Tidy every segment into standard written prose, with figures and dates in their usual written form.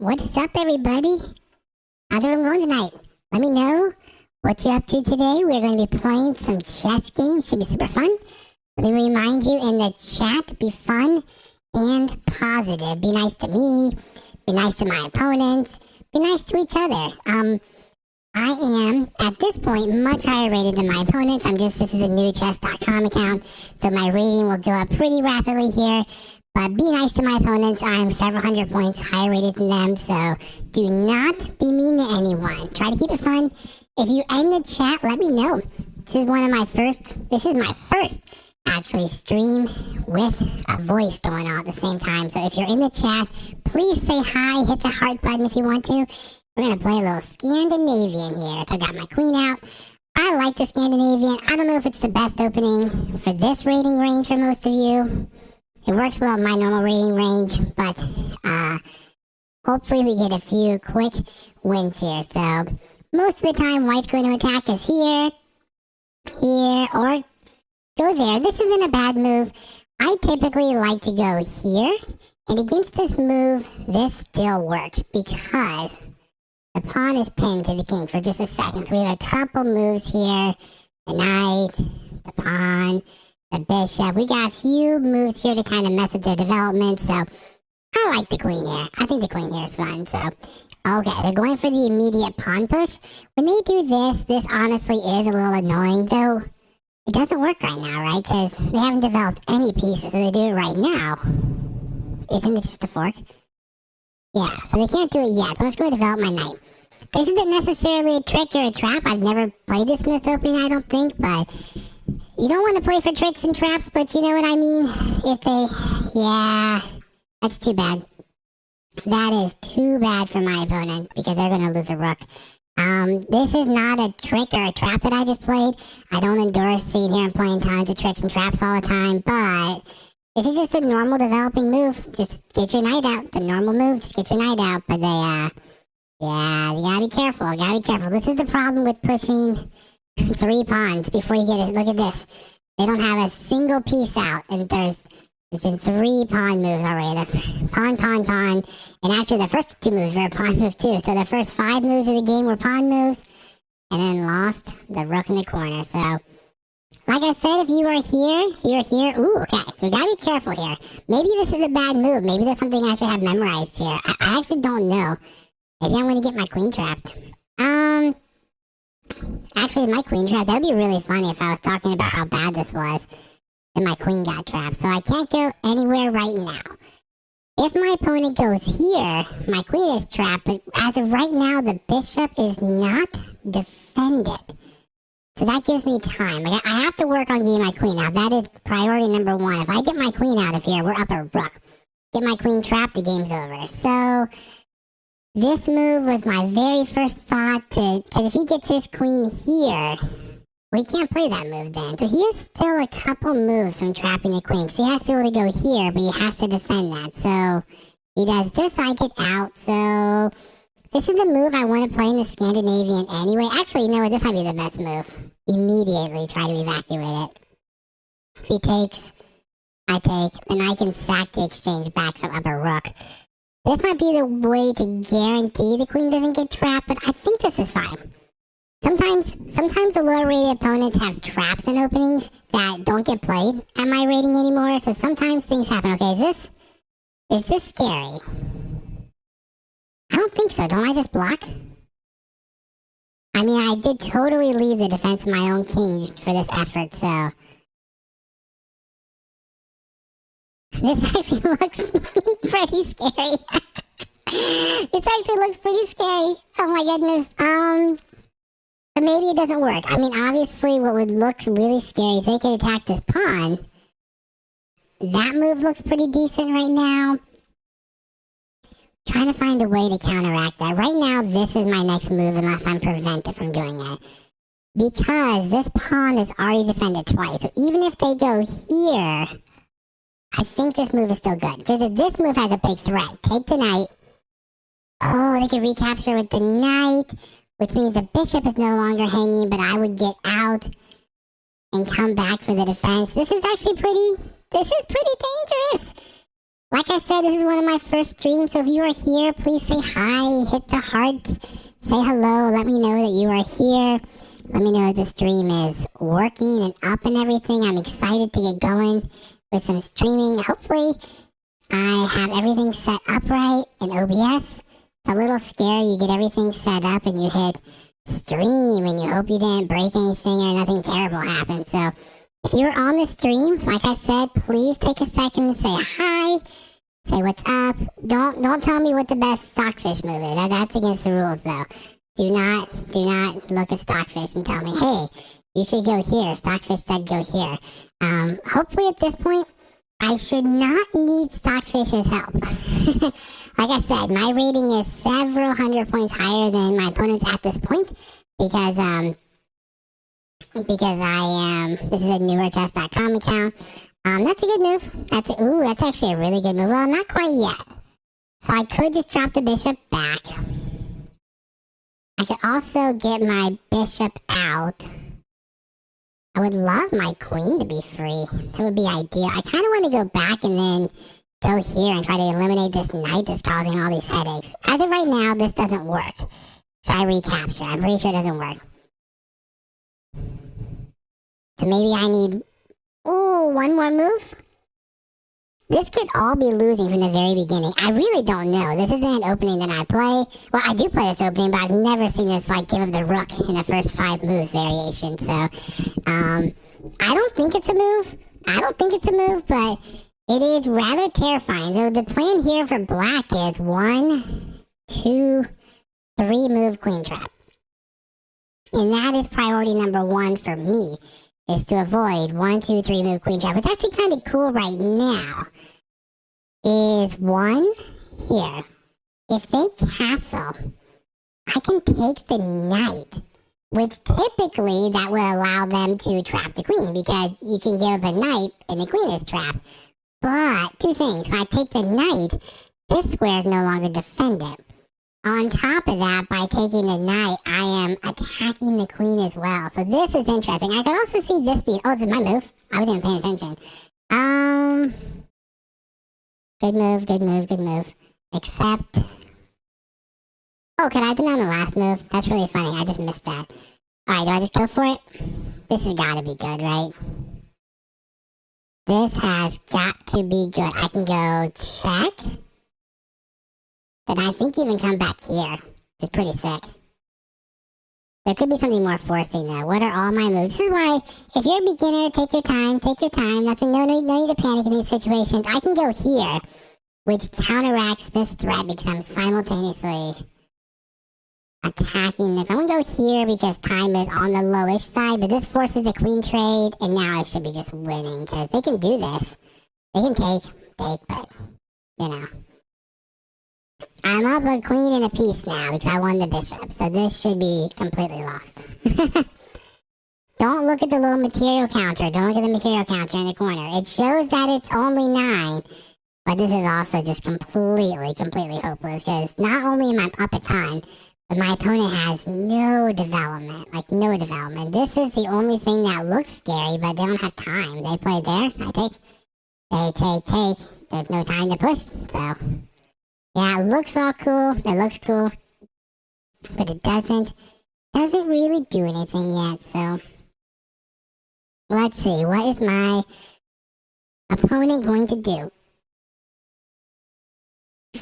What is up, everybody? How's everyone going tonight? Let me know what you're up to today. We're going to be playing some chess games. Should be super fun. Let me remind you in the chat, be fun and positive. Be nice to me. Be nice to my opponents. Be nice to each other. I am, at this point, much higher rated than my opponents. This is a new chess.com account, so my rating will go up pretty rapidly here. But be nice to my opponents. I am several hundred points higher rated than them, so do not be mean to anyone. Try to keep it fun. If you're in the chat, let me know. This is my first actually stream with a voice going on at the same time. So if you're in the chat, please say hi, hit the heart button if you want to. We're going to play a little Scandinavian here. So I got my queen out. I like the Scandinavian. I don't know if it's the best opening for this rating range for most of you. It works well in my normal rating range, but hopefully we get a few quick wins here. So most of the time, white's going to attack us here, or go there. This isn't a bad move. I typically like to go here, and against this move, this still works because the pawn is pinned to the king for just a second. So we have a couple moves here, the knight, the pawn, the bishop. We got a few moves here to kind of mess with their development, so I like the queen here. I think the queen here is fun, so. Okay, they're going for the immediate pawn push. When they do this honestly is a little annoying, though. It doesn't work right now, right? Because they haven't developed any pieces, so they do it right now. Isn't it just a fork? Yeah, so they can't do it yet, so I'm just going to develop my knight. This isn't necessarily a trick or a trap. I've never played this in this opening, I don't think, but you don't want to play for tricks and traps, but you know what I mean? Yeah, that's too bad. That is too bad for my opponent because they're going to lose a rook. This is not a trick or a trap that I just played. I don't endorse sitting here and playing tons of tricks and traps all the time, but this is just a normal developing move. Just get your knight out. The normal move, just get your knight out. But yeah, you gotta be careful. This is the problem with pushing 3 pawns before you get it. Look at this. They don't have a single piece out, and there's been 3 pawn moves already. Pawn. And actually, the first 2 moves were a pawn move, too. So the first 5 moves of the game were pawn moves, and then lost the rook in the corner. So, like I said, if you are here, you're here. Ooh, okay. So we gotta be careful here. Maybe this is a bad move. Maybe there's something I should have memorized here. I actually don't know. Maybe I'm going to get my queen trapped. Actually, my queen trapped. That would be really funny if I was talking about how bad this was and my queen got trapped. So I can't go anywhere right now. If my opponent goes here, my queen is trapped. But as of right now, the bishop is not defended. So that gives me time. I have to work on getting my queen out. That is priority number 1. If I get my queen out of here, we're up a rook. Get my queen trapped, the game's over. So this move was my very first thought because if he gets his queen here, we can't play that move then. So he has still a couple moves from trapping the queen. So he has to be able to go here, but he has to defend that. So he does this, I get out. So this is the move I want to play in the Scandinavian anyway. Actually, you know what? This might be the best move. Immediately try to evacuate it. If he takes, I take, then I can sack the exchange back some up a rook. This might be the way to guarantee the queen doesn't get trapped, but I think this is fine. Sometimes the lower rated opponents have traps in openings that don't get played at my rating anymore, so sometimes things happen. Okay, is this scary? I don't think so. Don't I just block? I mean, I did totally leave the defense of my own king for this effort, so this actually looks pretty scary. This actually looks pretty scary. Oh my goodness. But maybe it doesn't work. I mean, obviously, what would look really scary is they could attack this pawn. That move looks pretty decent right now. Trying to find a way to counteract that. Right now, this is my next move unless I'm prevented from doing it. Because this pawn is already defended twice. So even if they go here, I think this move is still good. Because this move has a big threat. Take the knight. Oh, they can recapture with the knight, which means the bishop is no longer hanging, but I would get out and come back for the defense. This is actually pretty dangerous. Like I said, hi. This is one of my first streams, so if you are here, please say hi, hit the hearts, say hello, let me know that you are here. Let me know if the stream is working and up and everything. I'm excited to get going with some streaming. Hopefully, I have everything set up right in OBS. It's a little scary. You get everything set up and you hit stream and you hope you didn't break anything or nothing terrible happened. So if you're on the stream, like I said, please take a second and say hi. Say what's up. Don't tell me what the best stockfish move is. That's against the rules though. Do not look at stockfish and tell me, hey, you should go here. Stockfish said go here. Hopefully at this point, I should not need stockfish's help. Like I said, my rating is several hundred points higher than my opponent's at this point because I am, this is a newer chess.com account. That's a good move. That's actually a really good move. Well, not quite yet. So I could just drop the bishop back. I could also get my bishop out. I would love my queen to be free. That would be ideal. I kind of want to go back and then go here and try to eliminate this knight that's causing all these headaches. As of right now, this doesn't work. So I recapture. I'm pretty sure it doesn't work. So maybe I need, one more move? This could all be losing from the very beginning. I really don't know. This isn't an opening that I play. Well, I do play this opening, but I've never seen this, like, give up the rook in the first 5 moves variation. So, I don't think it's a move. But it is rather terrifying. So the plan here for black is 1, 2, 3 move queen trap. And that is priority number 1 for me, is to avoid 1, 2, 3 move queen trap. It's actually kind of cool right now. Is 1 here. If they castle, I can take the knight, which typically that will allow them to trap the queen because you can give up a knight and the queen is trapped. But 2 things. When I take the knight, this square is no longer defended. On top of that, by taking the knight, I am attacking the queen as well. So this is interesting. I could also see this being... Oh, this is my move. I wasn't even paying attention. Good move. Except... Oh, could I have done that on the last move? That's really funny. I just missed that. Alright, do I just go for it? This has got to be good, right? This has got to be good. I can go check. Then I think even come back here, which is pretty sick. There could be something more forcing though. What are all my moves? This is why, if you're a beginner, take your time. No need to panic in these situations. I can go here, which counteracts this threat because I'm simultaneously attacking the... I'm gonna go here because time is on the lowish side, but this forces a queen trade, and now I should be just winning because they can do this. They can take, but, you know. I'm up a queen and a piece now because I won the bishop, so this should be completely lost. Don't look at the little material counter. Don't look at the material counter in the corner. It shows that it's only 9, but this is also just completely hopeless because not only am I up a ton, but my opponent has no development, like no development. This is the only thing that looks scary, but they don't have time. They play there, I take. They take. There's no time to push, so... Yeah, it looks all cool. It looks cool. But it doesn't really do anything yet, so... Let's see, what is my opponent going to do?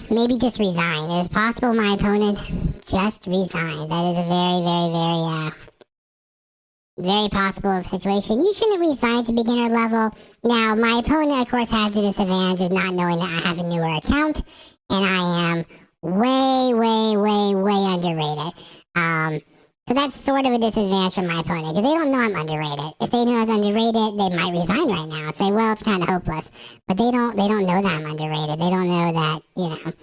Maybe just resign. It is possible my opponent just resigns. That is a very possible situation. You shouldn't resign at the beginner level. Now, my opponent, of course, has the disadvantage of not knowing that I have a newer account. And I am way underrated. So that's sort of a disadvantage for my opponent, because they don't know I'm underrated. If they knew I was underrated, they might resign right now and say, well, it's kind of hopeless. But they don't know that I'm underrated. They don't know that, you know,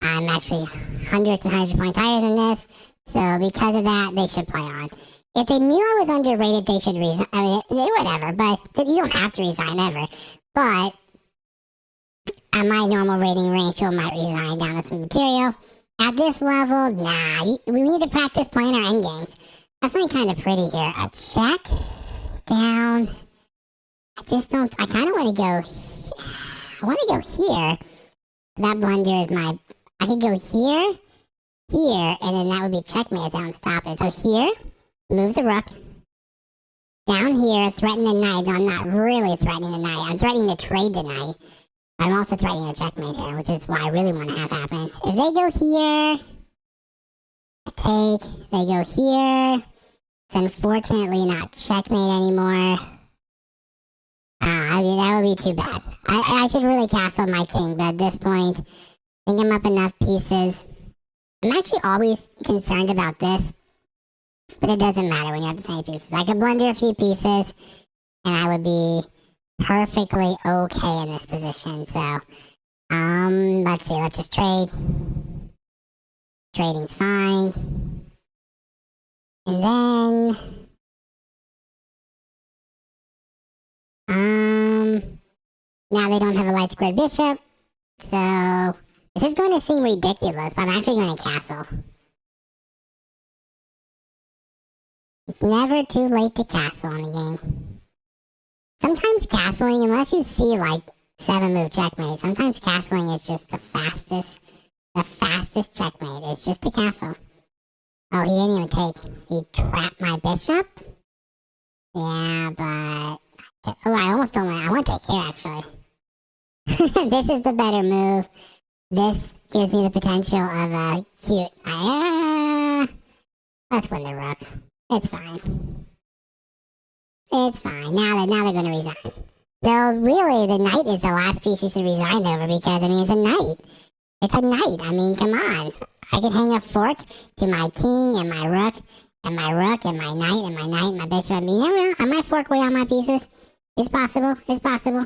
I'm actually hundreds and hundreds of points higher than this. So because of that, they should play on. If they knew I was underrated, they should resign. I mean, whatever, but you don't have to resign ever. But at my normal rating, Rachel might resign down to some material. At this level, nah, we need to practice playing our endgames. That's something kind of pretty here. A check, down. I kind of want to go, I want to go here, that blunder is my... I could go here, here, and then that would be checkmate if I don't stop it. So here, move the rook. Down here, threaten the knight. No, I'm not really threatening the knight. I'm threatening to trade the knight. I'm also threatening a checkmate here, which is what I really want to have happen. If they go here, I take. They go here. It's unfortunately not checkmate anymore. I mean, that would be too bad. I should really castle my king, but at this point, I think I'm up enough pieces. I'm actually always concerned about this, but it doesn't matter when you have this many pieces. I could blunder a few pieces, and I would be perfectly okay in this position. So, let's see. Let's just trade. Trading's fine. And then, now they don't have a light squared bishop, so this is going to seem ridiculous, but I'm actually going to castle. It's never too late to castle in a game. Sometimes castling, unless you see like 7-move checkmate, sometimes castling is just the fastest checkmate. It's just a castle. Oh, he didn't even take. He trapped my bishop. Yeah, but... Oh, I almost don't want... I want to take here, actually. This is the better move. This gives me the potential of a cute... let's win the rook. It's fine. It's fine. Now they're going to resign. Though, really, the knight is the last piece you should resign over because, I mean, it's a knight. It's a knight. I mean, come on. I could hang a fork to my king and my rook and my rook and my knight and my knight and my bishop. I mean, you never know. I might fork away all my pieces. It's possible. It's possible.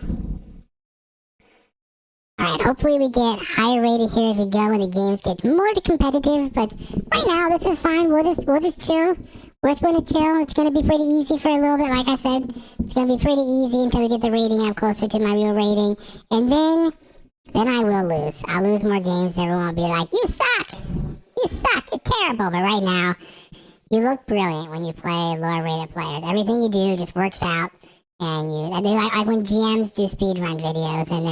Alright, hopefully we get higher rated here as we go and the games get more competitive, but right now this is fine. We'll just chill. We're just going to chill. It's going to be pretty easy for a little bit, like I said. It's going to be pretty easy until we get the rating up closer to my real rating. And then I will lose. I'll lose more games and everyone will be like, you suck! You suck! You're terrible! But right now, you look brilliant when you play lower rated players. Everything you do just works out. And they like when GMs do speedrun videos and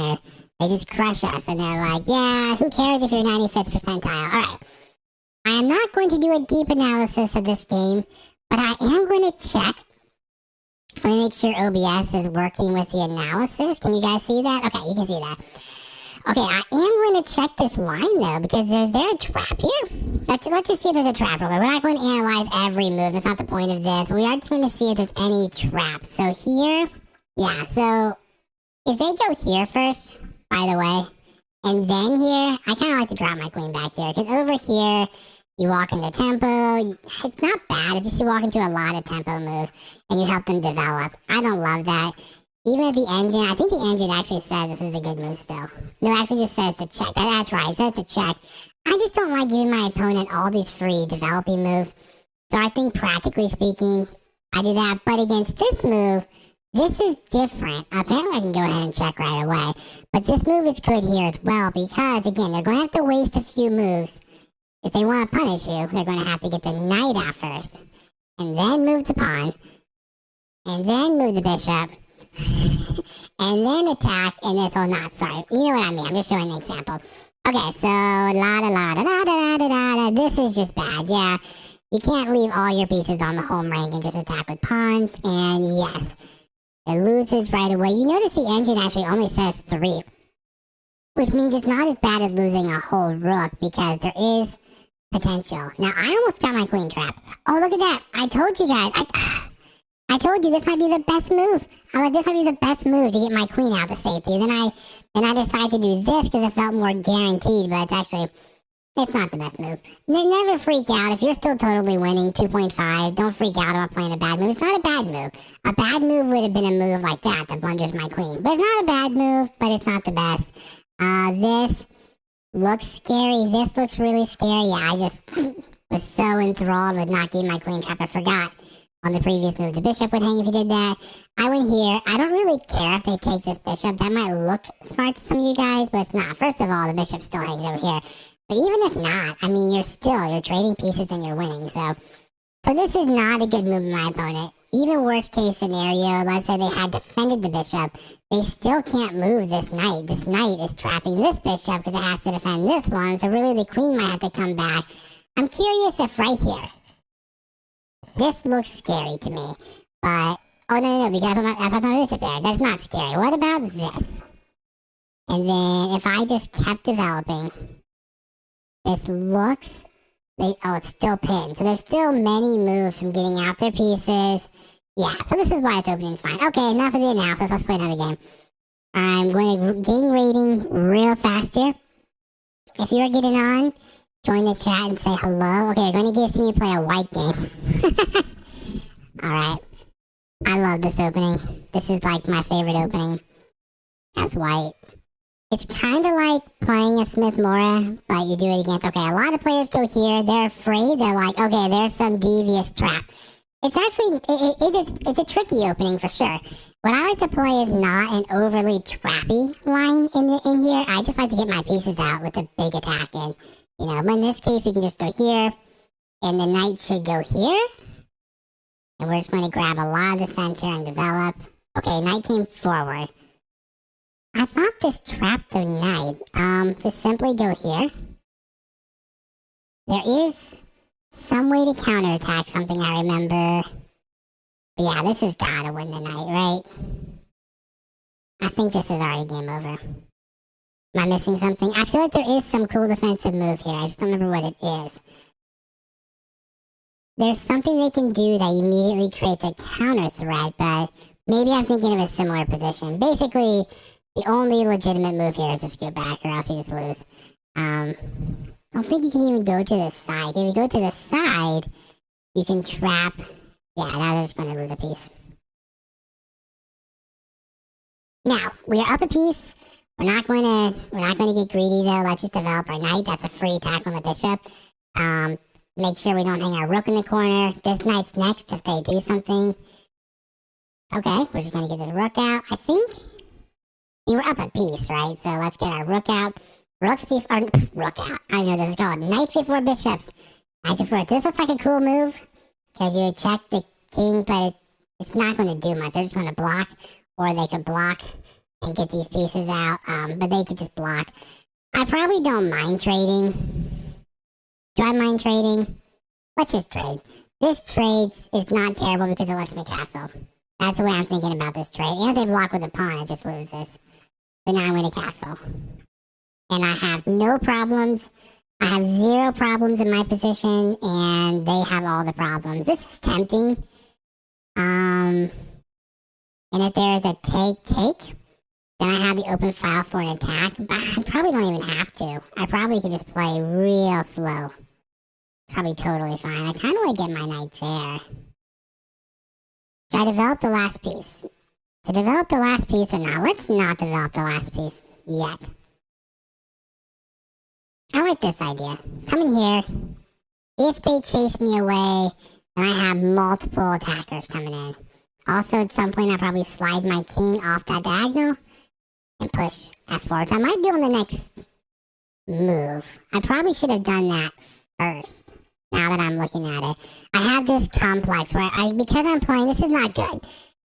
they just crush us and they're like, yeah, who cares if you're 95th percentile? Alright. I am not going to do a deep analysis of this game, but I am going to check. I'm going to make sure OBS is working with the analysis. Can you guys see that? Okay, you can see that. Okay, I am going to check this line though, because is there a trap here? Let's just see if there's a trap real quick. We're not going to analyze every move. That's not the point of this. We are just going to see if there's any traps. So here, yeah, so if they go here first, by the way, and then here, I kind of like to drop my queen back here, because over here, you walk into tempo. It's not bad. It's just you walk into a lot of tempo moves, and you help them develop. I don't love that. Even at the engine, I think the engine actually says this is a good move still. No, it actually just says to check. That's right, it says to check. I just don't like giving my opponent all these free developing moves. So I think practically speaking, I do that. But against this move, this is different. Apparently I can go ahead and check right away. But this move is good here as well because, again, they're going to have to waste a few moves. If they want to punish you, they're going to have to get the knight out first. And then move the pawn. And then move the bishop. And then attack in this whole knot. Sorry, you know what I mean. I'm just showing an example. Okay, so la-da-la-da-da-da-da-da-da. This is just bad, yeah. You can't leave all your pieces on the home rank and just attack with pawns. And yes, it loses right away. You notice the engine actually only says 3. Which means it's not as bad as losing a whole rook because there is potential. Now, I almost got my queen trap. Oh, look at that. I told you guys. I told you this might be the best move. This might be the best move to get my queen out to safety. Then I decided to do this because it felt more guaranteed, but it's not the best move. Never freak out. If you're still totally winning 2.5, don't freak out about playing a bad move. It's not a bad move. A bad move would have been a move like that blunders my queen. But it's not a bad move, but it's not the best. This looks scary. This looks really scary. Yeah, I just was so enthralled with not getting my queen trap. I forgot. On the previous move, the bishop would hang if you did that. I went here. I don't really care if they take this bishop. That might look smart to some of you guys, but it's not. First of all, the bishop still hangs over here. But even if not, I mean, you're trading pieces and you're winning. So this is not a good move of my opponent. even worst case scenario, let's say they had defended the bishop, they still can't move this knight. This knight is trapping this bishop because it has to defend this one. So really the queen might have to come back. I'm curious if right here, this looks scary to me. But, oh no, because that's why my bishop there. That's not scary. What about this? And then if I just kept developing, this looks, oh, it's still pinned. So there's still many moves from getting out their pieces. Yeah, so this is why its opening's fine. Okay, enough of the analysis. Let's play another game. I'm going to gain rating real fast here. If you're getting on, join the chat and say hello. Okay, you're going to get to see me play a white game. Alright. I love this opening. This is like my favorite opening. That's white. It's kind of like playing a Smith Mora, but you do it against, okay, a lot of players go here, they're afraid, they're like, okay, there's some devious trap. It's actually, it's a tricky opening for sure. What I like to play is not an overly trappy line in here. I just like to get my pieces out with a big attack, and, you know, but in this case, we can just go here, and the knight should go here, and we're just going to grab a lot of the center and develop. Okay, knight came forward. I thought this trapped the knight. Just simply go here. There is some way to counterattack something I remember. But yeah, this has gotta win the knight, right? I think this is already game over. Am I missing something? I feel like there is some cool defensive move here. I just don't remember what it is. There's something they can do that immediately creates a counter threat, but maybe I'm thinking of a similar position. Basically, the only legitimate move here is to scoot back, or else you just lose. Don't think you can even go to the side. If you go to the side, you can trap. Yeah, now they're just going to lose a piece. Now we are up a piece. We're not going to get greedy though. Let's just develop our knight. That's a free attack on the bishop. Make sure we don't hang our rook in the corner. This knight's next if they do something. Okay, we're just going to get this rook out. I think. We're up a piece, right? So let's get our rook out. Rook out. I know this is called knight before bishops. Knight before. This looks like a cool move because you would check the king, but it's not going to do much. They're just going to block, or they could block and get these pieces out. But they could just block. I probably don't mind trading. Do I mind trading? Let's just trade. This trade is not terrible because it lets me castle. That's the way I'm thinking about this trade. And if they block with a pawn, I just lose this. But now I'm going to castle. And I have no problems. I have zero problems in my position, and they have all the problems. This is tempting. And if there's a take, then I have the open file for an attack. But I probably don't even have to. I probably could just play real slow. Probably totally fine. I kind of want to get my knight there. Should I develop the last piece? To develop the last piece or not? Let's not develop the last piece yet. I like this idea. Come in here. If they chase me away, then I have multiple attackers coming in. Also, at some point, I'll probably slide my king off that diagonal and push f4, which I might do on the next move. I probably should have done that first, now that I'm looking at it. I have this complex where because I'm playing, this is not good,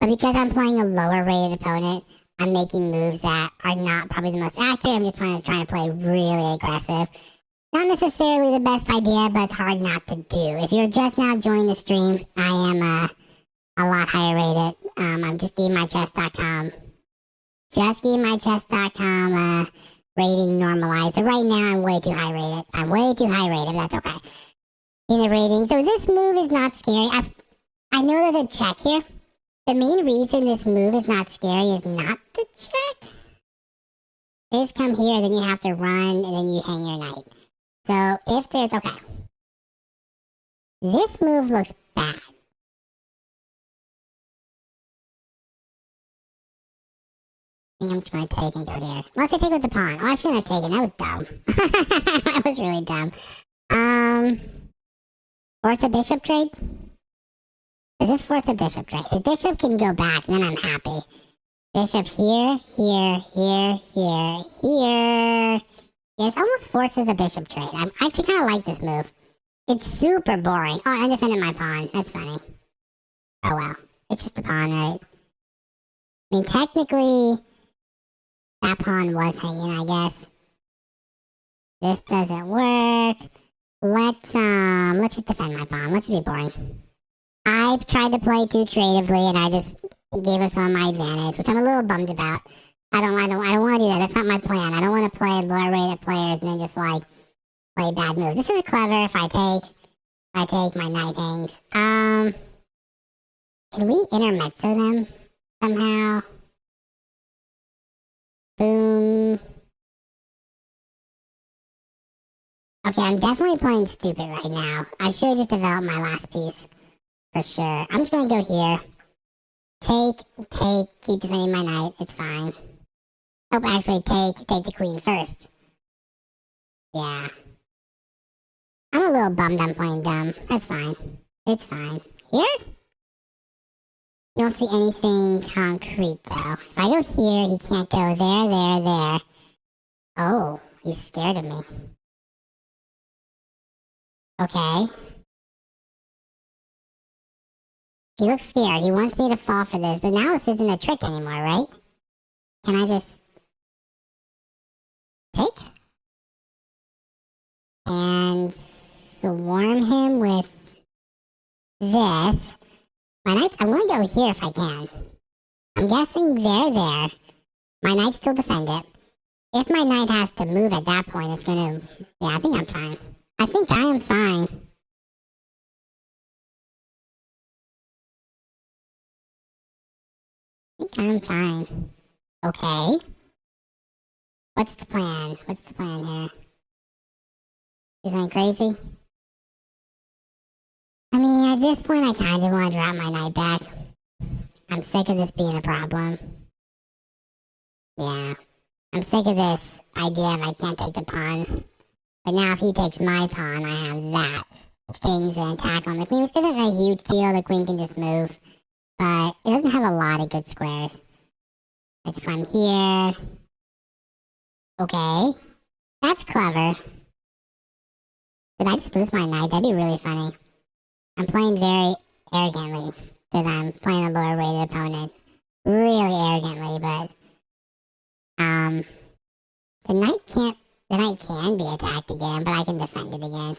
but because I'm playing a lower rated opponent, I'm making moves that are not probably the most accurate. I'm just trying to play really aggressive. Not necessarily the best idea, but it's hard not to do. If you're just now joining the stream, I am a lot higher rated. I'm just gamemychess.com. Just gamemychess.com rating normalized. So right now I'm way too high rated. I'm way too high rated, but that's okay. In the rating. So this move is not scary. I know there's a check here. The main reason this move is not scary is not the check. They just come here, then you have to run, and then you hang your knight. So if there's, okay. This move looks bad. I think I'm just going to take and go here. Unless I take with the pawn. Oh, I shouldn't have taken. That was dumb. That was really dumb. Force a bishop trade? Does this force a bishop trade? If bishop can go back, then I'm happy. Bishop here, here, here, here, here. Yeah, it almost forces a bishop trade. I actually kind of like this move. It's super boring. Oh, I defended my pawn. That's funny. Oh well. It's just a pawn, right? I mean, technically, that pawn was hanging, I guess. This doesn't work. Let's just defend my pawn. Let's be boring. I tried to play too creatively, and I just gave us on my advantage, which I'm a little bummed about. I don't want to do that. That's not my plan. I don't want to play lower rated players and then just like play bad moves. This is clever. If I take my knight hangs. Can we intermezzo them somehow? Boom. Okay, I'm definitely playing stupid right now. I should have just developed my last piece. For sure. I'm just gonna go here. Keep defending my knight. It's fine. Oh, actually, take the queen first. Yeah. I'm a little bummed I'm playing dumb. That's fine. It's fine. Here? Don't see anything concrete, though. If I go here, he can't go there. Oh, he's scared of me. Okay. He looks scared. He wants me to fall for this, but now this isn't a trick anymore, right? Can I just take? And swarm him with this. My knights, I'm gonna go here if I can. I'm guessing there. My knights still defend it. If my knight has to move at that point, it's gonna... Yeah, I think I'm fine. I think I am fine. I think I'm fine. Okay. What's the plan? What's the plan here? Is anything crazy? I mean, at this point, I kind of want to drop my knight back. I'm sick of this being a problem. Yeah. I'm sick of this idea of I can't take the pawn. But now if he takes my pawn, I have that. Which gains an attack on the queen, which isn't a huge deal. The queen can just move. But it doesn't have a lot of good squares. Like if I'm here... Okay. That's clever. Did I just lose my knight? That'd be really funny. I'm playing very arrogantly. Because I'm playing a lower rated opponent. Really arrogantly, but... The knight can be attacked again, but I can defend it again.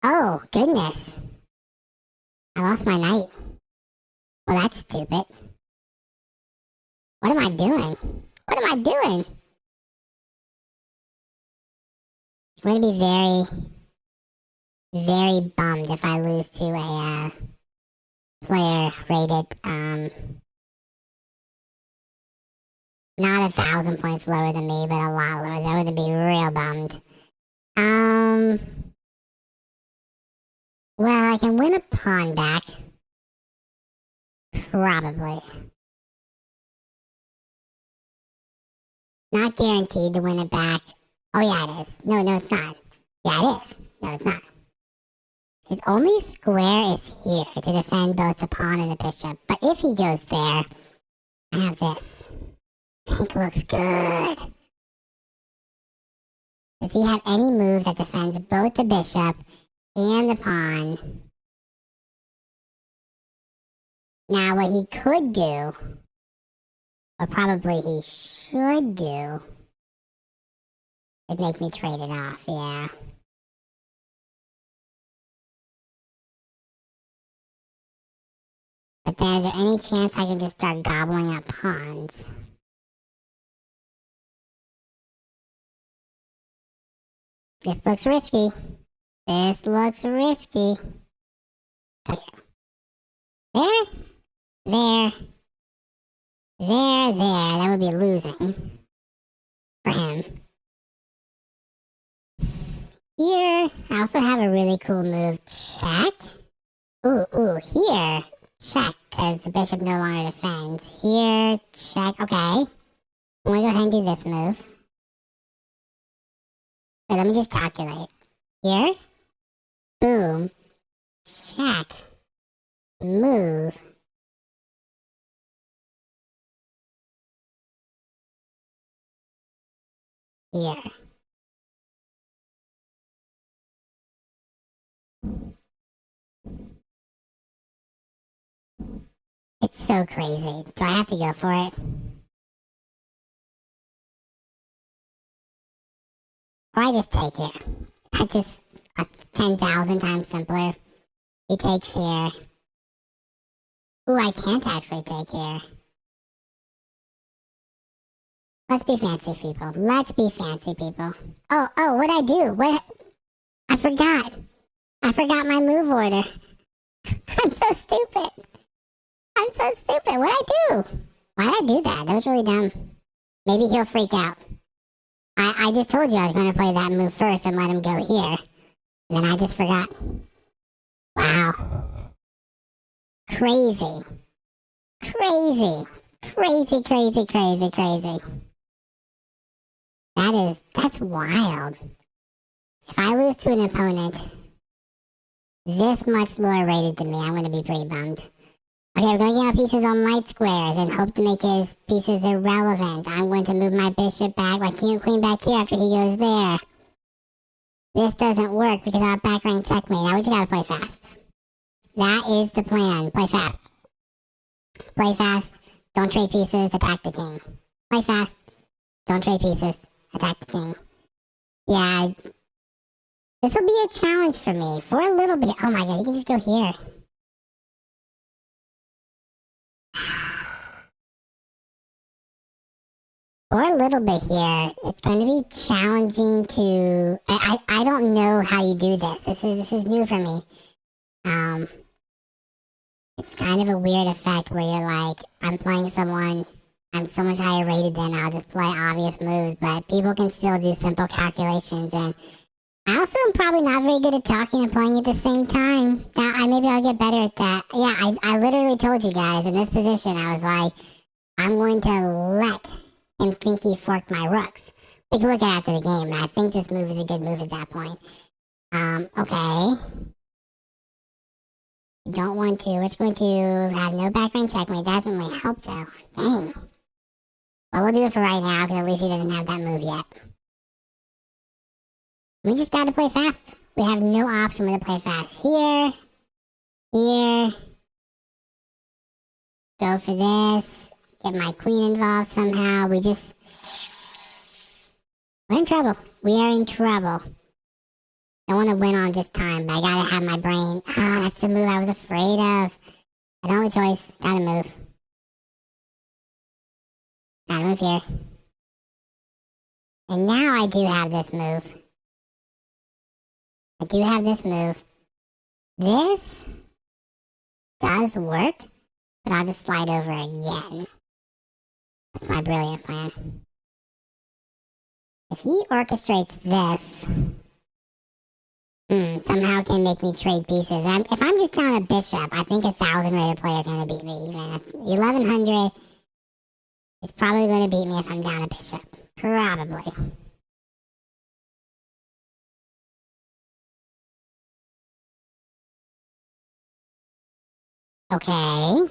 Oh, goodness. I lost my knight. Well, that's stupid. What am I doing? What am I doing? I'm gonna be very bummed if I lose to a player rated not 1,000 points lower than me, but a lot lower. I would be real bummed. Well, I can win a pawn back. Probably. Not guaranteed to win it back. Oh yeah, it is. No, it's not. Yeah, it is. No, it's not. His only square is here to defend both the pawn and the bishop. But if he goes there, I have this. I think looks good. Does he have any move that defends both the bishop and the pawn? Now, what he could do, or probably he should do, is make me trade it off, yeah. But then, is there any chance I can just start gobbling up pawns? This looks risky. This looks risky. Okay. There. That would be losing for him. Here, I also have a really cool move. Check. Ooh, here. Check, because the bishop no longer defends. Here, check. Okay. I'm gonna go ahead and do this move. Wait, let me just calculate. Here. Boom. Check. Move. Here. So crazy. Do I have to go for it? Or I just take here? That's just 10,000 times simpler. He takes here. Ooh, I can't actually take here. Let's be fancy, people. Let's be fancy, people. Oh, what'd I do? What? I forgot. I forgot my move order. I'm so stupid. I'm so stupid. What'd I do? Why'd I do that? That was really dumb. Maybe he'll freak out. I just told you I was going to play that move first and let him go here. And then I just forgot. Wow. Crazy. Crazy. Crazy, crazy, crazy, crazy. That's wild. If I lose to an opponent this much lower rated than me, I'm going to be pretty bummed. Okay, we're going to get our pieces on light squares and hope to make his pieces irrelevant. I'm going to move my bishop back, my king and queen back here after he goes there. This doesn't work because I have back rank checkmate. Now we just gotta play fast. That is the plan. Play fast. Play fast. Don't trade pieces. Attack the king. Play fast. Don't trade pieces. Attack the king. Yeah. This will be a challenge for me for a little bit. Oh my god, you can just go here. For a little bit here, it's going to be challenging to. I don't know how you do this. This is new for me. It's kind of a weird effect where you're like, I'm playing someone, I'm so much higher rated than I'll just play obvious moves, but people can still do simple calculations. And I also am probably not very good at talking and playing at the same time. Maybe I'll get better at that. Yeah, I literally told you guys in this position, I was like, I'm going to let him think he forked my rooks. We can look at it after the game, and I think this move is a good move at that point. Okay. Don't want to. We're just going to have no background checkmate. That doesn't really help, though. Dang. Well, we'll do it for right now, because at least he doesn't have that move yet. We just gotta play fast. We have no option but to play fast. Here. Here. Go for this. Get my queen involved somehow. We're in trouble. We are in trouble. I want to win on just time, but I gotta have my brain. That's the move I was afraid of. I don't have a choice. Gotta move. Gotta move here. And now I do have this move. I do have this move. This does work, but I'll just slide over again. That's my brilliant plan. If he orchestrates this, somehow can make me trade pieces. If I'm just down a bishop, I think 1,000 rated players are going to beat me. Even 1,100 is probably going to beat me if I'm down a bishop. Probably. Okay.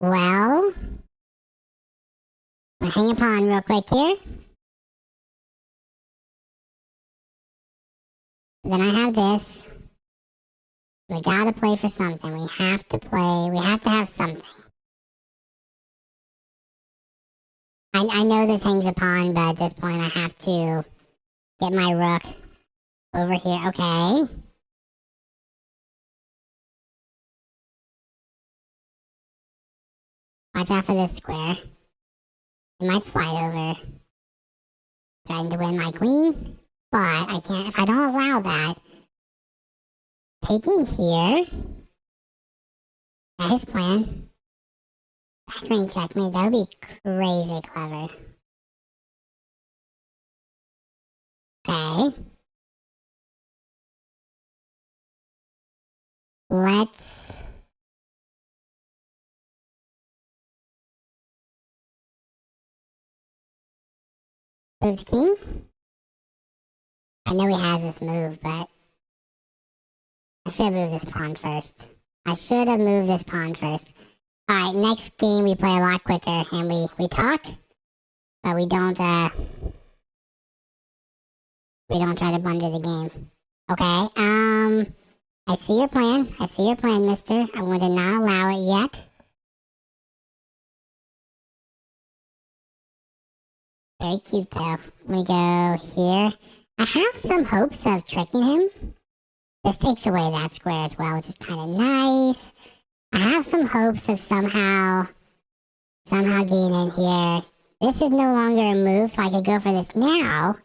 Well, I'll hang a pawn real quick here. Then I have this. We gotta play for something. We have to play. We have to have something. I know this hangs a pawn, but at this point I have to get my rook over here. Okay. Watch out for this square. It might slide over. Trying to win my queen. But I can't, if I don't allow that. Taking here. That is plan. Backring checkmate. That would be crazy clever. Okay. Let's... move the king. I know he has this move, but I should have moved this pawn first. Alright, next game we play a lot quicker and we talk, but we don't try to blunder the game. Okay, I see your plan. I see your plan, mister. I'm going to not allow it yet. Very cute, though. We go here. I have some hopes of tricking him. This takes away that square as well, which is kind of nice. I have some hopes of somehow getting in here. This is no longer a move, so I could go for this now.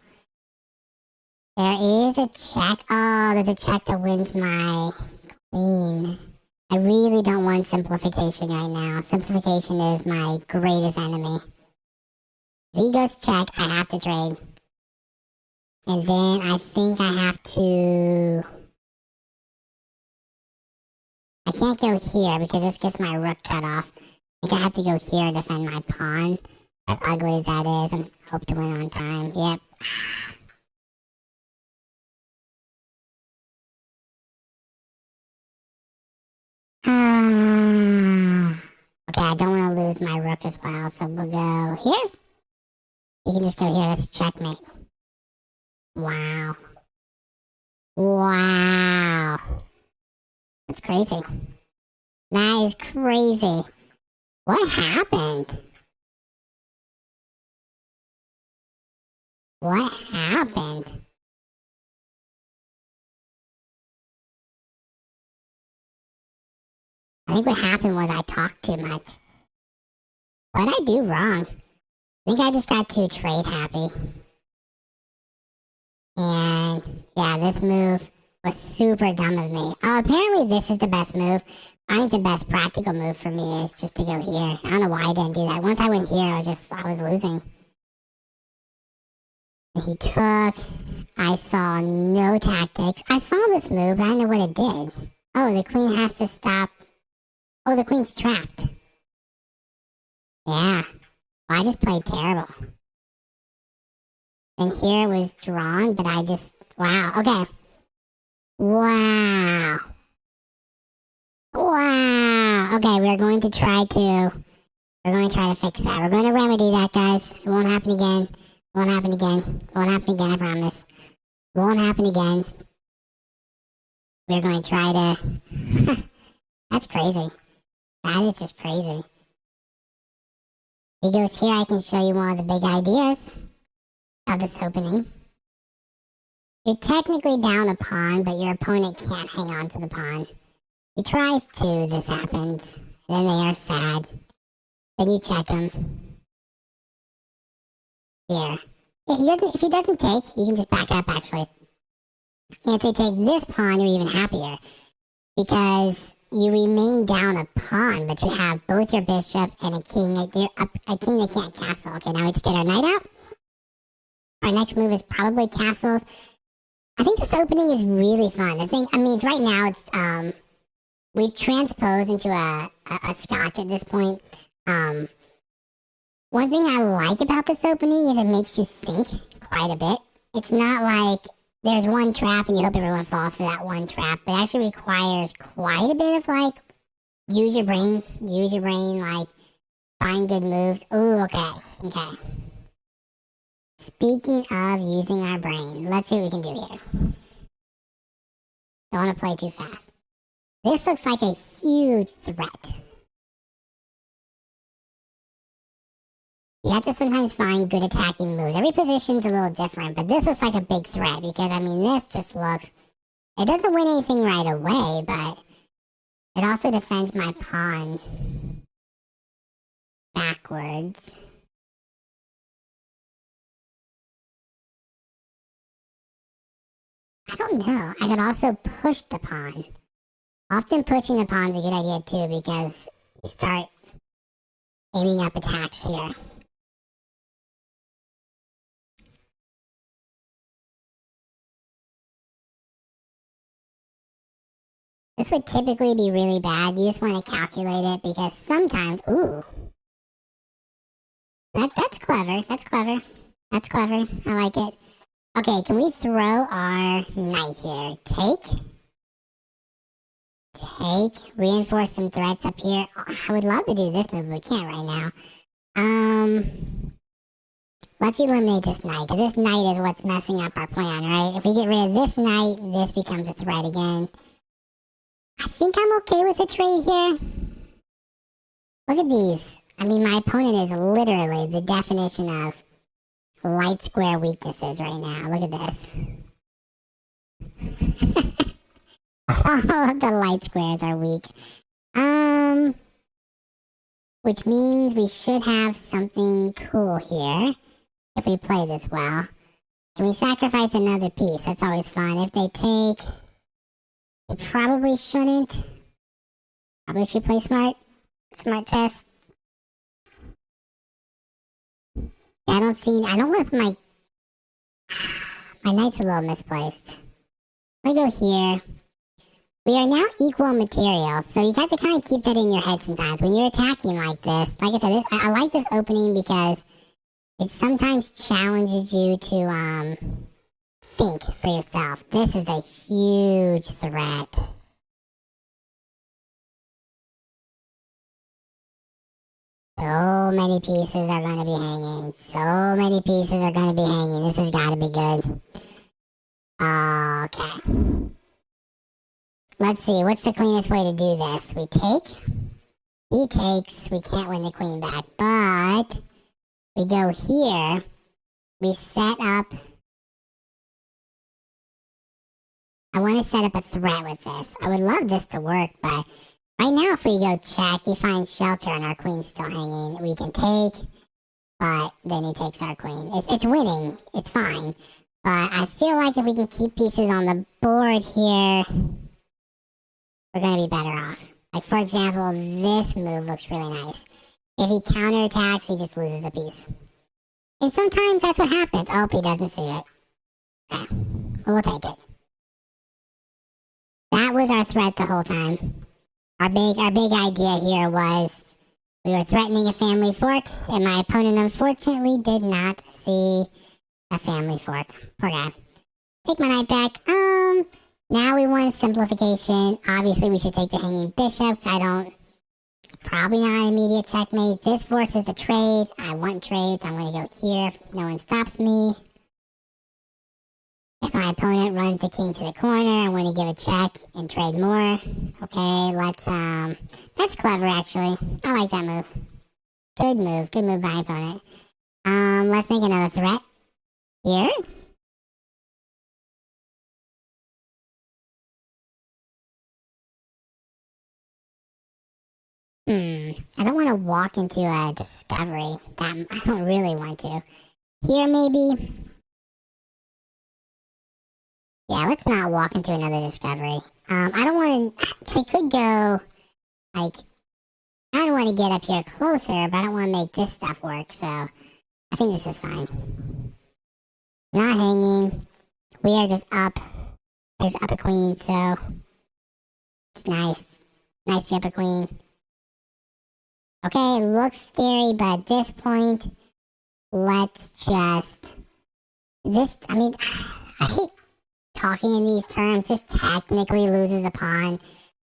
There is a check. Oh, there's a check that wins my queen. I really don't want simplification right now. Simplification is my greatest enemy. If he goes check, I have to trade. And then I think I have to... I can't go here because this gets my rook cut off. I think I have to go here and defend my pawn. As ugly as that is, and hope to win on time. Yep. Okay, I don't want to lose my rook as well, so we'll go here. You can just go here. That's checkmate. Wow. Wow. That's crazy. That is crazy. What happened? What happened? I think what happened was I talked too much. What did I do wrong? I think I just got too trade happy. And yeah, this move was super dumb of me. Apparently this is the best move. I think the best practical move for me is just to go here. I don't know why I didn't do that. Once I went here, I was losing. He took. I saw no tactics. I saw this move, but I don't know what it did. Oh, the queen has to stop. Oh, the queen's trapped. Yeah. Well, I just played terrible. And here it was drawn, but I just... Wow. Okay. Wow. Wow. Okay, we're going to try to... We're going to try to fix that. We're going to remedy that, guys. It won't happen again. It won't happen again. It won't happen again, I promise. It won't happen again. We're going to try to... That's crazy. That is just crazy. He goes here, I can show you one of the big ideas of this opening. You're technically down a pawn, but your opponent can't hang on to the pawn. He tries to, this happens. Then they are sad. Then you check him. Here. If he doesn't take, you can just back up actually. And if they take this pawn, you're even happier. Because you remain down a pawn, but you have both your bishops and a king. A king that can't castle. Okay, now we just get our knight out. Our next move is probably castles. I think this opening is really fun. It's right now it's we transpose into a scotch at this point. One thing I like about this opening is it makes you think quite a bit. It's not like there's one trap and you hope everyone falls for that one trap. It actually requires quite a bit of like use your brain, like find good moves. Ooh, okay. Speaking of using our brain, let's see what we can do here. Don't want to play too fast. This looks like a huge threat. You have to sometimes find good attacking moves. Every position's a little different, but this looks like a big threat because, this just looks... It doesn't win anything right away, but it also defends my pawn backwards. I don't know. I could also push the pawn. Often pushing the pawn's a good idea too because you start aiming up attacks here. This would typically be really bad. You just want to calculate it because sometimes... Ooh. That's clever. That's clever. I like it. Okay, can we throw our knight here? Take. Reinforce some threats up here. Oh, I would love to do this move, but we can't right now. Let's eliminate this knight, because this knight is what's messing up our plan, right? If we get rid of this knight, this becomes a threat again. I think I'm okay with a trade here. Look at these. I mean, my opponent is literally the definition of light square weaknesses right now. Look at this. All of the light squares are weak. Which means we should have something cool here if we play this well. Can we sacrifice another piece? That's always fun. If they take, we probably shouldn't. Probably should play smart. Smart chess. I don't want to put my knight's a little misplaced. Let me go here. We are now equal materials, so you have to kind of keep that in your head sometimes. When you're attacking like this, like I said, I like this opening because it sometimes challenges you to think for yourself. This is a huge threat. So many pieces are going to be hanging. So many pieces are going to be hanging. This has got to be good. Okay. Let's see. What's the cleanest way to do this? We take. He takes. We can't win the queen back. But we go here. We set up. I want to set up a threat with this. I would love this to work, but right now, if we go check, he finds shelter and our queen's still hanging. We can take, but then he takes our queen. It's winning. It's fine. But I feel like if we can keep pieces on the board here, we're going to be better off. Like, for example, this move looks really nice. If he counterattacks, he just loses a piece. And sometimes that's what happens. Oh, he doesn't see it. Okay. We'll take it. That was our threat the whole time. Our big idea here was we were threatening a family fork, and my opponent unfortunately did not see a family fork. Poor guy. Take my knight back. Now we want simplification. Obviously, we should take the hanging bishops. It's probably not an immediate checkmate. This forces a trade. I want trades. I'm going to go here if no one stops me. If my opponent runs the king to the corner, I'm going to give a check and trade more. Okay, that's clever actually. I like that move. Good move by my opponent. Let's make another threat. Here. I don't want to walk into a discovery. I don't really want to. Here maybe. Yeah, let's not walk into another discovery. I don't want to. I could go, like, I don't want to get up here closer, but I don't want to make this stuff work, so I think this is fine. Not hanging. We are just up. There's up a queen, so it's nice. Nice to up a queen. Okay, it looks scary, but at this point, let's just. I hate talking in these terms. This technically loses a pawn,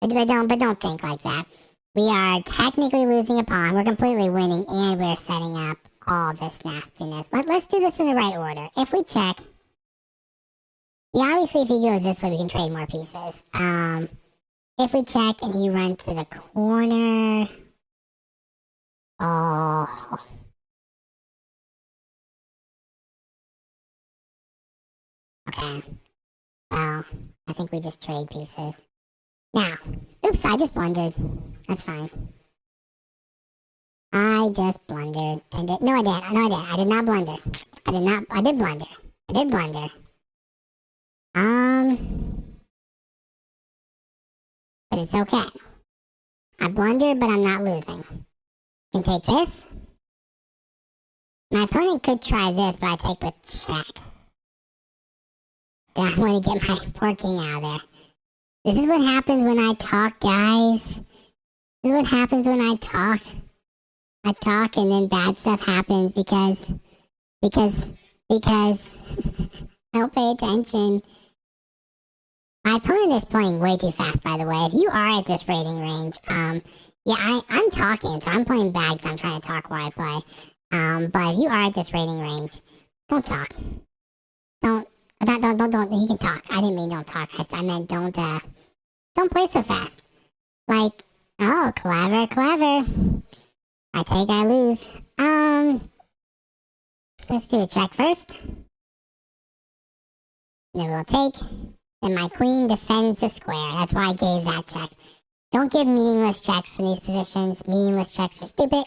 but don't think like that. We are technically losing a pawn. We're completely winning, and we're setting up all this nastiness. Let's do this in the right order. If we check, yeah, obviously if he goes this way, we can trade more pieces. If we check and he runs to the corner, oh. Okay. Well, I think we just trade pieces. Now, oops, I just blundered. That's fine. I just blundered. No, I didn't. I did not blunder. I did blunder. But it's okay. I blundered, but I'm not losing. Can take this. My opponent could try this, but I take with check. Then I want to get my poor king out of there. This is what happens when I talk, guys. This is what happens when I talk. I talk and then bad stuff happens because I don't pay attention. My opponent is playing way too fast, by the way. If you are at this rating range, yeah, I'm talking, so I'm playing bad because I'm trying to talk while I play. But if you are at this rating range, don't talk. Don't. You can talk. I didn't mean don't talk. I meant don't Don't play so fast. Like, oh, clever, clever. I take, I lose. Let's do a check first. Then we'll take. Then my queen defends the square. That's why I gave that check. Don't give meaningless checks in these positions. Meaningless checks are stupid.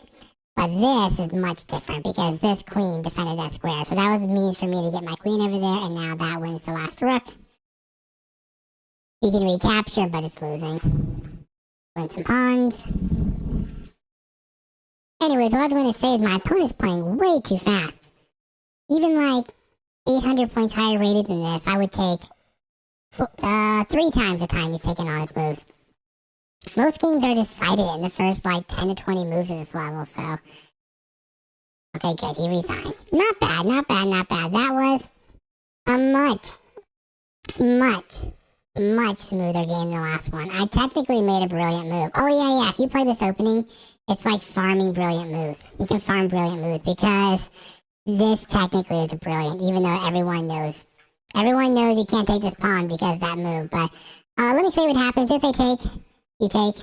But this is much different because this queen defended that square. So that was a means for me to get my queen over there, and now that wins the last rook. He can recapture, but it's losing. Win some pawns. Anyways, what I was going to say is my opponent's playing way too fast. Even like 800 points higher rated than this, I would take 3 times the time he's taking all his moves. Most games are decided in the first like 10 to 20 moves at this level, so. Okay, good. He resigned. Not bad, not bad, not bad. That was a much smoother game than the last one. I technically made a brilliant move. Oh, yeah. If you play this opening, it's like farming brilliant moves. You can farm brilliant moves because this technically is a brilliant, even though everyone knows. Everyone knows you can't take this pawn because of that move. But let me show you what happens. If they take, you take.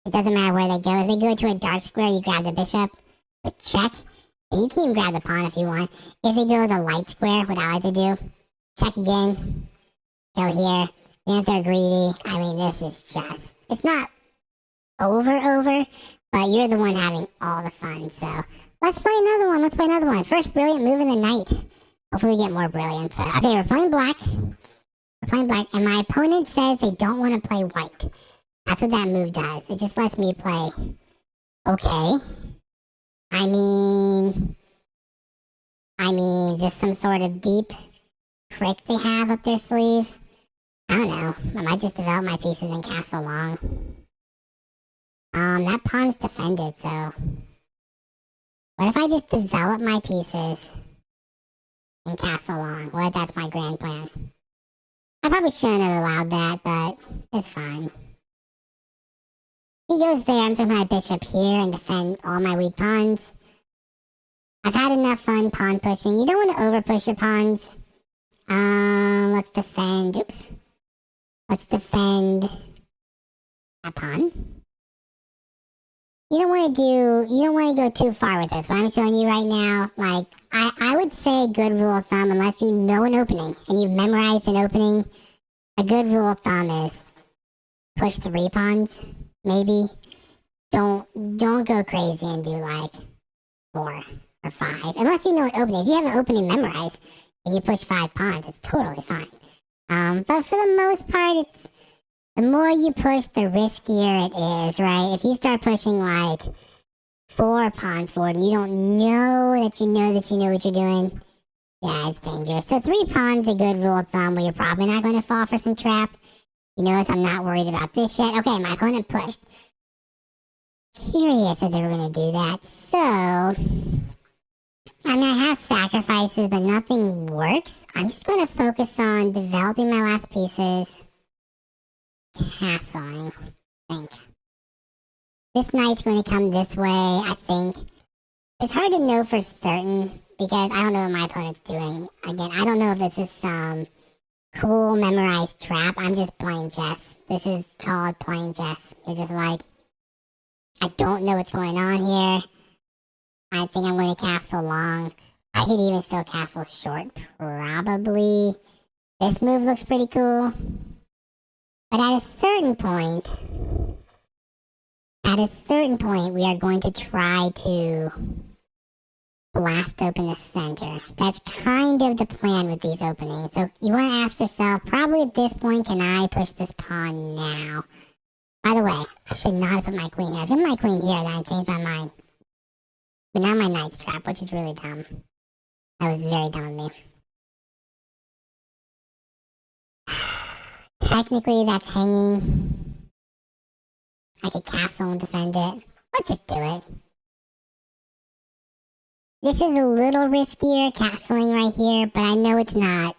It doesn't matter where they go. If they go to a dark square, you grab the bishop. But check. And you can even grab the pawn if you want. If they go to the light square, what I like to do, check again. Go here. And if they're greedy, I mean, this is just, it's not over, but you're the one having all the fun. So let's play another one. First brilliant move of the night. Hopefully we get more brilliant. So, okay, we're playing black. And my opponent says they don't want to play white. That's what that move does. It just lets me play. Okay. I mean, is this some sort of deep trick they have up their sleeves? I don't know. I might just develop my pieces in castle long. That pawn's defended, so. What if I just develop my pieces in castle long? What if that's my grand plan? I probably shouldn't have allowed that, but it's fine. He goes there, I'm taking my bishop here and defend all my weak pawns. I've had enough fun pawn pushing. You don't want to over push your pawns. Let's defend, Let's defend that pawn. You don't want to go too far with this. What I'm showing you right now, like, I would say good rule of thumb, unless you know an opening and you've memorized an opening, a good rule of thumb is push 3 pawns, maybe. Don't go crazy and do like 4 or 5, unless you know an opening. If you have an opening memorized and you push 5 pawns, it's totally fine. But for the most part, it's the more you push, the riskier it is, right? If you start pushing like 4 pawns forward and you don't know that you know what you're doing, yeah, it's dangerous. So 3 pawns is a good rule of thumb where you're probably not going to fall for some trap. You notice I'm not worried about this yet. Okay, my opponent pushed. Curious if they were going to do that. So, I mean, I have sacrifices, but nothing works. I'm just going to focus on developing my last pieces. Castling, I think. This knight's going to come this way, I think. It's hard to know for certain because I don't know what my opponent's doing. Again, I don't know if this is some cool memorized trap. I'm just playing chess. This is called playing chess. You're just like, I don't know what's going on here. I think I'm going to castle long. I could even still castle short, probably. This move looks pretty cool. But at a certain point, we are going to try to blast open the center. That's kind of the plan with these openings. So you want to ask yourself, probably at this point, can I push this pawn now? By the way, I should not have put my queen here. I was going to put my queen here, then I changed my mind. But now my knight's trapped, which is really dumb. That was very dumb of me. Technically, that's hanging. I could castle and defend it. Let's just do it. This is a little riskier, castling right here, but I know it's not.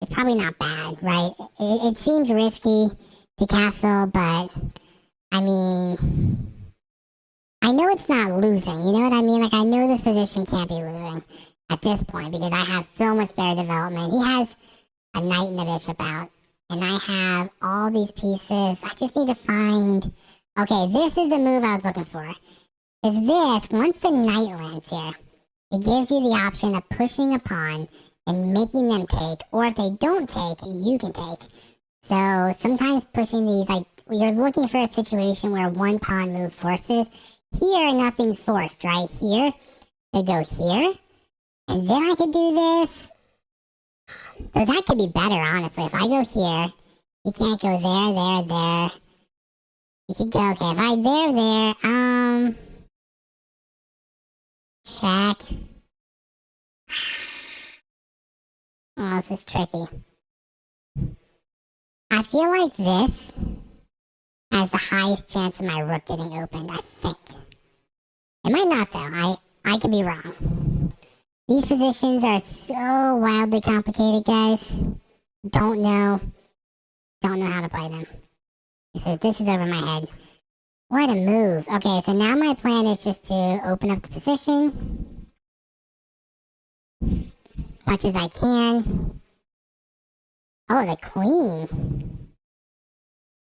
It's probably not bad, right? It seems risky to castle, but I mean, I know it's not losing. You know what I mean? Like, I know this position can't be losing at this point because I have so much better development. He has a knight and a bishop out. And I have all these pieces. I just need to find... Okay, this is the move I was looking for. Because this, once the knight lands here, it gives you the option of pushing a pawn and making them take. Or if they don't take, you can take. So sometimes pushing these, like, you're looking for a situation where one pawn move forces. Here, nothing's forced, right? Here, I go here. And then I could do this. So that could be better, honestly. If I go here, you can't go there. You could go, okay, if I there, check. Oh, this is tricky. I feel like this has the highest chance of my rook getting opened, I think. It might not, though. I could be wrong. These positions are so wildly complicated, guys. Don't know how to play them. It says this is over my head. What a move. Okay, so now my plan is just to open up the position much as I can. Oh, the queen.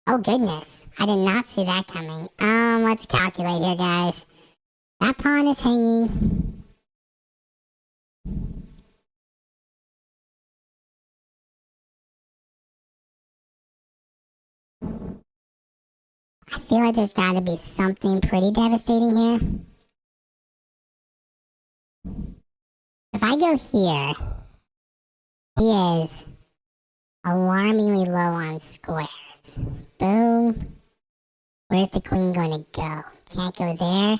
Oh, goodness. I did not see that coming. Let's calculate here, guys. That pawn is hanging. I feel like there's got to be something pretty devastating here. If I go here, he is alarmingly low on squares. Boom. Where's the queen going to go? Can't go there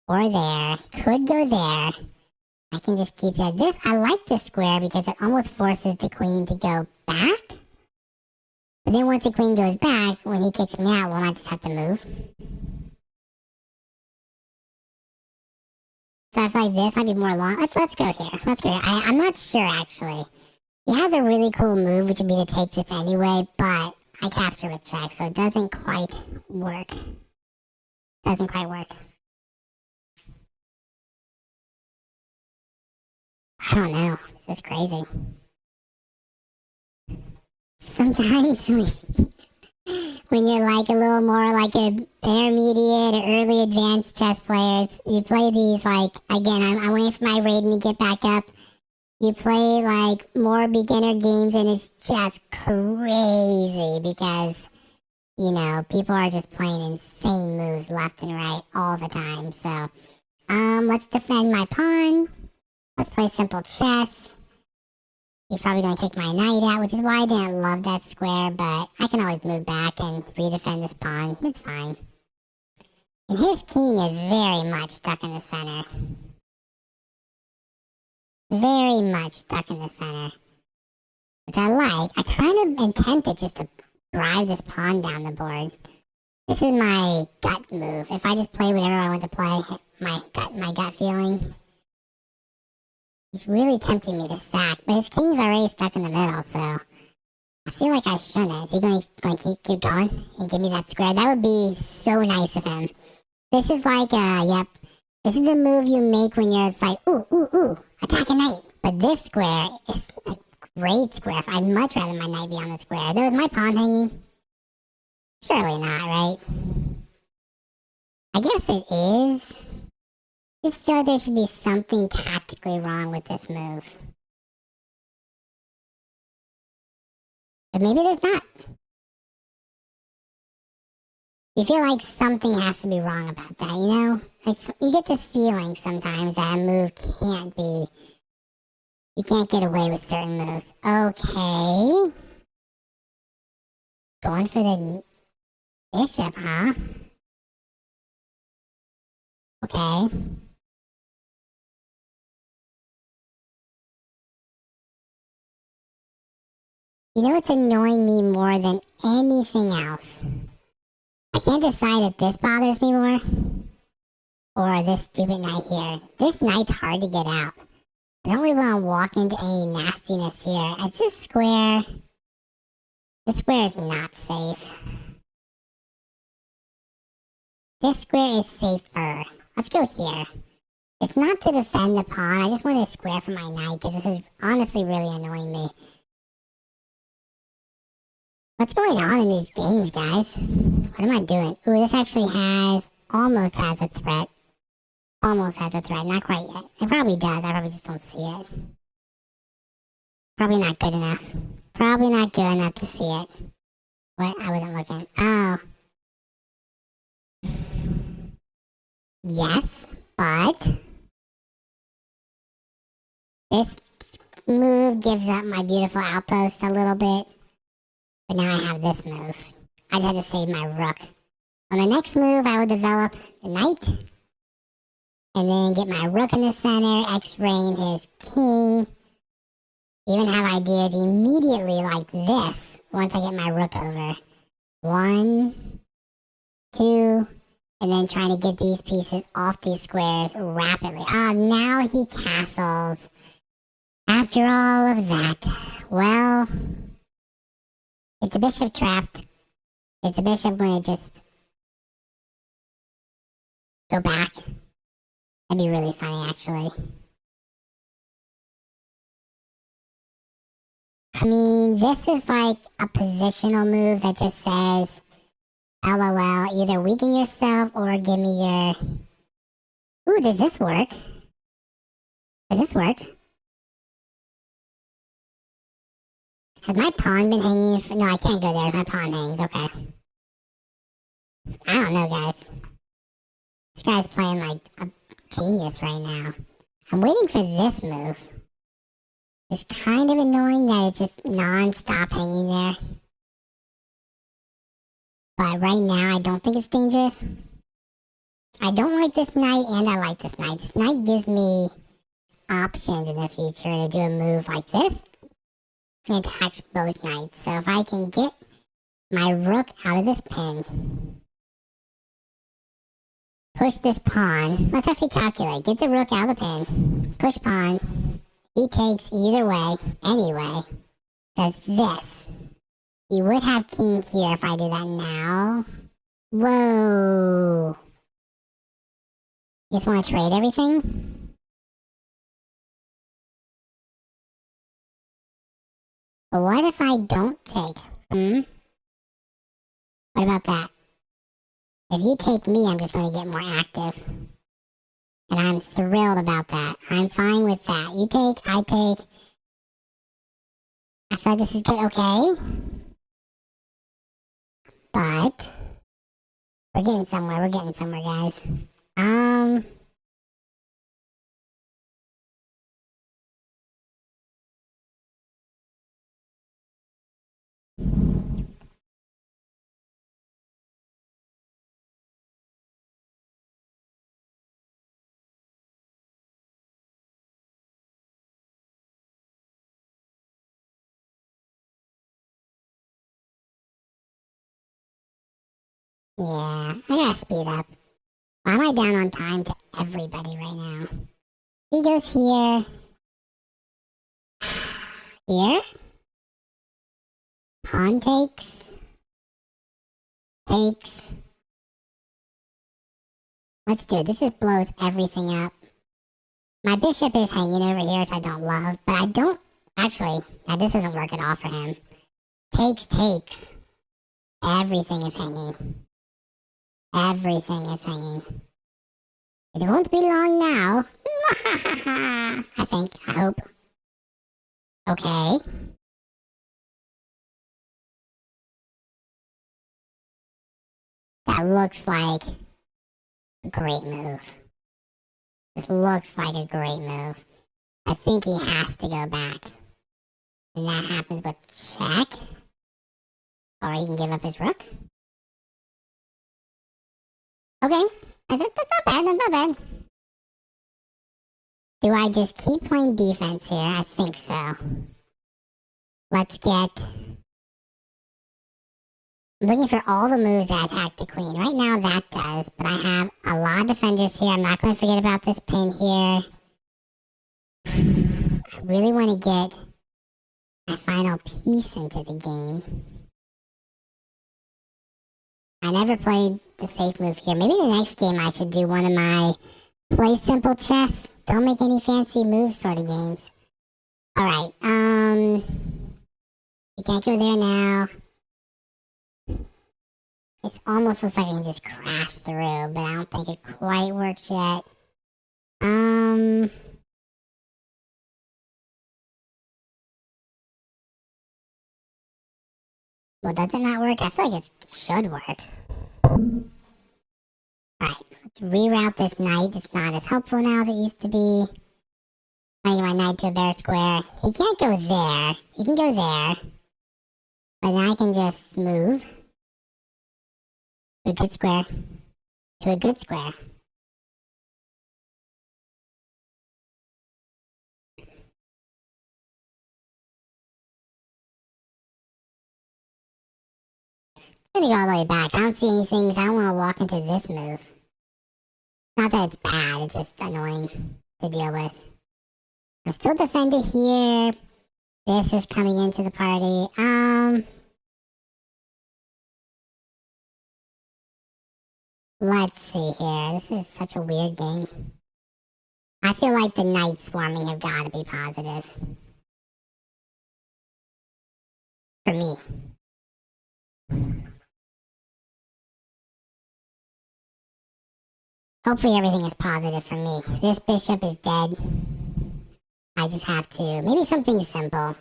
or there. Could go there. I can just keep that. I like this square because it almost forces the queen to go back. But then once the queen goes back, when he kicks me out, won't I just have to move? So I feel like this might be more long. Let's go here. I'm not sure, actually. He has a really cool move, which would be to take this anyway, but I capture with check, so it doesn't quite work. I don't know. This is crazy. Sometimes when you're like a little more like a intermediate or early advanced chess players, you play these like, again, I'm waiting for my rating to get back up. You play like more beginner games and it's just crazy because, you know, people are just playing insane moves left and right all the time. So, let's defend my pawn. Let's play simple chess. He's probably going to kick my knight out, which is why I didn't love that square, but I can always move back and redefend this pawn. It's fine. And his king is very much stuck in the center. Very much stuck in the center. Which I like. I kind of intend it just to drive this pawn down the board. This is my gut move. If I just play whatever I want to play, my gut feeling. He's really tempting me to sack, but his king's already stuck in the middle, so I feel like I shouldn't. Is he going to keep going and give me that square? That would be so nice of him. This is like, yep. This is the move you make when you're just like, ooh, attack a knight. But this square is a great square. I'd much rather my knight be on the square. Though, is my pawn hanging? Surely not, right? I guess it is. I just feel like there should be something tactically wrong with this move. But maybe there's not. You feel like something has to be wrong about that, you know? Like, you get this feeling sometimes that a move can't be... You can't get away with certain moves. Okay. Going for the bishop, huh? Okay. You know what's annoying me more than anything else? I can't decide if this bothers me more or this stupid knight here. This knight's hard to get out. I don't really want to walk into any nastiness here. It's this square. This square is not safe. This square is safer. Let's go here. It's not to defend the pawn. I just want a square for my knight because this is honestly really annoying me. What's going on in these games, guys? What am I doing? Ooh, this actually almost has a threat. Almost has a threat. Not quite yet. It probably does. I probably just don't see it. Probably not good enough. Probably not good enough to see it. What? I wasn't looking. Oh. Yes, but this move gives up my beautiful outpost a little bit. But now I have this move. I just had to save my rook. On the next move, I will develop the knight. And then get my rook in the center, X-raying his king. Even have ideas immediately like this once I get my rook over. 1, 2, and then trying to get these pieces off these squares rapidly. Ah, now he castles. After all of that, well, is the bishop trapped? Is the bishop going to just go back? That'd be really funny, actually. I mean, this is like a positional move that just says, LOL, either weaken yourself or give me your... Ooh, does this work? Does this work? Has my pawn been hanging? No, I can't go there if my pawn hangs. Okay. I don't know, guys. This guy's playing like a genius right now. I'm waiting for this move. It's kind of annoying that it's just non-stop hanging there. But right now, I don't think it's dangerous. I don't like this knight, and I like this knight. This knight gives me options in the future to do a move like this. It attacks both knights. So if I can get my rook out of this pin, push this pawn. Let's actually calculate. Get the rook out of the pin. Push pawn. He takes either way, anyway. Does this. He would have king here if I did that now. Whoa. You just want to trade everything? But what if I don't take? What about that? If you take me, I'm just going to get more active. And I'm thrilled about that. I'm fine with that. You take, I take. I feel like this is good. Okay. But we're getting somewhere. We're getting somewhere, guys. Yeah, I gotta speed up. Why am I down on time to everybody right now? He goes here. Here? Pawn takes. Takes. Let's do it. This just blows everything up. My bishop is hanging over here, which I don't love, but I don't... Actually, this doesn't work at all for him. Takes, takes. Everything is hanging. Everything is hanging. It won't be long now. I think. I hope. Okay. That looks like a great move. This looks like a great move. I think he has to go back. And that happens with check. Or he can give up his rook. Okay. That's not bad. That's not bad. Do I just keep playing defense here? I think so. Let's get... I'm looking for all the moves that attack the queen. Right now that does, but I have a lot of defenders here. I'm not going to forget about this pin here. I really want to get my final piece into the game. I never played the safe move here. Maybe the next game I should do one of my play simple chess, don't make any fancy moves sort of games. Alright, we can't go there now. It almost looks like I can just crash through, but I don't think it quite works yet. Well, does it not work? I feel like it should work. Alright, let's reroute this knight. It's not as helpful now as it used to be. Bringing my knight to a bare square. He can't go there. He can go there. But then I can just move to a good square. To a good square. I'm gonna go all the way back. I don't see anything, so I don't want to walk into this move. Not that it's bad, it's just annoying to deal with. I'm still defended here. This is coming into the party. Let's see here. This is such a weird game. I feel like the knight swarming have got to be positive. For me. Hopefully everything is positive for me. This bishop is dead. I just have to... Maybe something simple.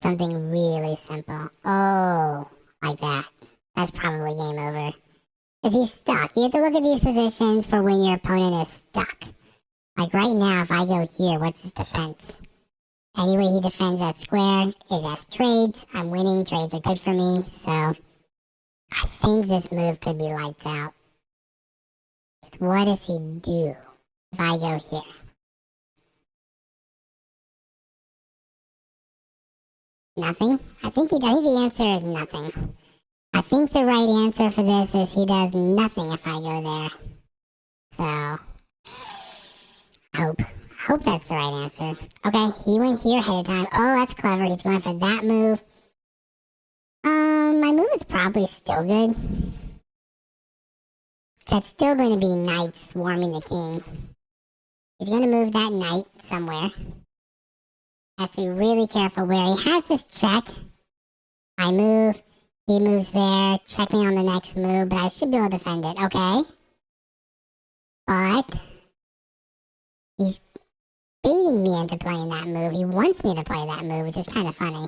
Something really simple. Oh, like that. That's probably game over. Because he's stuck. You have to look at these positions for when your opponent is stuck. Like right now, if I go here, what's his defense? Anyway, he defends that square. It has trades. I'm winning. Trades are good for me. So, I think this move could be lights out. What does he do if I go here? Nothing? I think the answer is nothing. I think the right answer for this is he does nothing if I go there. So, I hope that's the right answer. Okay, he went here ahead of time. Oh, that's clever. He's going for that move. My move is probably still good. That's still going to be knight swarming the king. He's going to move that knight somewhere. Has to be really careful where he has this check. I move. He moves there. Check me on the next move, but I should be able to defend it. Okay. But he's baiting me into playing that move. He wants me to play that move, which is kind of funny.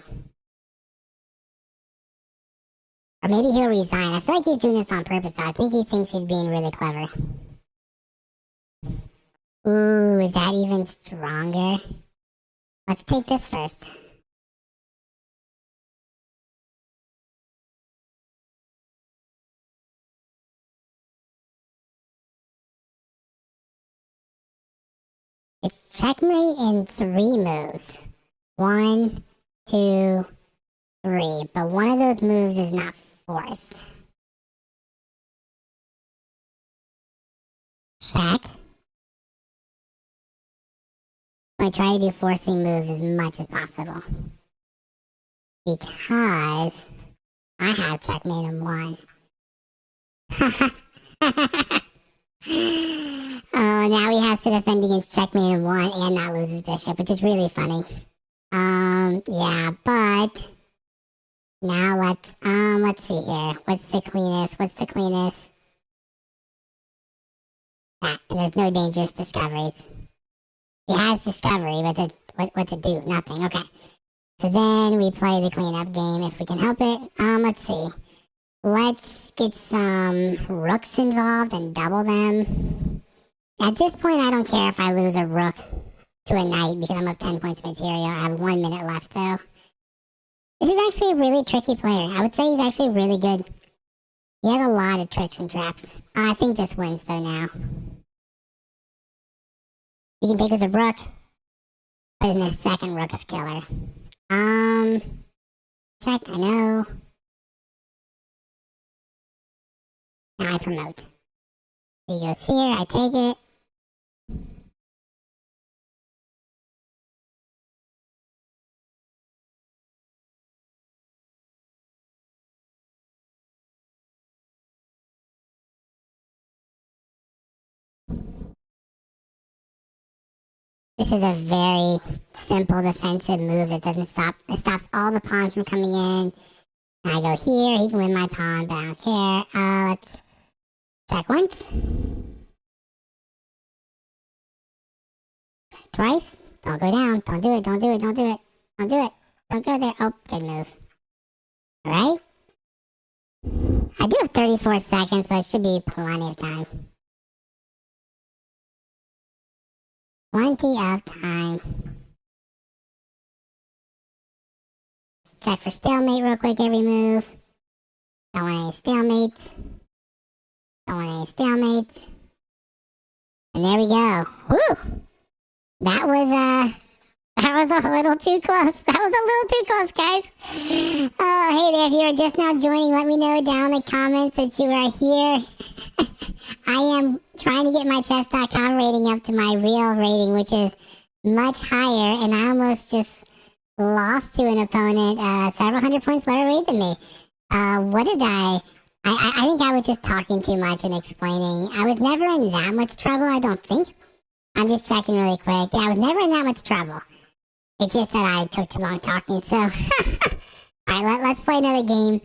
Or maybe he'll resign. I feel like he's doing this on purpose, so I think he thinks he's being really clever. Ooh, is that even stronger? Let's take this first. It's checkmate in 3 moves. 1, 2, 3. But one of those moves is not forced. Check. I try to do forcing moves as much as possible. Because I have checkmate in 1. Oh, now he has to defend against checkmate in 1 and not lose his bishop, which is really funny. Yeah, but now let's see here. What's the cleanest? Ah, and there's no dangerous discoveries. He has discovery, but what's it do? Nothing. Okay. So then we play the cleanup game if we can help it. Let's see. Let's get some rooks involved and double them. At this point, I don't care if I lose a rook to a knight because I'm up 10 points of material. I have 1 minute left, though. This is actually a really tricky player. I would say he's actually really good. He has a lot of tricks and traps. I think this wins, though, now. You can take with a rook, but then the second rook is killer. Check, I know. Now I promote. He goes here, I take it. This is a very simple defensive move that doesn't stop. It stops all the pawns from coming in. I go here, he can win my pawn, but I don't care. Let's check once. Check twice. Don't go down. Don't do it, don't do it, don't do it. Don't do it. Don't go there. Oh, good move. Alright. I do have 34 seconds, but it should be plenty of time. Plenty of time. Let's check for stalemate real quick every move. Don't want any stalemates. Don't want any stalemates. And there we go. Woo! That was a little too close. That was a little too close, guys. Oh, hey there. If you are just now joining, let me know down in the comments that you are here. I am trying to get my chess.com rating up to my real rating, which is much higher, and I almost just lost to an opponent several hundred points lower rate than me. What did I think I was just talking too much and explaining. I was never in that much trouble, I don't think. I'm just checking really quick. Yeah, I was never in that much trouble. It's just that I took too long talking, so... Alright, let's play another game.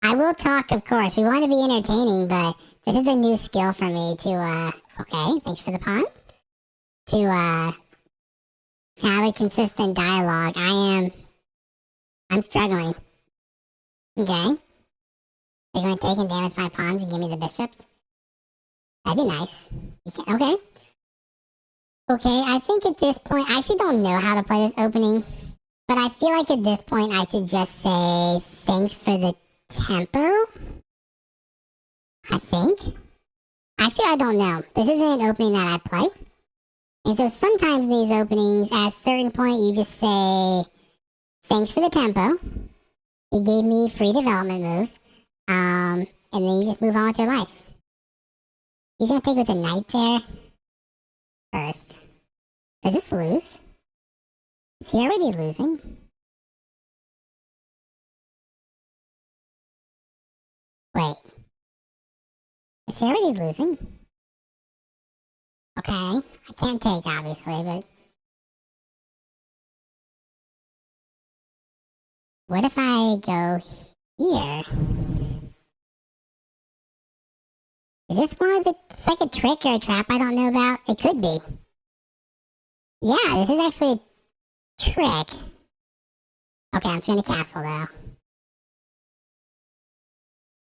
I will talk, of course. We want to be entertaining, but this is a new skill for me to, okay, thanks for the pawn. To, have a consistent dialogue. I'm struggling. Okay. You're going to take and damage my pawns and give me the bishops? That'd be nice. Okay. Okay, I think at this point, I actually don't know how to play this opening, but I feel like at this point I should just say thanks for the tempo. I think. Actually, I don't know. This isn't an opening that I play. And so sometimes in these openings, at a certain point, you just say thanks for the tempo. You gave me free development moves. And then you just move on with your life. He's going to take with a knight there. First. Does this lose? Is he already losing? Wait. Is he already losing? Okay. I can't take, obviously, but... What if I go here? Is this one of the... It's like a trick or a trap I don't know about? It could be. Yeah, this is actually a trick. Okay, I'm just gonna castle, though.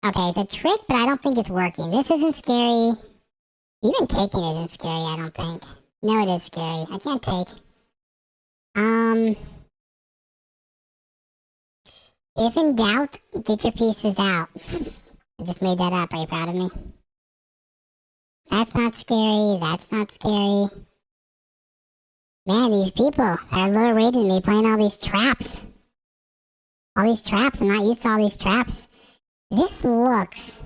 Okay, it's a trick, but I don't think it's working. This isn't scary. Even taking isn't scary, I don't think. No, it is scary. I can't take. If in doubt, get your pieces out. I just made that up. Are you proud of me? That's not scary. That's not scary. Man, these people are lower rated than me playing all these traps. All these traps. I'm not used to all these traps. This looks...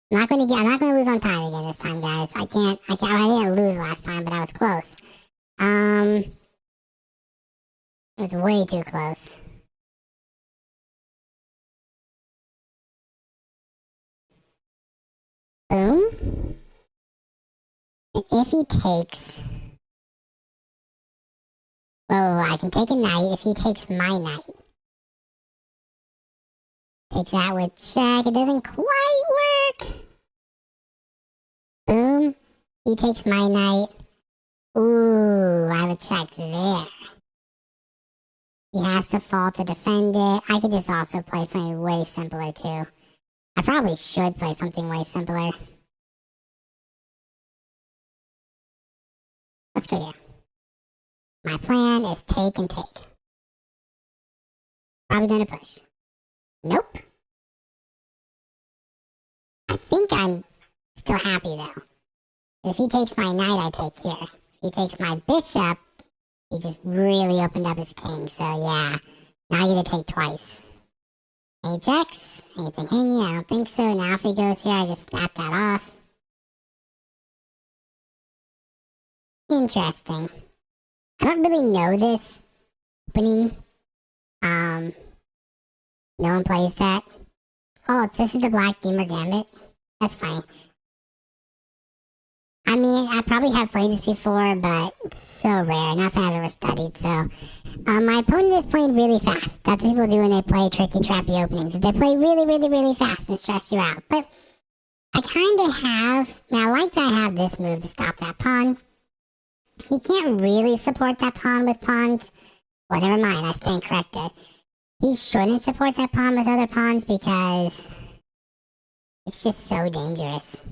I'm not gonna lose on time again this time, guys. I didn't lose last time, but I was close. It was way too close. Boom. And if he takes... Whoa, I can take a knight if he takes my knight. Take that with check. It doesn't quite work. Boom. He takes my knight. Ooh, I have a check there. He has to fall to defend it. I could just also play something way simpler too. I probably should play something way simpler. Let's go here. My plan is take and take. Probably gonna push. Nope. I think I'm still happy though. If he takes my knight, I take here. If he takes my bishop, he just really opened up his king. So yeah, now I get to take twice. Any checks? Anything hanging? I don't think so. Now if he goes here, I just snap that off. Interesting. I don't really know this opening. No one plays that. Oh, this is the Black Gamer Gambit. That's fine. I mean, I probably have played this before, but it's so rare. Not something I've ever studied. So, my opponent is playing really fast. That's what people do when they play tricky, trappy openings. They play really, really, really fast and stress you out. But I kind of have. Now, I like that I have this move to stop that pawn. He can't really support that pawn with pawns. Well, never mind. I stand corrected. He shouldn't support that pawn with other pawns because it's just so dangerous.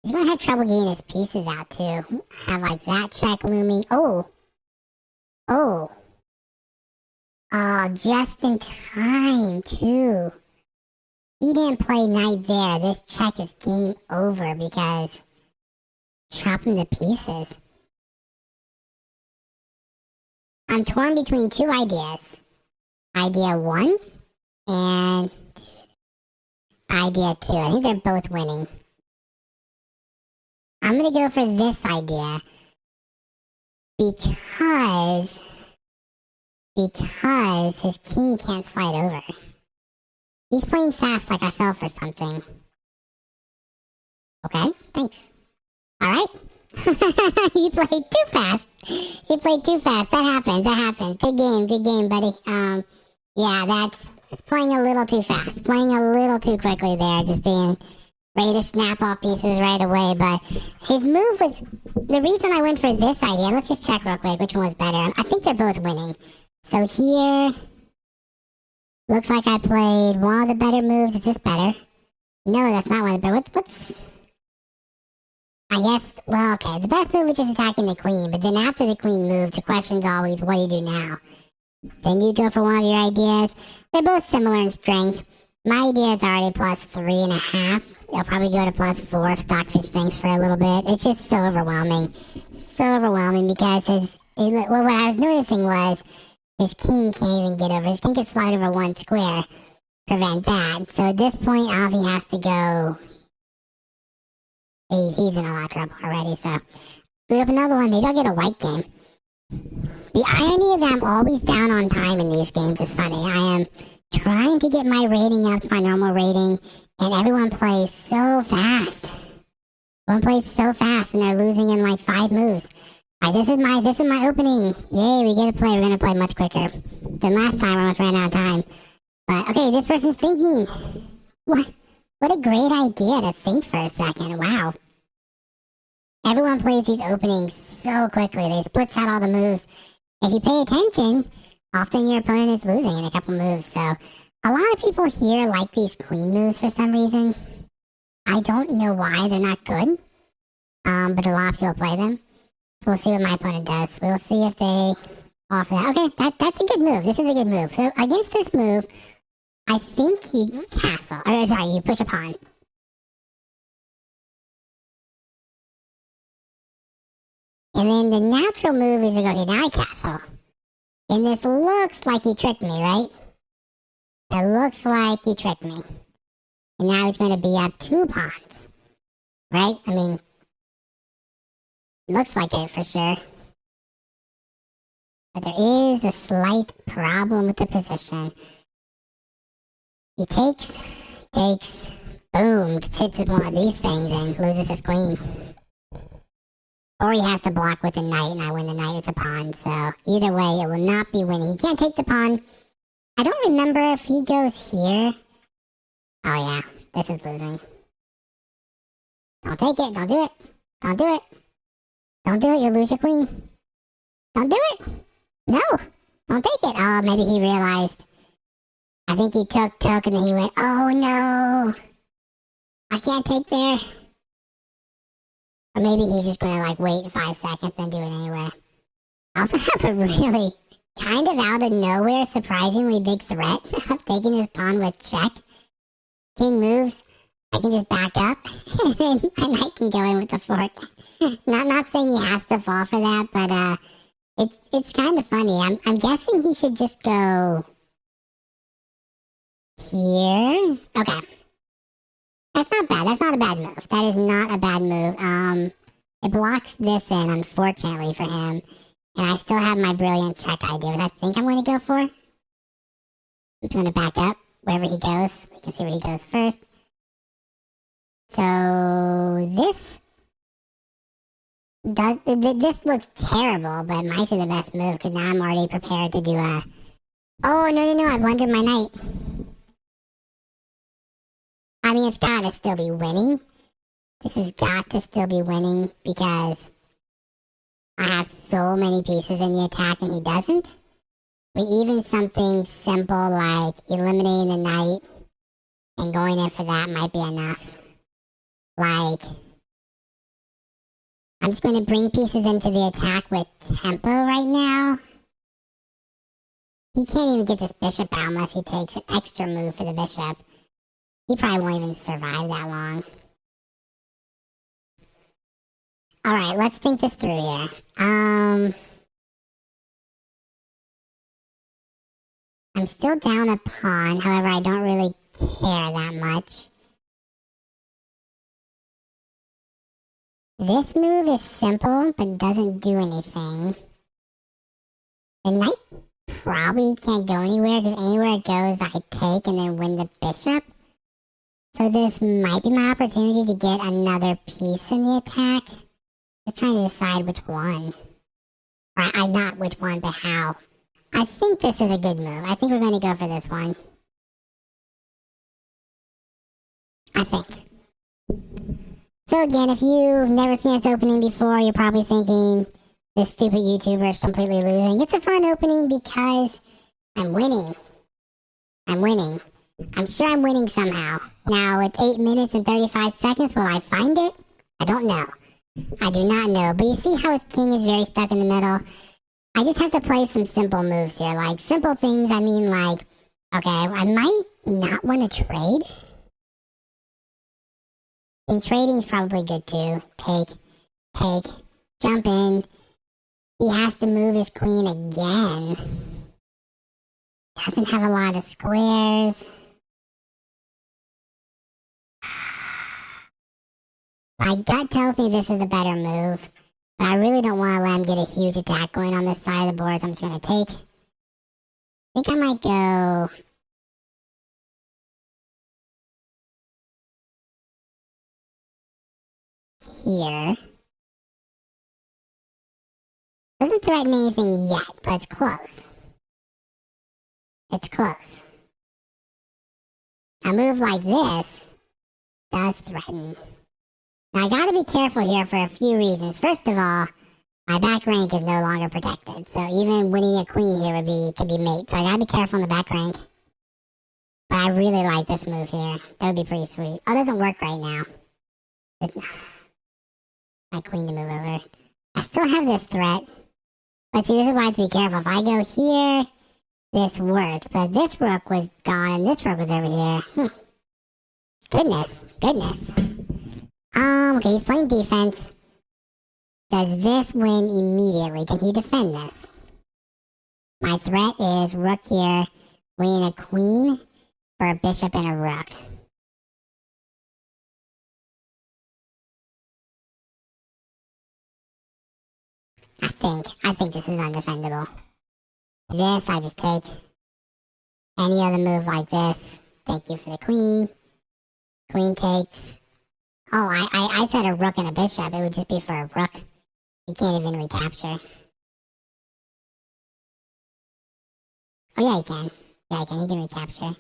He's gonna have trouble getting his pieces out too. Have like that check looming. Oh. Oh. Oh, just in time too. He didn't play knight there. This check is game over because chopping the pieces. I'm torn between two ideas. Idea 1 and idea 2. I think they're both winning. I'm going to go for this idea because his king can't slide over. He's playing fast like I fell for something. Okay, thanks. Alright. You played too fast. You played too fast. That happens. Good game, buddy. Yeah, it's playing a little too fast. Playing a little too quickly there. Just being ready to snap off pieces right away. But his move was the reason I went for this idea. Let's just check real quick which one was better. I think they're both winning. So here, looks like I played one of the better moves. Is this better? No, that's not one of the better. What's... I guess, well, okay, the best move is just attacking the queen, but then after the queen moves, the question's always, what do you do now? Then you go for one of your ideas. They're both similar in strength. My idea is already plus 3.5. They'll probably go to plus 4 if Stockfish thinks for a little bit. It's just so overwhelming. So overwhelming because what I was noticing was his king can't even get over. His king can slide over one square, prevent that. So at this point, Avi has to go... He's in a lot of trouble already, so boot up another one. Maybe I'll get a white game. The irony of that I'm always down on time in these games is funny. I am trying to get my rating up to my normal rating, and everyone plays so fast. Everyone plays so fast, and they're losing in like 5 moves. All right, this is my opening. Yay, we get to play. We're gonna play much quicker than last time. I almost ran out of time. But okay, this person's thinking. What a great idea to think for a second. Wow. Everyone plays these openings so quickly. They splits out all the moves. If you pay attention, often your opponent is losing in a couple moves. So a lot of people here like these queen moves for some reason. I don't know why. They're not good. But a lot of people play them. So we'll see what my opponent does. We'll see if they offer that. Okay, that's a good move. This is a good move. So against this move, I think you castle. Or sorry, you push a pawn. And then the natural move is to go, okay, now I castle. And this looks like he tricked me, right? It looks like he tricked me. And now he's going to be up 2 pawns. Right? I mean, looks like it for sure. But there is a slight problem with the position. He takes, boom, hits one of these things and loses his queen. Or he has to block with a knight, and I win the knight with the pawn. So either way, it will not be winning. He can't take the pawn. I don't remember if he goes here. Oh yeah, this is losing. Don't take it. Don't do it. Don't do it. Don't do it. You'll lose your queen. Don't do it. No. Don't take it. Oh, maybe he realized. I think he took, and then he went, oh no. I can't take there. Or maybe he's just going to like wait 5 seconds and do it anyway. I also have a really kind of out of nowhere surprisingly big threat of taking this pawn with check. King moves. I can just back up and then my knight can go in with the fork. Not saying he has to fall for that, but it's kind of funny. I'm guessing he should just go here. Okay. That's not bad. That's not a bad move. That is not a bad move. It blocks this in, unfortunately for him. And I still have my brilliant check idea, which I think I'm going to go for. I'm just going to back up wherever he goes. We can see where he goes first. So this This looks terrible, but it might be the best move because now I'm already prepared to do a... Oh, no, I blundered my knight. I mean, it's gotta still be winning. This has got to still be winning because I have so many pieces in the attack and he doesn't. I mean, even something simple like eliminating the knight and going in for that might be enough. Like, I'm just going to bring pieces into the attack with tempo right now. He can't even get this bishop out unless he takes an extra move for the bishop. He probably won't even survive that long. Alright, let's think this through here. I'm still down a pawn, however, I don't really care that much. This move is simple, but doesn't do anything. The knight probably can't go anywhere, because anywhere it goes, I take and then win the bishop. So this might be my opportunity to get another piece in the attack. Just trying to decide which one. Or, not which one, but how. I think this is a good move. I think we're going to go for this one. I think. So again, if you've never seen this opening before, you're probably thinking this stupid YouTuber is completely losing. It's a fun opening because I'm winning. I'm sure I'm winning somehow. Now, with 8 minutes and 35 seconds, will I find it? I don't know. I do not know. But you see how his king is very stuck in the middle? I just have to play some simple moves here. Like, simple things, I mean, like, okay, I might not want to trade. And trading's probably good too. Take, jump in. He has to move his queen again. Doesn't have a lot of squares. My gut tells me this is a better move. But I really don't want to let him get a huge attack going on this side of the board, so I'm just going to take. I think I might go... here. Doesn't threaten anything yet, but it's close. It's close. A move like this does threaten. Now I gotta be careful here for a few reasons. First of all, my back rank is no longer protected, so even winning a queen here could be mate. So I gotta be careful in the back rank. But I really like this move here. That would be pretty sweet. Oh, it doesn't work right now. My queen to move over. I still have this threat. But see, this is why I have to be careful. If I go here, this works. But this rook was gone and this rook was over here. Goodness. Okay, he's playing defense. Does this win immediately? Can he defend this? My threat is rook here, winning a queen for a bishop and a rook. I think this is undefendable. This, I just take. Any other move like this. Thank you for the queen. Queen takes. Oh, I said a rook and a bishop. It would just be for a rook. You can't even recapture. Oh, yeah, he can. Yeah, he can. He can recapture.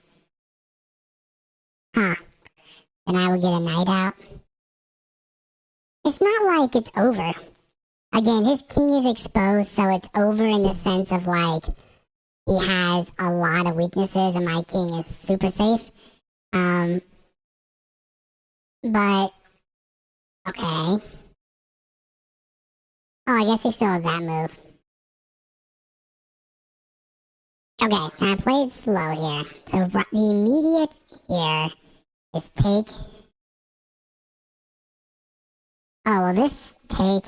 Huh. Then I will get a knight out. It's not like it's over. Again, his king is exposed, so it's over in the sense of, like, he has a lot of weaknesses and my king is super safe. But, okay. Oh, I guess he still has that move. Okay, can I play it slow here? So the immediate here is take. Oh, well, this take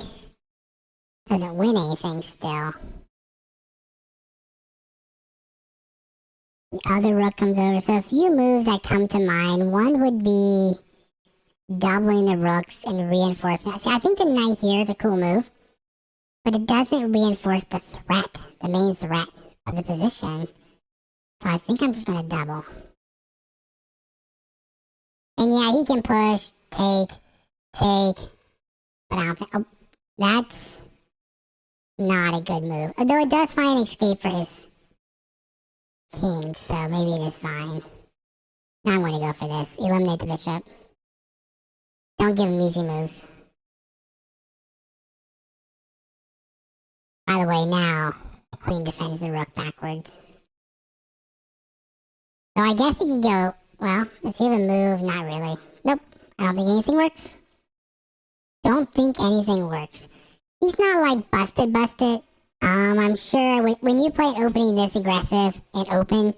doesn't win anything still. The other rook comes over. So a few moves that come to mind. One would be doubling the rooks and reinforcing that. See, I think the knight here is a cool move, but it doesn't reinforce the threat, the main threat of the position. So I think I'm just going to double. And yeah, he can push, take, but I don't think... Oh, That's not a good move. Although it does find an escape for his king, so maybe it is fine. Now I'm going to go for this. Eliminate the bishop. Don't give him easy moves. By the way, now the queen defends the rook backwards. So I guess he could go, well, does he have a move? Not really. Nope. I don't think anything works. Don't think anything works. He's not like busted. I'm sure when you play an opening this aggressive and open,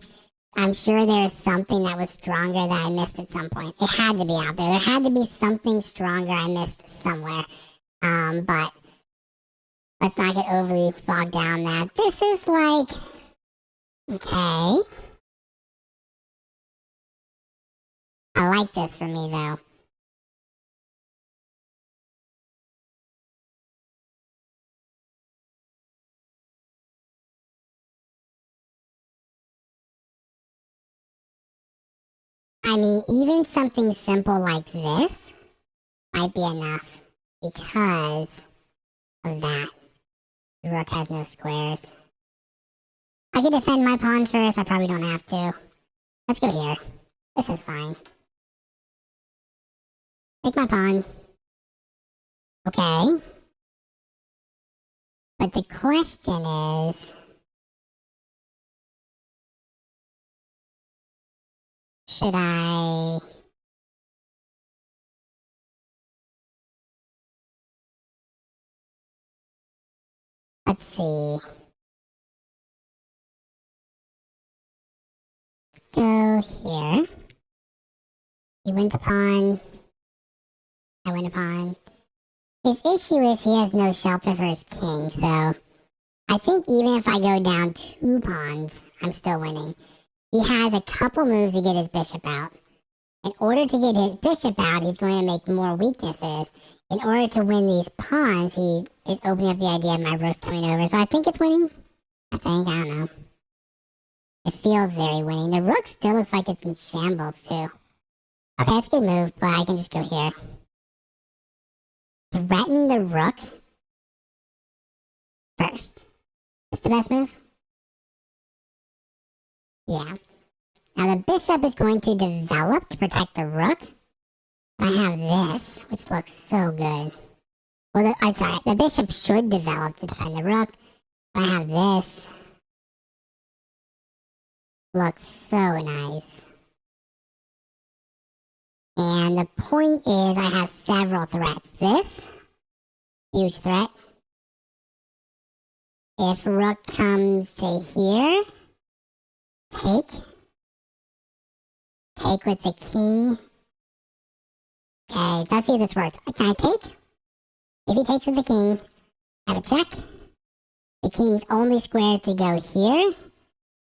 I'm sure there's something that was stronger that I missed at some point. It had to be out there. There had to be something stronger I missed somewhere. But let's not get overly bogged down that. This is like, okay. I like this for me though. I mean, even something simple like this might be enough because of that. The rook has no squares. I could defend my pawn first. I probably don't have to. Let's go here. This is fine. Take my pawn. Okay. But the question is, should I... Let's see. Let's go here. He wins a pawn. I win a pawn. His issue is he has no shelter for his king, so I think even if I go down 2 pawns, I'm still winning. He has a couple moves to get his bishop out. In order to get his bishop out, he's going to make more weaknesses. In order to win these pawns, he is opening up the idea of my rook's coming over. So I think it's winning. I don't know. It feels very winning. The rook still looks like it's in shambles, too. Okay, that's a good move, but I can just go here. Threaten the rook first. Is the best move? Yeah. Now the bishop is going to develop to protect the rook. I have this, which looks so good. Well, I'm sorry. The bishop should develop to defend the rook. I have this. Looks so nice. And the point is I have several threats. This, huge threat. If rook comes to here, take with the king. Okay, let's see if this works. Can I take? If he takes with the king, I have a check. The king's only squares to go here.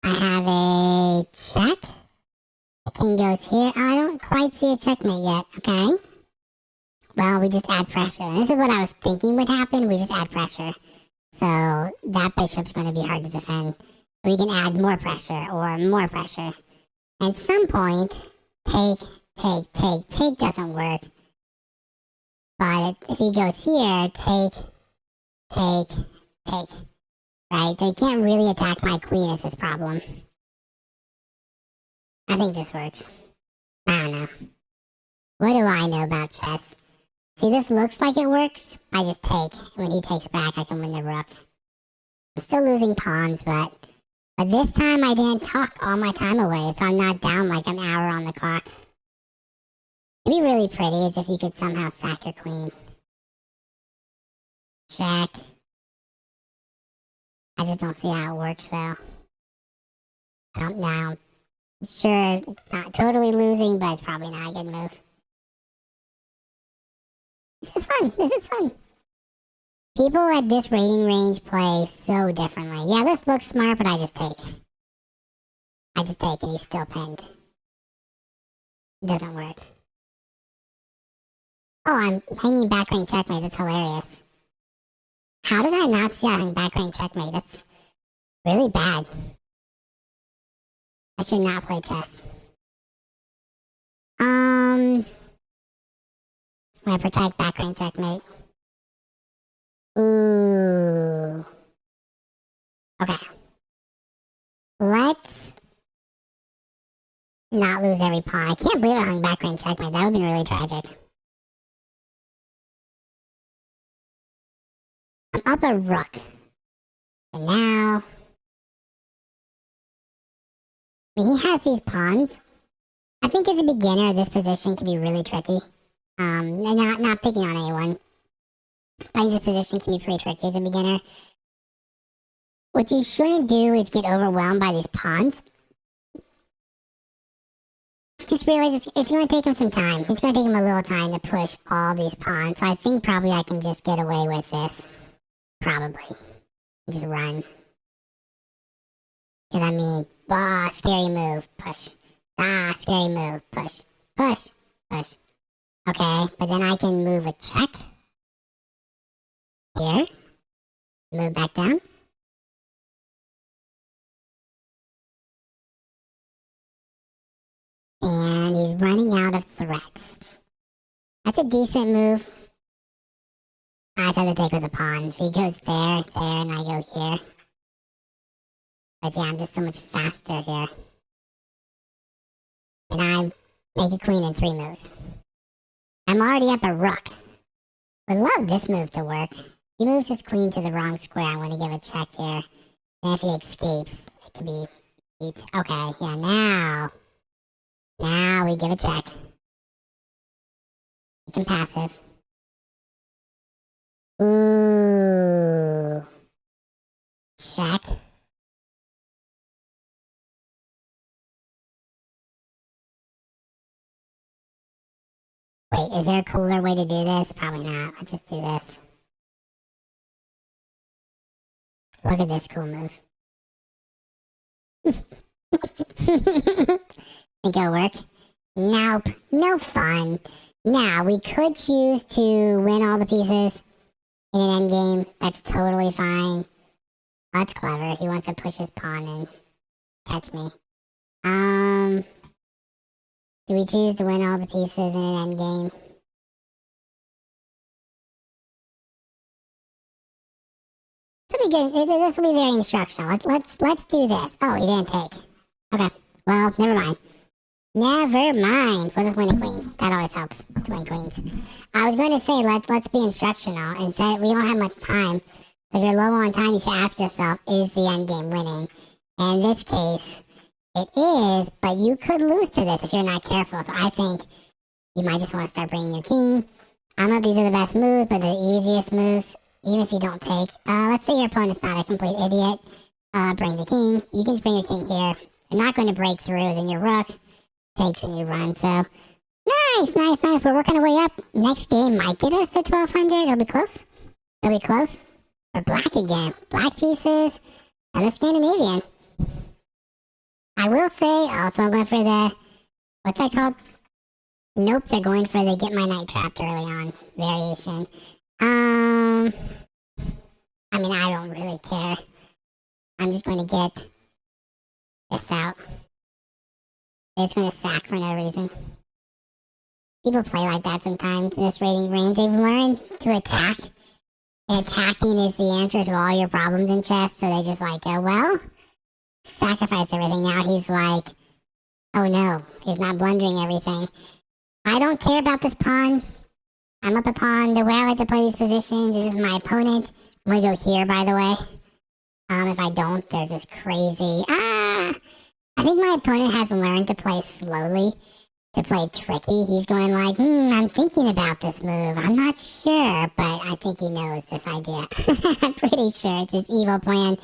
I have a check. The king goes here. I don't quite see a checkmate yet. Okay. Well, we just add pressure. And this is what I was thinking would happen. We just add pressure. So that bishop's going to be hard to defend. We can add more pressure or more pressure. At some point, take doesn't work. But if he goes here, take. Right? So he can't really attack my queen is his problem. I think this works. I don't know. What do I know about chess? See, this looks like it works. I just take. When he takes back, I can win the rook. I'm still losing pawns, but this time I didn't talk all my time away, so I'm not down like an hour on the clock. It'd be really pretty is if you could somehow sack your queen. Check. I just don't see how it works, though. Now, I'm sure it's not totally losing, but it's probably not a good move. This is fun. This is fun. People at this rating range play so differently. Yeah, this looks smart, but I just take. I just take, and he's still pinned. It doesn't work. Oh, I'm hanging back rank checkmate. That's hilarious. How did I not see having back rank checkmate? That's really bad. I should not play chess. I'm gonna protect back rank checkmate. Ooh. Okay. Let's not lose every pawn. I can't believe I hung back range checkmate. That would have been really tragic. I'm up a rook. And now... I mean, he has these pawns. I think as a beginner, this position can be really tricky. And not picking on anyone. I think this position can be pretty tricky as a beginner. What you shouldn't do is get overwhelmed by these pawns. Just realize it's going to take him some time. It's going to take him a little time to push all these pawns. So I think probably I can just get away with this. Probably. Just run. Because I mean, scary move. Push. Scary move. Push. Push. Push. Okay, but then I can move a check. Here. Move back down. And he's running out of threats. That's a decent move. I just have to take with a pawn. If he goes there, and I go here. But yeah, I'm just so much faster here. And I make a queen in 3 moves. I'm already up a rook. Would love this move to work. He moves his queen to the wrong square. I want to give a check here. And if he escapes, it can be beat. Okay, yeah, now we give a check. We can passive. Ooh. Check. Wait, is there a cooler way to do this? Probably not. Let's just do this. Look at this cool move. Think it'll work? Nope. No fun. Now, we could choose to win all the pieces in an endgame. That's totally fine. That's clever. He wants to push his pawn and catch me. Do we choose to win all the pieces in an endgame? This will be good. This will be very instructional. Let's do this. Oh, he didn't take. Okay. Well, never mind. Never mind. We'll just win a queen. That always helps to win queens. I was going to say let's be instructional and say we don't have much time. So if you're low on time, you should ask yourself, is the endgame winning? And in this case, it is, but you could lose to this if you're not careful. So I think you might just want to start bringing your king. I don't know if these are the best moves, but the easiest moves, even if you don't take. Let's say your opponent's not a complete idiot. Bring the king. You can just bring your king here. You're not going to break through, then your rook takes and you run. So nice. We're working our way up. Next game might get us to 1200. It'll be close. Or black again. Black pieces. And the Scandinavian. I will say, also I'm going for the, what's that called? Nope, they're going for the get my knight trapped early on variation. I mean, I don't really care. I'm just going to get this out. It's going to sack for no reason. People play like that sometimes in this rating range. They've learned to attack. And attacking is the answer to all your problems in chess. So they just like go, well, sacrifice everything. Now he's like, oh no, he's not blundering everything. I don't care about this pawn. I'm up a pawn. The way I like to play these positions is my opponent. I'm going to go here, by the way. If I don't, there's this crazy... I think my opponent has learned to play slowly, to play tricky. He's going like, I'm thinking about this move. I'm not sure, but I think he knows this idea. I'm pretty sure it's his evil plan.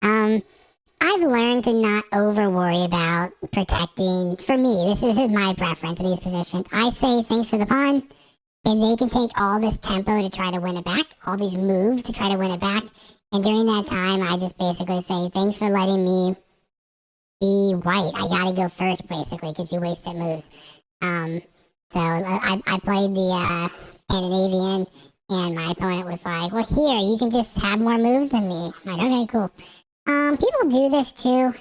I've learned to not over worry about protecting. For me, this is my preference in these positions. I say thanks for the pawn, and they can take all this tempo to try to win it back, all these moves to try to win it back. And during that time, I just basically say, thanks for letting me be white. I gotta go first, basically, because you wasted moves. So I played the Scandinavian, and my opponent was like, well, here, you can just have more moves than me. I'm like, okay, cool. People do this too.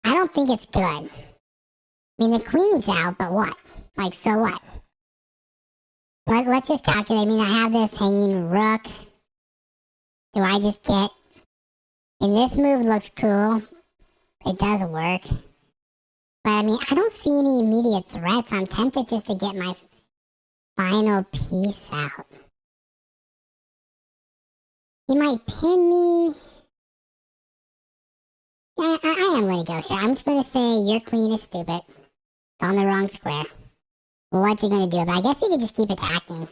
I don't think it's good. I mean, the queen's out, but what? Like, so what? Let's just calculate. I mean, I have this hanging rook. Do I just get... And this move looks cool. It does work. But I mean, I don't see any immediate threats. I'm tempted just to get my final piece out. He might pin me. I am going to go here. I'm just going to say your queen is stupid. It's on the wrong square. Well, what you going to do? But I guess he could just keep attacking.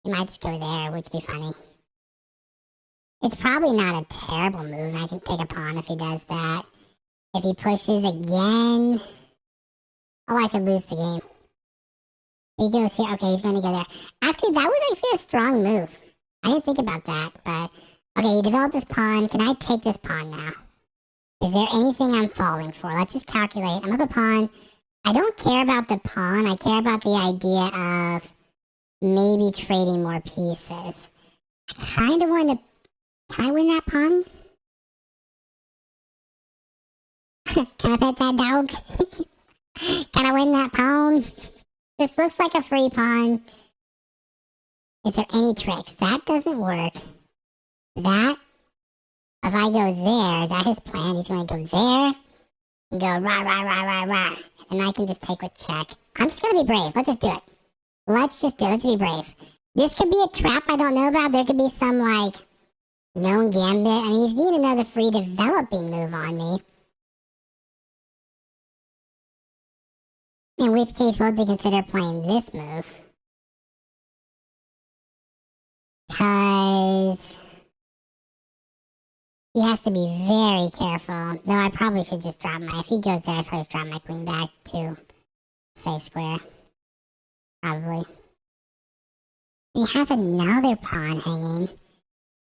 He might just go there, which would be funny. It's probably not a terrible move. I can take a pawn if he does that. If he pushes again... Oh, I could lose the game. He goes here. Okay, he's going to go there. Actually, that was actually a strong move. I didn't think about that, but... Okay, he developed this pawn. Can I take this pawn now? Is there anything I'm falling for? Let's just calculate. I'm up a pawn. I don't care about the pawn. I care about the idea of maybe trading more pieces. I kind of want to... Can I win that pawn? Can I pet that dog? Can I win that pawn? This looks like a free pawn. Is there any tricks? That doesn't work. That, if I go there, is that his plan? He's going to go there and go rah, rah, rah, rah, rah. And I can just take with check. I'm just going to be brave. Let's just do it. Let's just do it. Let's be brave. This could be a trap I don't know about. There could be some, like, known gambit. I mean, he's getting another free developing move on me. In which case, what would they consider playing this move? Because he has to be very careful. Though I probably should just drop my... If he goes there, I'd probably just drop my queen back to safe square. Probably. He has another pawn hanging.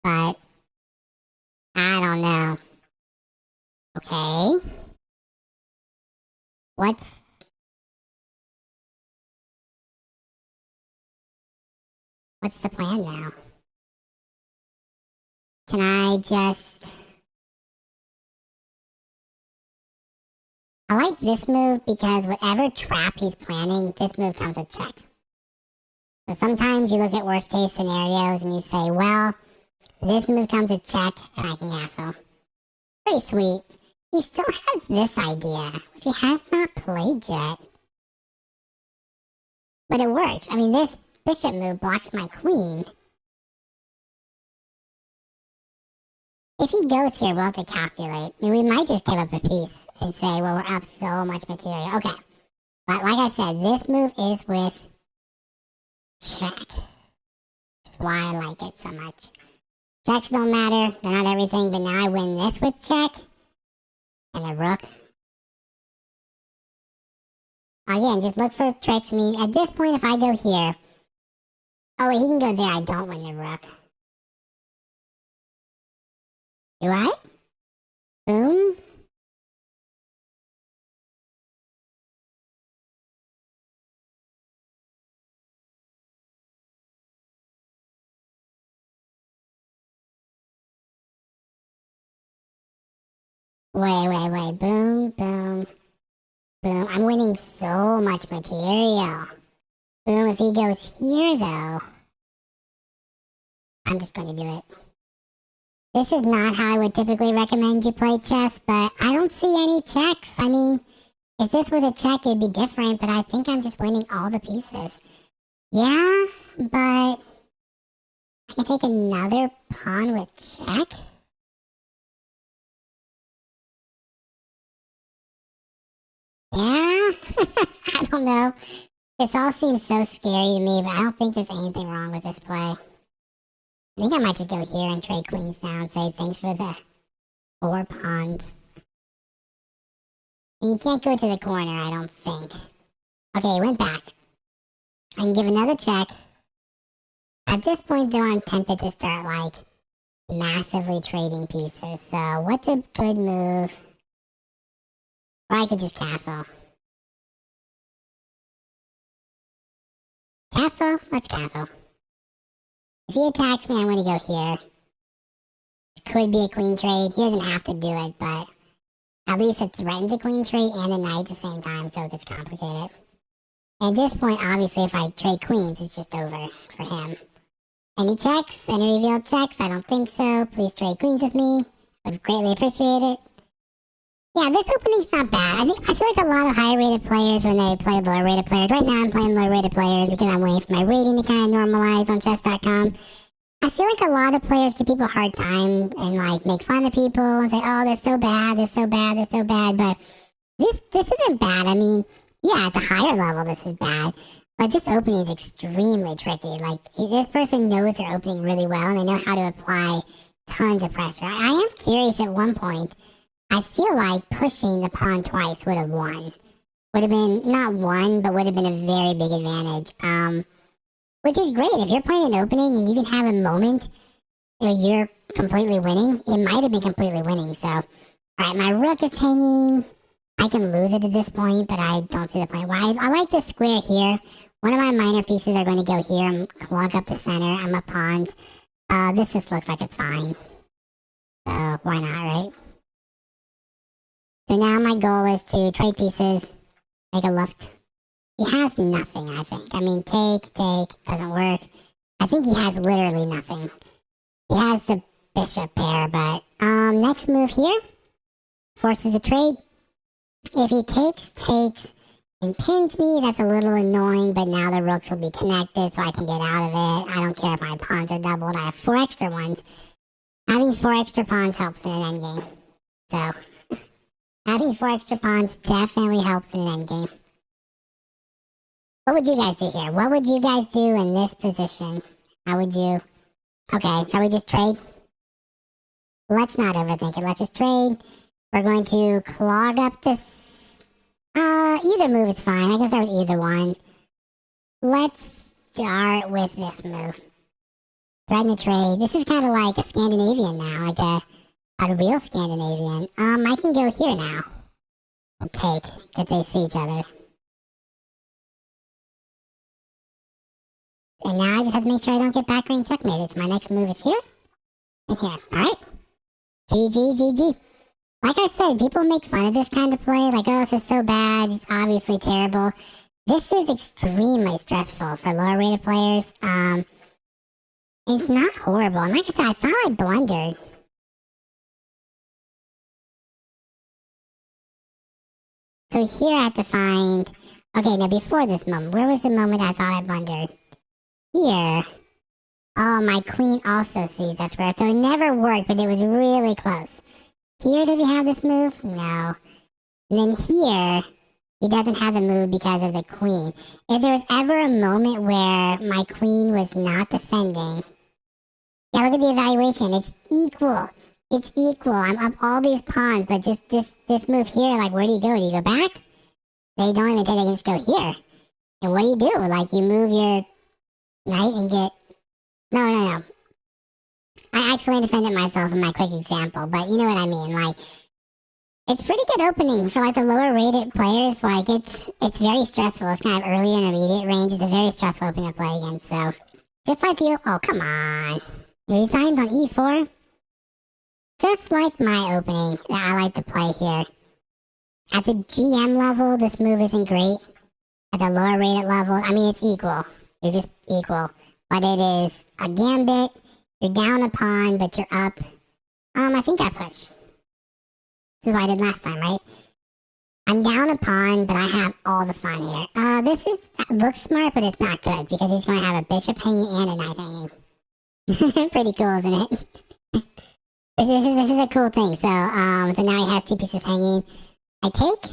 But... I don't know. Okay. What's the plan now? Can I just... I like this move because whatever trap he's planning, this move comes with check. So sometimes you look at worst case scenarios and you say, well, this move comes with check and I can castle. Pretty sweet. He still has this idea, which he has not played yet. But it works. I mean, this bishop move blocks my queen. If he goes here, we'll have to calculate. I mean, we might just give up a piece and say, well, we're up so much material. Okay. But like I said, this move is with check. That's why I like it so much. Checks don't matter. They're not everything. But now I win this with check. And the rook. Again, just look for tricks. I mean, at this point, if I go here... Oh, wait, he can go there. I don't win the rook. Do I? Boom. Wait. Boom, boom, boom. I'm winning so much material. Boom, if he goes here, though, I'm just going to do it. This is not how I would typically recommend you play chess, but I don't see any checks. I mean, if this was a check, it'd be different, but I think I'm just winning all the pieces. Yeah, but I can take another pawn with check? Yeah? I don't know. This all seems so scary to me, but I don't think there's anything wrong with this play. I think I might just go here and trade queens now and say thanks for the 4 pawns. And you can't go to the corner, I don't think. Okay, he went back. I can give another check. At this point, though, I'm tempted to start, like, massively trading pieces. So, what's a good move? Or I could just castle. Castle? Let's castle. If he attacks me, I'm going to go here. It could be a queen trade. He doesn't have to do it, but at least it threatens a queen trade and a knight at the same time, so it gets complicated. At this point, obviously, if I trade queens, it's just over for him. Any checks? Any revealed checks? I don't think so. Please trade queens with me. I'd greatly appreciate it. Yeah, this opening's not bad. I feel like a lot of higher rated players when they play lower rated players. Right now I'm playing low rated players because I'm waiting for my rating to kind of normalize on chess.com. I feel like a lot of players give people a hard time and like make fun of people and say, oh, they're so bad, they're so bad, they're so bad. But this isn't bad. I mean, yeah, at the higher level this is bad. But this opening is extremely tricky. Like, this person knows their opening really well and they know how to apply tons of pressure. I am curious at one point. I feel like pushing the pawn twice would have won. Would have been, not won, but would have been a very big advantage. Which is great. If you're playing an opening and you can have a moment where you're completely winning, it might have been completely winning. So, alright, my rook is hanging. I can lose it at this point, but I don't see the point. Why? I like this square here. One of my minor pieces are going to go here and clog up the center. I'm up pawns. This just looks like it's fine. So, why not, right? So now my goal is to trade pieces, make a left. He has nothing, I think. I mean, take, doesn't work. I think he has literally nothing. He has the bishop pair, but next move here forces a trade. If he takes, and pins me, that's a little annoying, but now the rooks will be connected so I can get out of it. I don't care if my pawns are doubled. I have 4 extra ones. Having 4 extra pawns helps in an endgame. So, having 4 extra pawns definitely helps in an endgame. What would you guys do here? What would you guys do in this position? How would you... Okay, shall we just trade? Let's not overthink it. Let's just trade. We're going to clog up this... either move is fine. I can start with either one. Let's start with this move. Threaten to trade. This is kind of like a Scandinavian now. Like a real Scandinavian. I can go here now. And take, because they see each other. And now I just have to make sure I don't get back range checkmated. So my next move is here and here. Alright? GG. Like I said, people make fun of this kind of play. Like, oh, this is so bad. It's obviously terrible. This is extremely stressful for lower rated players. It's not horrible. And like I said, I thought I blundered. So here I have to find... Okay, now before this moment, where was the moment I thought I blundered? Here. Oh, my queen also sees that square. So it never worked, but it was really close. Here, does he have this move? No. And then here, he doesn't have the move because of the queen. If there was ever a moment where my queen was not defending... Yeah, look at the evaluation. It's equal. It's equal. I'm up all these pawns, but just this move here, like, where do you go? Do you go back? They don't even think they can just go here. And what do you do? Like, you move your knight and get... No. I accidentally defended myself in my quick example, but you know what I mean. Like, it's pretty good opening for, like, the lower rated players. Like, it's very stressful. It's kind of early intermediate range. It's a very stressful opening to play against, so... Just like the... Oh, come on. You resigned on e4? Just like my opening that I like to play here. At the GM level, this move isn't great. At the lower rated level, I mean, it's equal. You're just equal. But it is a gambit. You're down a pawn, but you're up. I think I push. This is what I did last time, right? I'm down a pawn, but I have all the fun here. This looks smart, but it's not good because he's going to have a bishop hanging and a knight hanging. Pretty cool, isn't it? This is a cool thing. So now he has 2 pieces hanging. I take?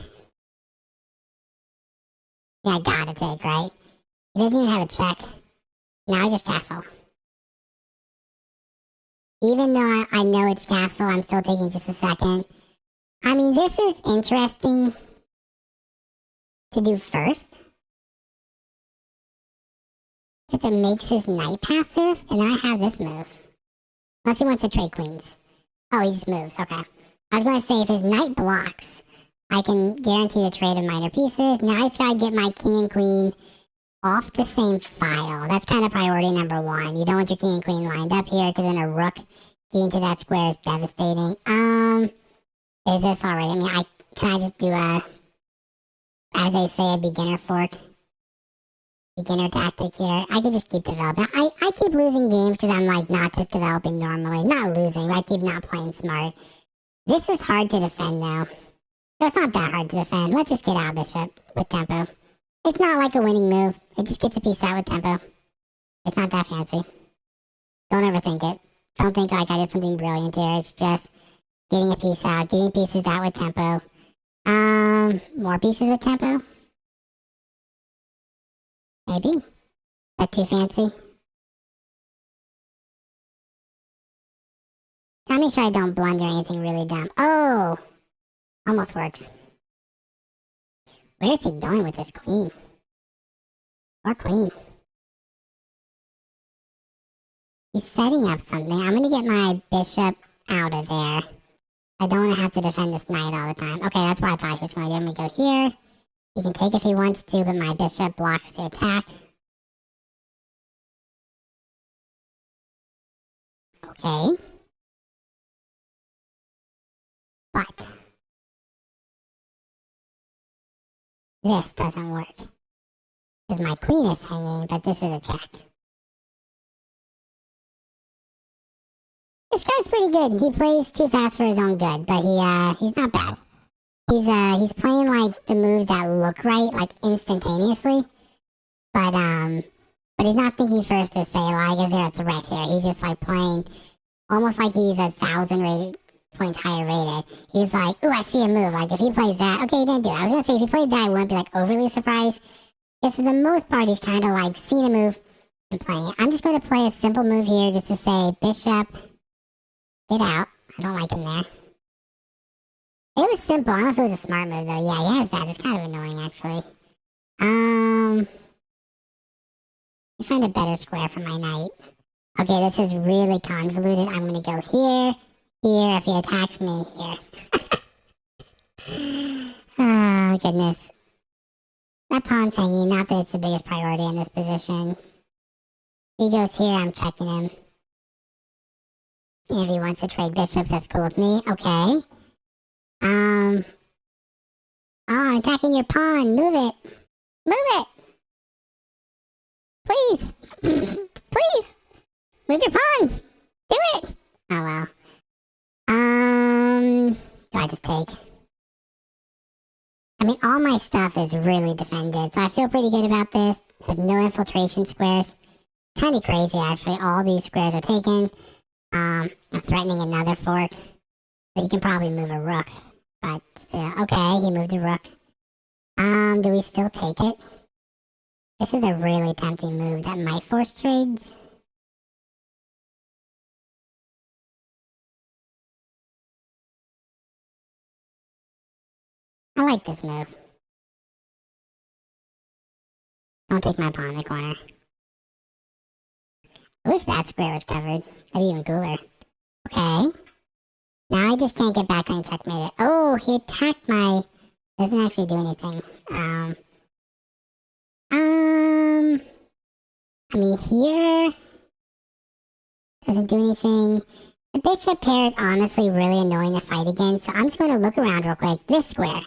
Yeah, I gotta take, right? He doesn't even have a check. Now I just castle. Even though I know it's castle, I'm still taking just a second. I mean, this is interesting to do first. Because it makes his knight passive, and then I have this move. Unless he wants to trade queens. Oh, he just moves, okay. I was going to say, if his knight blocks, I can guarantee a trade of minor pieces. Now I just gotta get my king and queen off the same file. That's kind of priority number 1. You don't want your king and queen lined up here, because then a rook getting to that square is devastating. Is this alright? I mean, can I just do as they say, a beginner fork? beginner tactic here. I could just keep developing. I keep losing games because I'm like not just developing normally. Not losing, but I keep not playing smart. This is hard to defend though. So it's not that hard to defend. Let's just get out bishop with tempo. It's not like a winning move. It just gets a piece out with tempo. It's not that fancy. Don't overthink it. Don't think like I did something brilliant here. It's just getting a piece out, getting pieces out with tempo. More pieces with tempo? Maybe. That too fancy? Gotta make sure I don't blunder anything really dumb. Oh! Almost works. Where is he going with this queen? Or queen? He's setting up something. I'm gonna get my bishop out of there. I don't want to have to defend this knight all the time. Okay, that's what I thought he was going to do. I'm going to go here. He can take if he wants to, but my bishop blocks the attack. Okay. But this doesn't work. Because my queen is hanging, but this is a check. This guy's pretty good. He plays too fast for his own good, but he's not bad. He's playing like the moves that look right, like instantaneously. But he's not thinking first to say like, is there a threat here? He's just like playing almost like he's 1,000 points higher rated. He's like, ooh, I see a move. Like if he plays that, okay, he didn't do it. I was gonna say if he played that, I wouldn't be like overly surprised. Because for the most part, he's kind of like seen a move and playing it. I'm just gonna play a simple move here just to say bishop. Get out. I don't like him there. It was simple. I don't know if it was a smart move though. Yeah, he has that. It's kind of annoying actually. You find a better square for my knight. Okay, this is really convoluted. I'm gonna go here, here. If he attacks me, here. Oh goodness. That pawn's hanging. Not that it's the biggest priority in this position. He goes here. I'm checking him. If he wants to trade bishops, that's cool with me. Okay. Oh, I'm attacking your pawn. Move it. Move it. Please. Please. Move your pawn. Do it. Oh, well. Do I just take? I mean, all my stuff is really defended, so I feel pretty good about this. There's no infiltration squares. Kind of crazy, actually. All these squares are taken. I'm threatening another fork. But he can probably move a rook. But still, okay, he moved a rook. Do we still take it? This is a really tempting move that might force trades. I like this move. Don't take my pawn in the corner. I wish that square was covered. That'd be even cooler. Okay. Now I just can't get back when he checkmated it. Oh, he attacked my... Doesn't actually do anything. I mean, here... Doesn't do anything. The bishop pair is honestly really annoying to fight against, so I'm just going to look around real quick. This square.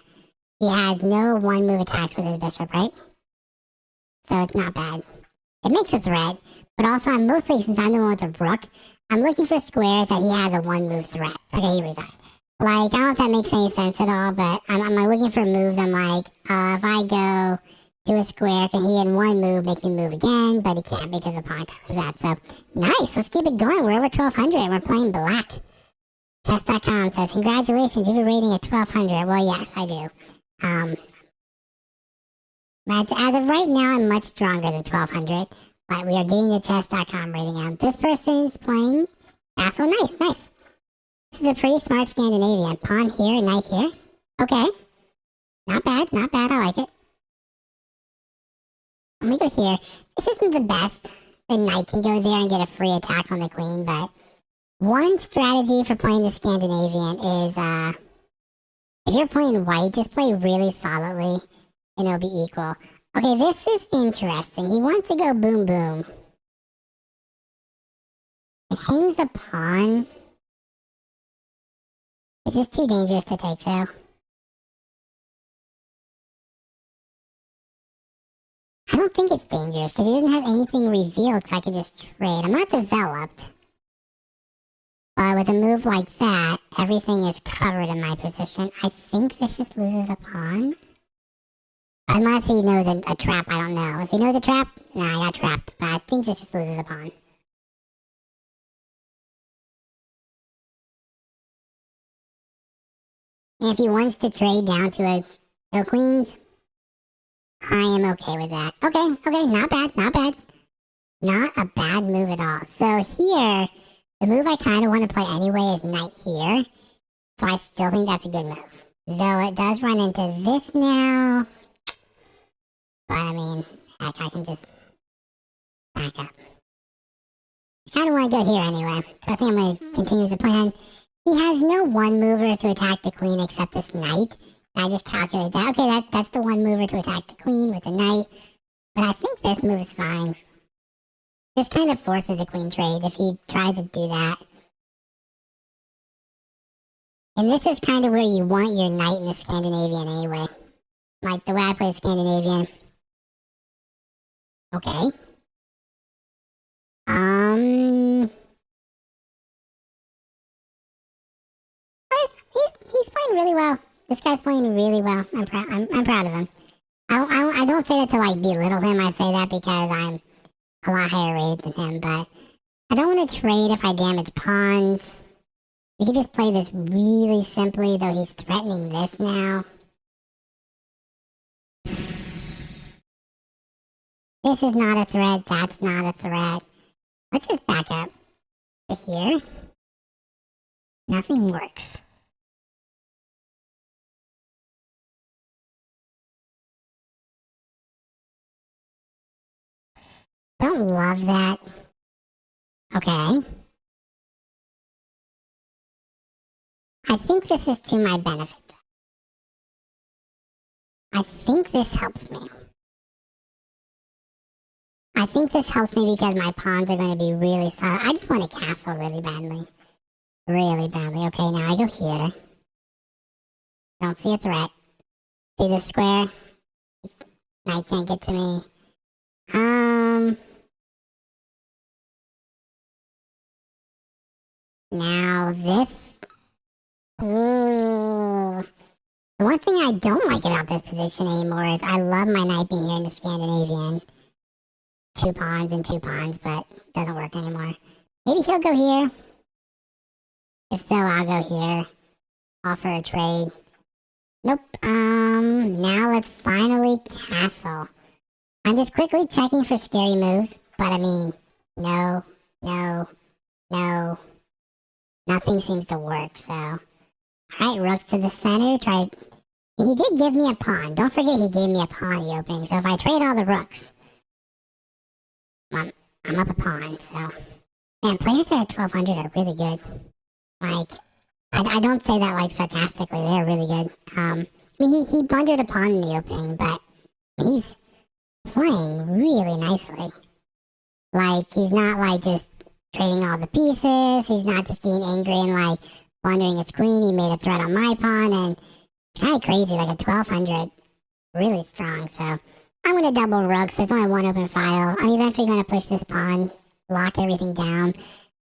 He has no one-move attacks with his bishop, right? So it's not bad. It makes a threat, but also I'm mostly, since I'm the one with the rook, I'm looking for squares that he has a one-move threat. Okay, he resigned. Like, I don't know if that makes any sense at all, but I'm looking for moves. I'm like, if I go do a square, can he in one move make me move again? But he can't because the pawn covers that. So, nice. Let's keep it going. We're over 1,200 and we're playing black. Chess.com says, congratulations, you have a rating of 1,200. Well, yes, I do. But as of right now, I'm much stronger than 1,200. But we are getting the chess.com rating out. This person's playing castle. Nice, nice. This is a pretty smart Scandinavian. Pawn here, knight here. Okay. Not bad, not bad. I like it. Let me go here. This isn't the best. The knight can go there and get a free attack on the queen, but one strategy for playing the Scandinavian is, if you're playing white, just play really solidly and it'll be equal. Okay, this is interesting. He wants to go boom boom. It hangs a pawn. Is this too dangerous to take though? I don't think it's dangerous because he doesn't have anything revealed because I could just trade. I'm not developed. But with a move like that, everything is covered in my position. I think this just loses a pawn. Unless he knows a trap, I don't know. If he knows a trap, nah, I got trapped. But I think this just loses a pawn. And if he wants to trade down to a no queens, I am okay with that. Okay, not bad, not bad. Not a bad move at all. So here, the move I kind of want to play anyway is knight here. So I still think that's a good move. Though it does run into this now. But I mean, heck, I can just back up. I kind of want to go here anyway. So I think I'm going to continue the plan. He has no one mover to attack the queen except this knight. I just calculate that. Okay, that's the one mover to attack the queen with the knight. But I think this move is fine. This kind of forces a queen trade if he tries to do that. And this is kind of where you want your knight in the Scandinavian anyway. Like the way I play Scandinavian. Okay. He's playing really well. This guy's playing really well. I'm proud of him. I don't say that to like belittle him. I say that because I'm a lot higher rated than him. But I don't want to trade if I damage pawns. We could just play this really simply, though he's threatening this now. This is not a threat. That's not a threat. Let's just back up to here. Nothing works. I don't love that. Okay. I think this is to my benefit. I think this helps me. I think this helps me because my pawns are going to be really solid. I just want a castle really badly. Really badly. Okay, now I go here. Don't see a threat. See this square? Now you can't get to me. Now this. Ooh. The one thing I don't like about this position anymore is I love my knight being here in the Scandinavian. 2 pawns and 2 pawns, but it doesn't work anymore. Maybe he'll go here. If so, I'll go here. Offer a trade. Nope. Now let's finally castle. I'm just quickly checking for scary moves, but I mean, no. Nothing seems to work, so. Alright, rook to the center. He did give me a pawn. Don't forget he gave me a pawn in the opening, so if I trade all the rooks, I'm up a pawn, so. Man, players that are 1200 are really good. Like, I don't say that like sarcastically, they're really good. I mean, he blundered a pawn in the opening, but he's playing really nicely. Like, he's not like just trading all the pieces, he's not just getting angry and like blundering his queen, he made a threat on my pawn, and it's kind of crazy, like a 1200, really strong, so. I'm going to double rook, so it's only one open file. I'm eventually going to push this pawn, lock everything down.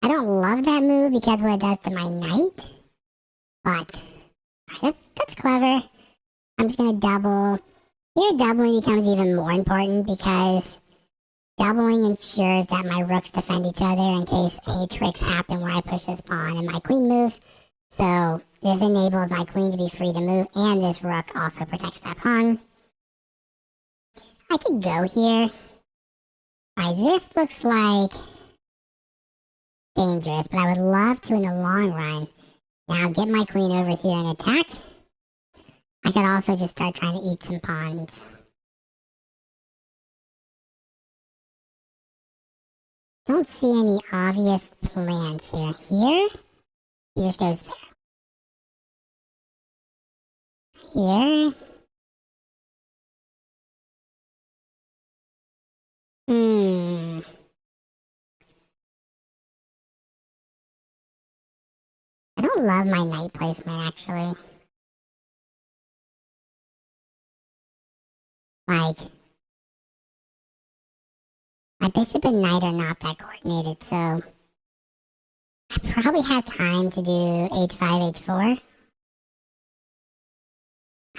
I don't love that move because what it does to my knight, but that's clever. I'm just going to double. Here, doubling becomes even more important because doubling ensures that my rooks defend each other in case any tricks happen where I push this pawn and my queen moves. So this enables my queen to be free to move, and this rook also protects that pawn. I could go here. Alright, this looks like dangerous, but I would love to in the long run. Now get my queen over here and attack. I could also just start trying to eat some pawns. Don't see any obvious plans here. Here, he just goes there. Here. I don't love my knight placement, actually. Like, My bishop and knight are not that coordinated, so I probably have time to do h5, h4.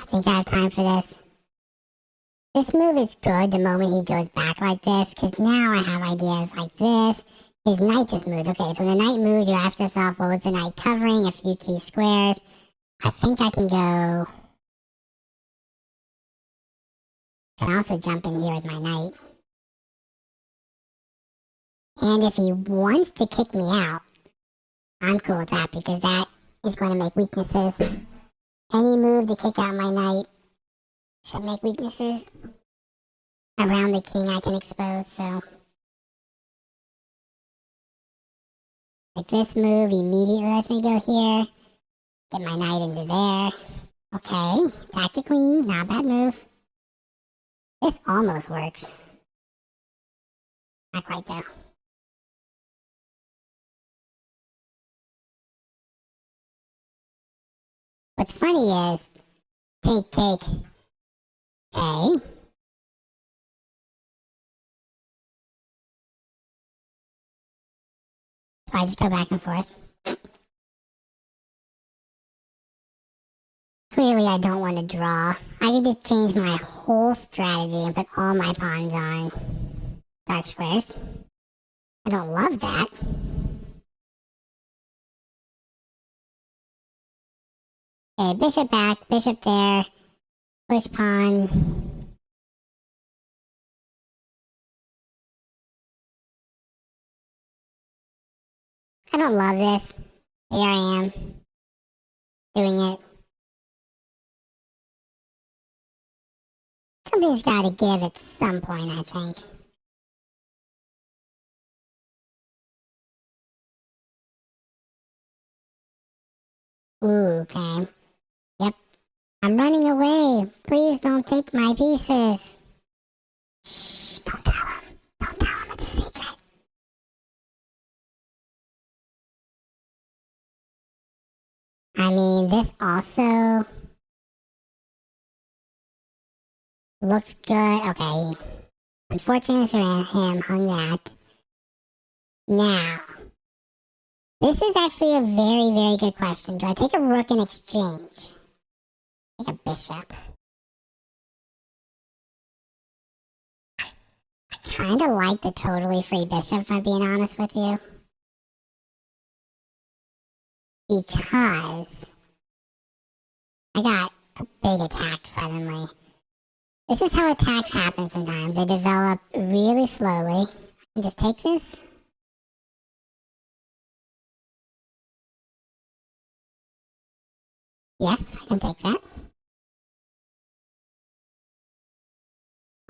I think I have time for this. This move is good the moment he goes back like this, because now I have ideas like this. His knight just moved. Okay, so when the knight moves, you ask yourself, what was the knight covering? A few key squares. I think I can go... I can also jump in here with my knight. And if he wants to kick me out, I'm cool with that, because that is going to make weaknesses. Any move to kick out my knight should make weaknesses around the king I can expose, so... Like this move immediately lets me go here. Get my knight into there. Okay, attack the queen, not a bad move. This almost works. Not quite though. What's funny is, take. Okay. I just go back and forth. Clearly I don't want to draw. I could just change my whole strategy and put all my pawns on dark squares. I don't love that. Okay, bishop back, bishop there, push pawn. I don't love this. Here I am, doing it. Something's gotta give at some point, I think. Ooh, okay. Yep. I'm running away. Please don't take my pieces. Shh, don't tell him. Don't tell him, it's a secret. I mean, this also looks good. Okay. Unfortunately for him, hung that. Now, this is actually a very, very good question. Do I take a rook in exchange? Take a bishop. I kind of like the totally free bishop, if I'm being honest with you. Because I got a big attack suddenly. This is how attacks happen sometimes. They develop really slowly. I can just take this. Yes, I can take that.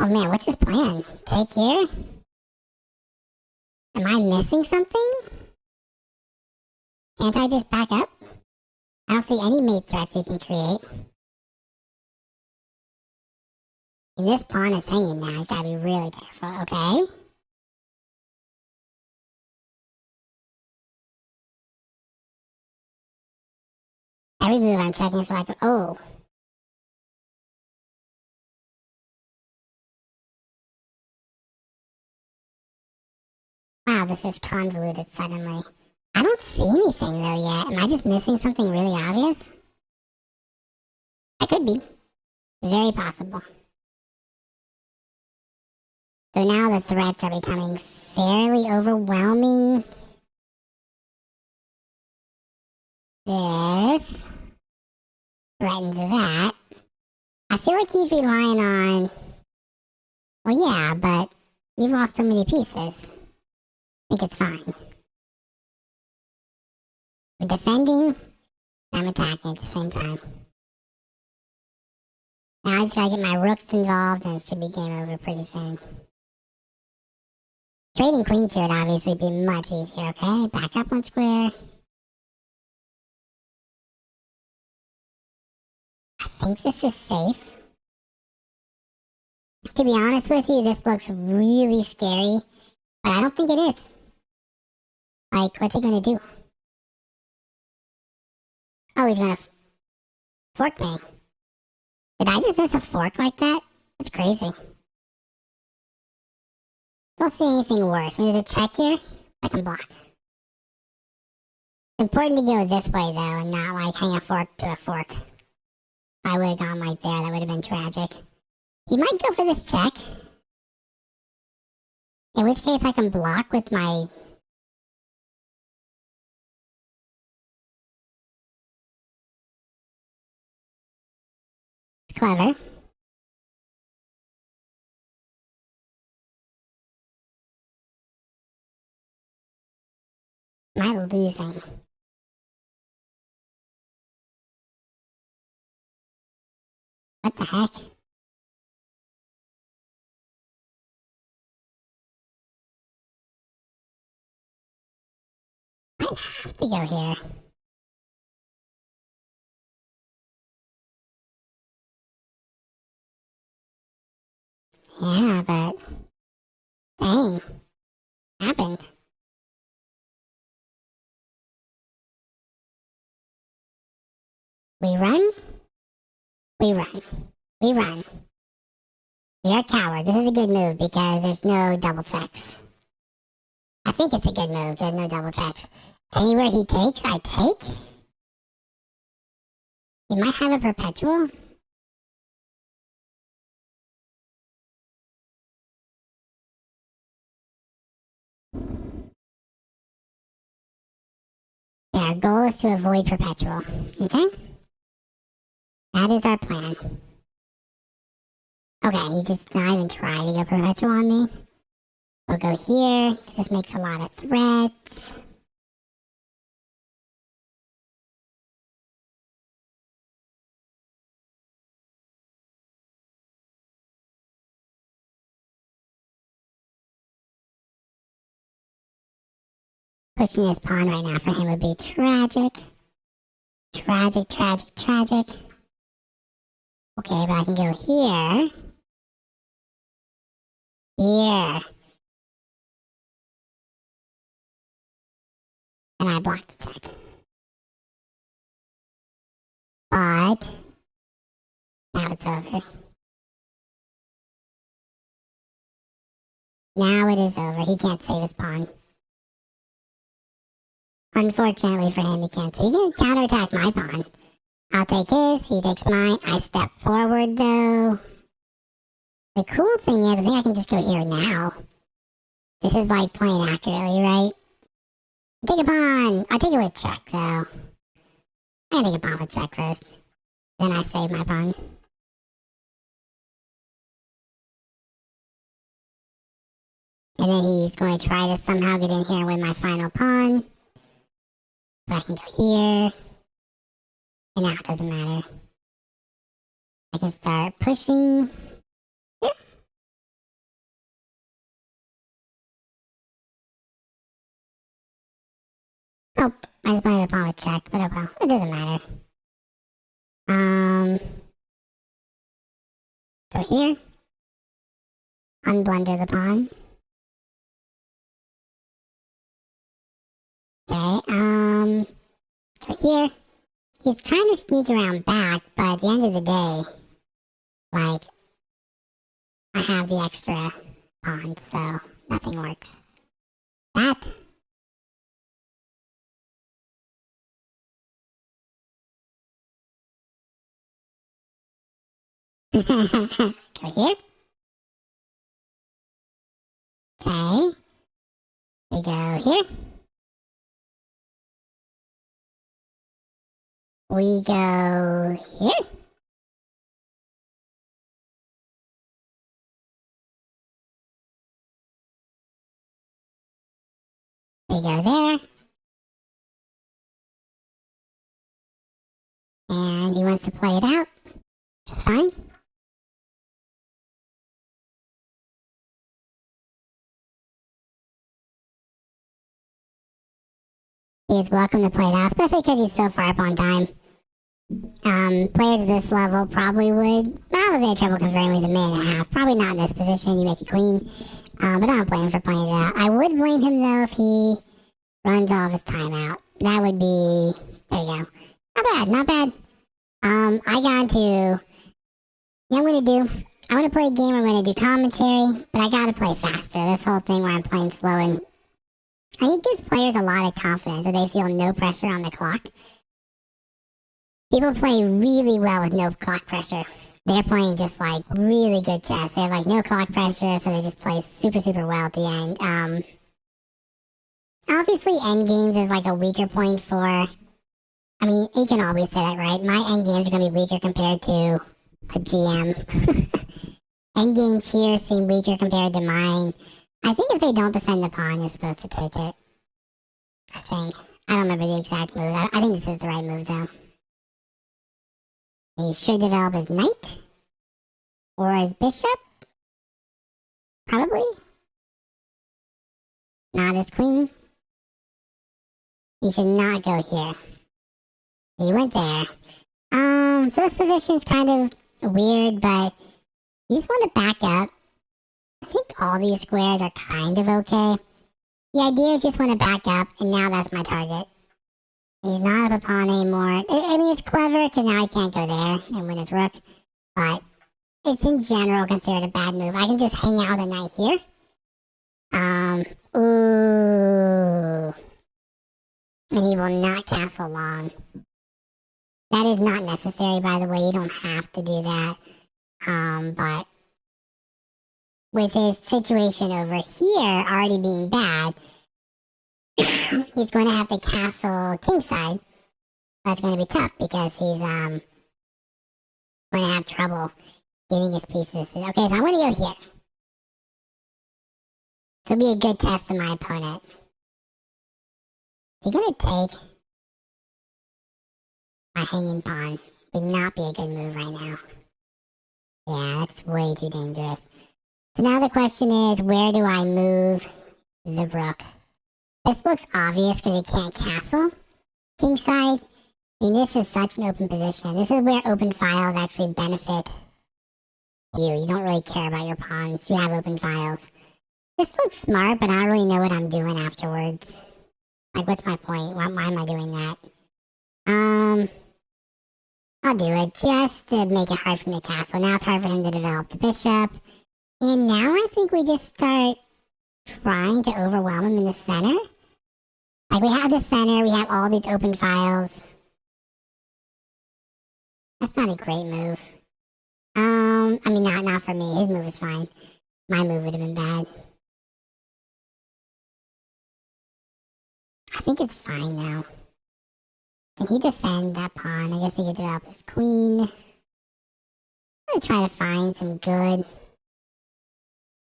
Oh man, what's his plan? Take here? Am I missing something? Can't I just back up? I don't see any mate threats he can create. And this pawn is hanging now. He's gotta be really careful, okay? Every move I'm checking for like, oh. Wow, this is convoluted suddenly. I don't see anything though yet. Am I just missing something really obvious? I could be. Very possible. So now the threats are becoming fairly overwhelming. This threatens that. I feel like he's relying on... Well, yeah, but you've lost so many pieces. I think it's fine. I'm defending, I'm attacking at the same time. Now I just gotta get my rooks involved and it should be game over pretty soon. Trading queens here would obviously be much easier, okay? Back up one square. I think this is safe. To be honest with you, this looks really scary, but I don't think it is. Like, what's he gonna do? Oh, he's gonna fork me. Did I just miss a fork like that? That's crazy. Don't see anything worse. When there's a check here, I can block. It's important to go this way, though, and not, like, hang a fork to a fork. If I would have gone, like, there, that would have been tragic. He might go for this check. In which case, I can block with my... Clever. Am I losing? What the heck? I have to go here. Yeah, but... Dang. Happened. We run. We run. We run. We are cowards. This is a good move because there's no double checks. I think it's a good move. There's no double checks. Anywhere he takes, I take. He might have a perpetual. Yeah, our goal is to avoid perpetual. Okay? That is our plan. Okay, he just not even try to go perpetual on me. We'll go here, because this makes a lot of threats. Pushing his pawn right now for him would be tragic. Tragic, tragic, tragic. Okay, but I can go here. Here. And I block the check. But now it's over. Now it is over. He can't save his pawn. Unfortunately for him, he can't save. He can counterattack my pawn. I'll take his, he takes mine. I step forward though. The cool thing is, I think I can just go here now. This is like playing accurately, right? Take a pawn! I take it with check though. I take a pawn with check first. Then I save my pawn. And then he's going to try to somehow get in here and win my final pawn. But I can go here. And now it doesn't matter. I can start pushing. Here. Oh, I just wanted a pawn with check, but oh well, it doesn't matter. Go here. Unblunder the pawn. Okay, go here. He's trying to sneak around back, but at the end of the day, like, I have the extra pawn, so nothing works. That. Go here. Okay. We go here. We go here. We go there. And he wants to play it out. Just fine. He is welcome to play it out, especially because he's so far up on time. Players at this level probably would not have any trouble converting with a minute and a half. Probably not in this position. You make a queen. But I don't blame him for playing it out. I would blame him, though, if he runs all of his time out. That would be... There you go. Not bad, not bad. I got to... Yeah, I'm going to do... I want to play a game where I'm going to do commentary, but I got to play faster. This whole thing where I'm playing slow, and I think gives players a lot of confidence that they feel no pressure on the clock. People play really well with no clock pressure. They're playing just like really good chess. They have like no clock pressure, so they just play super, super well at the end. Obviously, end games is like a weaker point for. I mean, you can always say that, right? My end games are going to be weaker compared to a GM. End games here seem weaker compared to mine. I think if they don't defend the pawn, you're supposed to take it. I think. I don't remember the exact move. I think this is the right move, though. He should develop his knight. Or his bishop. Probably. Not his queen. He should not go here. He went there. So this position's kind of weird, but you just want to back up. I think all these squares are kind of okay. The idea is just want to back up, and now that's my target. He's not up a pawn anymore. I mean, it's clever, because now I can't go there and win his rook. But it's in general considered a bad move. I can just hang out the knight here. Ooh. And he will not castle long. That is not necessary, by the way. You don't have to do that. But with his situation over here already being bad, he's going to have to castle kingside. That's going to be tough because he's going to have trouble getting his pieces. Okay, so I'm going to go here. This will be a good test of my opponent. Is he going to take my hanging pawn? Would not be a good move right now. Yeah, that's way too dangerous. So now the question is, where do I move the rook? This looks obvious because he can't castle kingside. I mean, this is such an open position. This is where open files actually benefit you. You don't really care about your pawns. You have open files. This looks smart, but I don't really know what I'm doing afterwards. Like, what's my point? Why am I doing that? I'll do it just to make it hard for him to castle. Now it's hard for him to develop the bishop. And now I think we just start trying to overwhelm him in the center. Like, we have the center, we have all these open files. That's not a great move. I mean, not for me. His move is fine. My move would have been bad. I think it's fine now. Can he defend that pawn? I guess he could develop his queen. I'm gonna try to find some good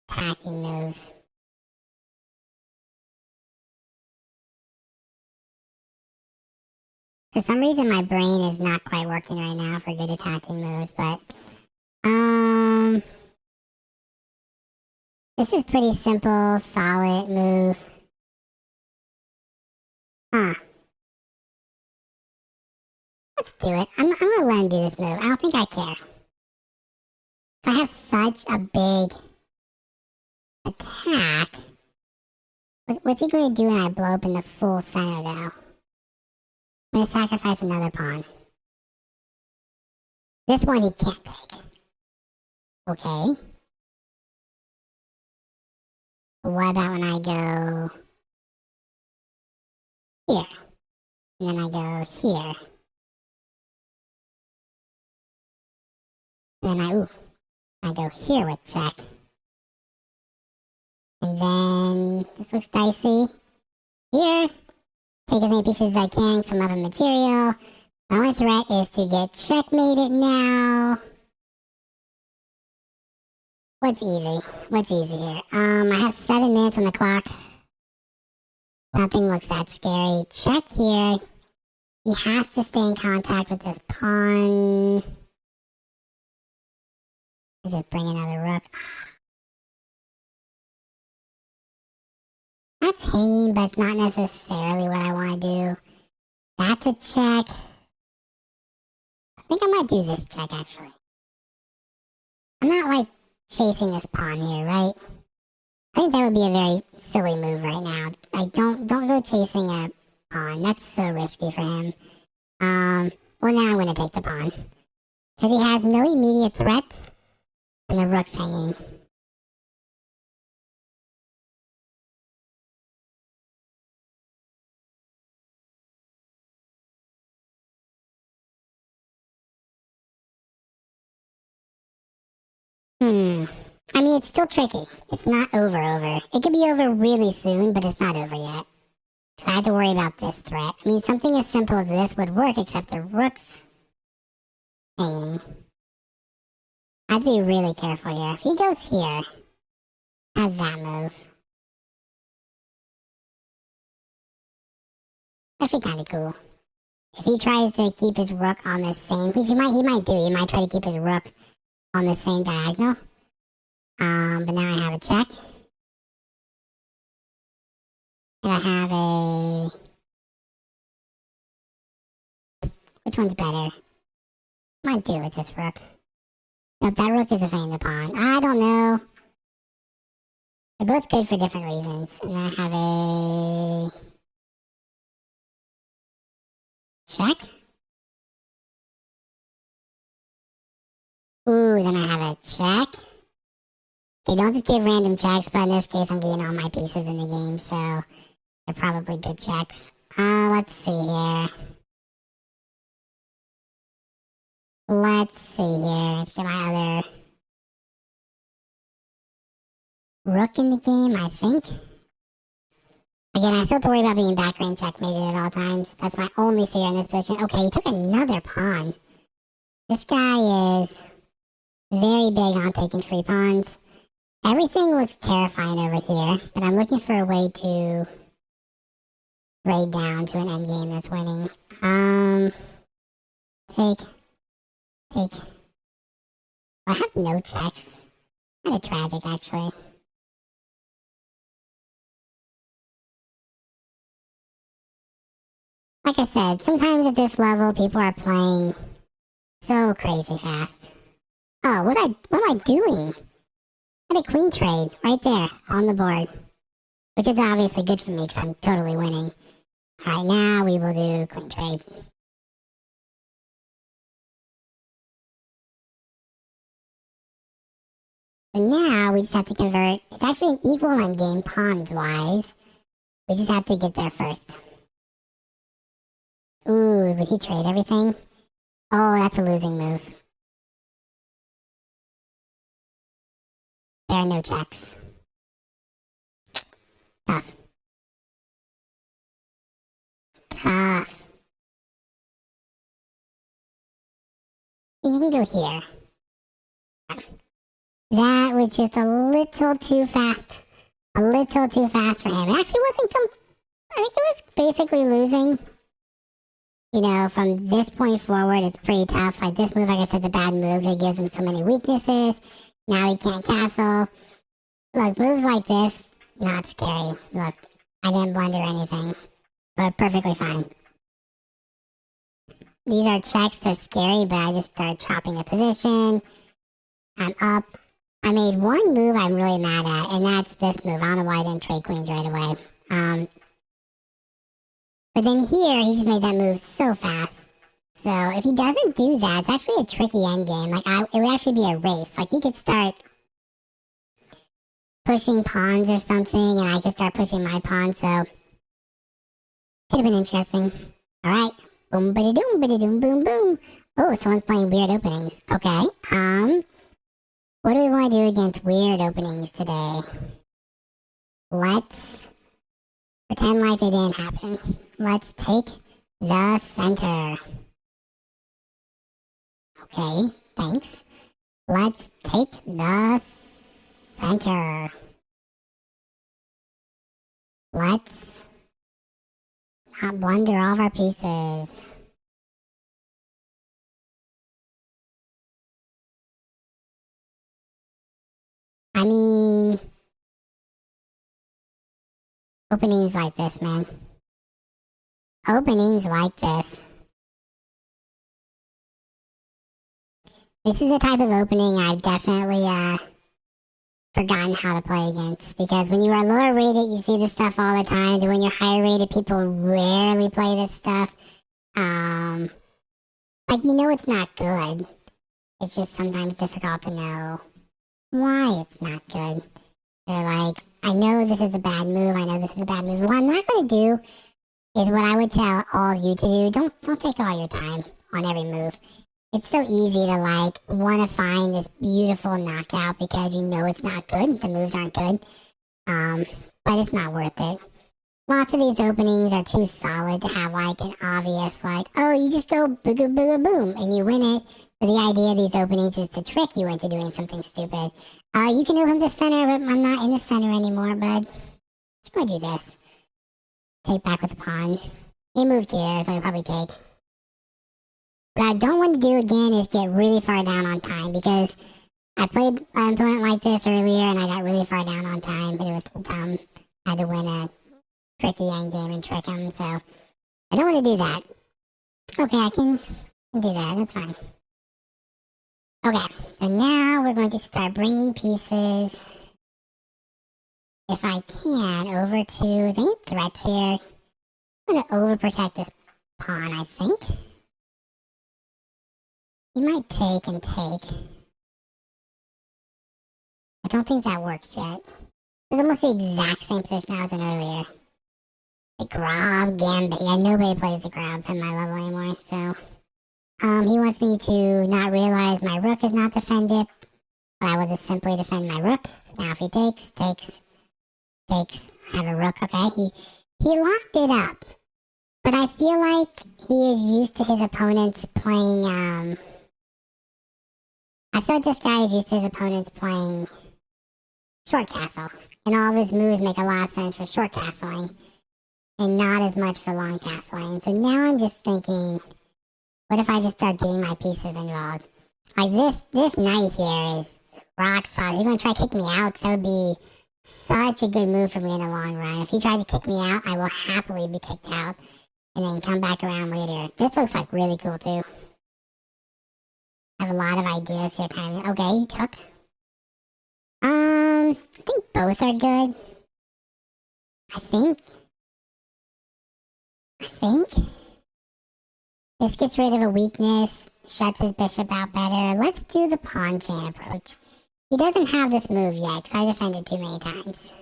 attacking moves. For some reason, my brain is not quite working right now for good attacking moves, but this is pretty simple, solid move. Let's do it. I'm gonna let him do this move. I don't think I care. So I have such a big attack. What's he going to do when I blow up in the full center, though? I'm going to sacrifice another pawn. This one he can't take. Okay. But what about when I go here? And then I go here. And then I go here with check. And then this looks dicey. Here, take as many pieces as I can from other material. My only threat is to get checkmated now. What's easy? What's easy here? I have 7 minutes on the clock. Nothing looks that scary. Check here. He has to stay in contact with this pawn. Let's just bring another rook. That's hanging, but it's not necessarily what I want to do. That's a check. I think I might do this check, actually. I'm not, like, chasing this pawn here, right? I think that would be a very silly move right now. Like, don't go chasing a pawn. That's so risky for him. Well, now I'm going to take the pawn. Because he has no immediate threats. And the rook's hanging. I mean, it's still tricky. It's not over. It could be over really soon, but it's not over yet. Because I have to worry about this threat. I mean, something as simple as this would work, except the rook's hanging. I have to be really careful here. If he goes here, have that move. Actually kind of cool. If he tries to keep his rook on the same, which he might do. He might try to keep his rook on the same diagonal. But now I have a check. And I have a... Which one's better? Might do it with this rook. Nope, that rook is a feign the pawn. I don't know. They're both good for different reasons. And I have a... check. Ooh, then I have a check. Okay, don't just give random checks, but in this case, I'm getting all my pieces in the game, so they're probably good checks. Let's see here. Let's get my other rook in the game, I think. Again, I still have to worry about being back range checkmated at all times. That's my only fear in this position. Okay, he took another pawn. This guy is very big on taking free pawns. Everything looks terrifying over here, but I'm looking for a way to raid down to an endgame that's winning. Take. I have no checks. Kind of tragic, actually. Like I said, sometimes at this level, people are playing so crazy fast. Oh, what am I doing? I had a queen trade right there on the board, which is obviously good for me because I'm totally winning. All right, now we will do queen trade. But now we just have to convert. It's actually an equal endgame pawns wise. We just have to get there first. Ooh, would he trade everything? Oh, that's a losing move. There are no checks. Tough. You can go here. That was just a little too fast. A little too fast for him. It actually wasn't I think it was basically losing. You know, from this point forward, it's pretty tough. Like this move, like I said, is a bad move. It gives him so many weaknesses. Now he can't castle. Look, moves like this, not scary. Look, I didn't blunder anything, but perfectly fine. These are checks, they're scary, but I just started chopping the position. I'm up. I made one move I'm really mad at, and that's this move. I don't know why I didn't trade queens right away. But then here, he just made that move so fast. So if he doesn't do that, it's actually a tricky endgame. Like, it would actually be a race. Like, he could start pushing pawns or something, and I could start pushing my pawn, so could have been interesting. Alright. Boom, ba-da-doom, boom, boom. Oh, someone's playing weird openings. Okay. What do we want to do against weird openings today? Let's pretend like they didn't happen. Let's take the center. Okay, thanks. Let's take the center. Let's not blunder all of our pieces. I mean, openings like this, man. Openings like this. This is the type of opening I've definitely forgotten how to play against. Because when you are lower rated, you see this stuff all the time. And when you're higher rated, people rarely play this stuff. Like, you know it's not good. It's just sometimes difficult to know why it's not good. They're like, I know this is a bad move. I know this is a bad move. What I'm not going to do is what I would tell all of you to do. Don't take all your time on every move. It's so easy to like want to find this beautiful knockout because you know it's not good. The moves aren't good. But it's not worth it. Lots of these openings are too solid to have like an obvious like, oh, you just go booga booga boom and you win it. But the idea of these openings is to trick you into doing something stupid. You can move him to center, but I'm not in the center anymore, bud. Just gonna do this. Take back with the pawn. He moved here, so I probably take. What I don't want to do again is get really far down on time because I played an opponent like this earlier and I got really far down on time, but it was dumb. I had to win a tricky endgame and trick him, so I don't want to do that. Okay, I can do that. That's fine. Okay, so now we're going to start bringing pieces. If I can, over to... There's any threats here? I'm going to overprotect this pawn, I think. He might take and take. I don't think that works yet. It's almost the exact same position I was in earlier. The Grab Gambit. Yeah, nobody plays the Grab at my level anymore, so... he wants me to not realize my rook is not defended, but I will just simply defend my rook. So now if he takes, I have a rook. Okay, he locked it up, but I feel like he is used to his opponents playing. I feel like this guy is used to his opponents playing short castle, and all of his moves make a lot of sense for short castling, and not as much for long castling. So now I'm just thinking, what if I just start getting my pieces involved? Like this knight here is rock solid. He's gonna try to kick me out, because that would be such a good move for me in the long run. If he tries to kick me out, I will happily be kicked out and then come back around later. This looks like really cool too. I have a lot of ideas here, kind of. Okay, he took. I think both are good. I think. This gets rid of a weakness, shuts his bishop out better. Let's do the pawn chain approach. He doesn't have this move yet, because I defended too many times.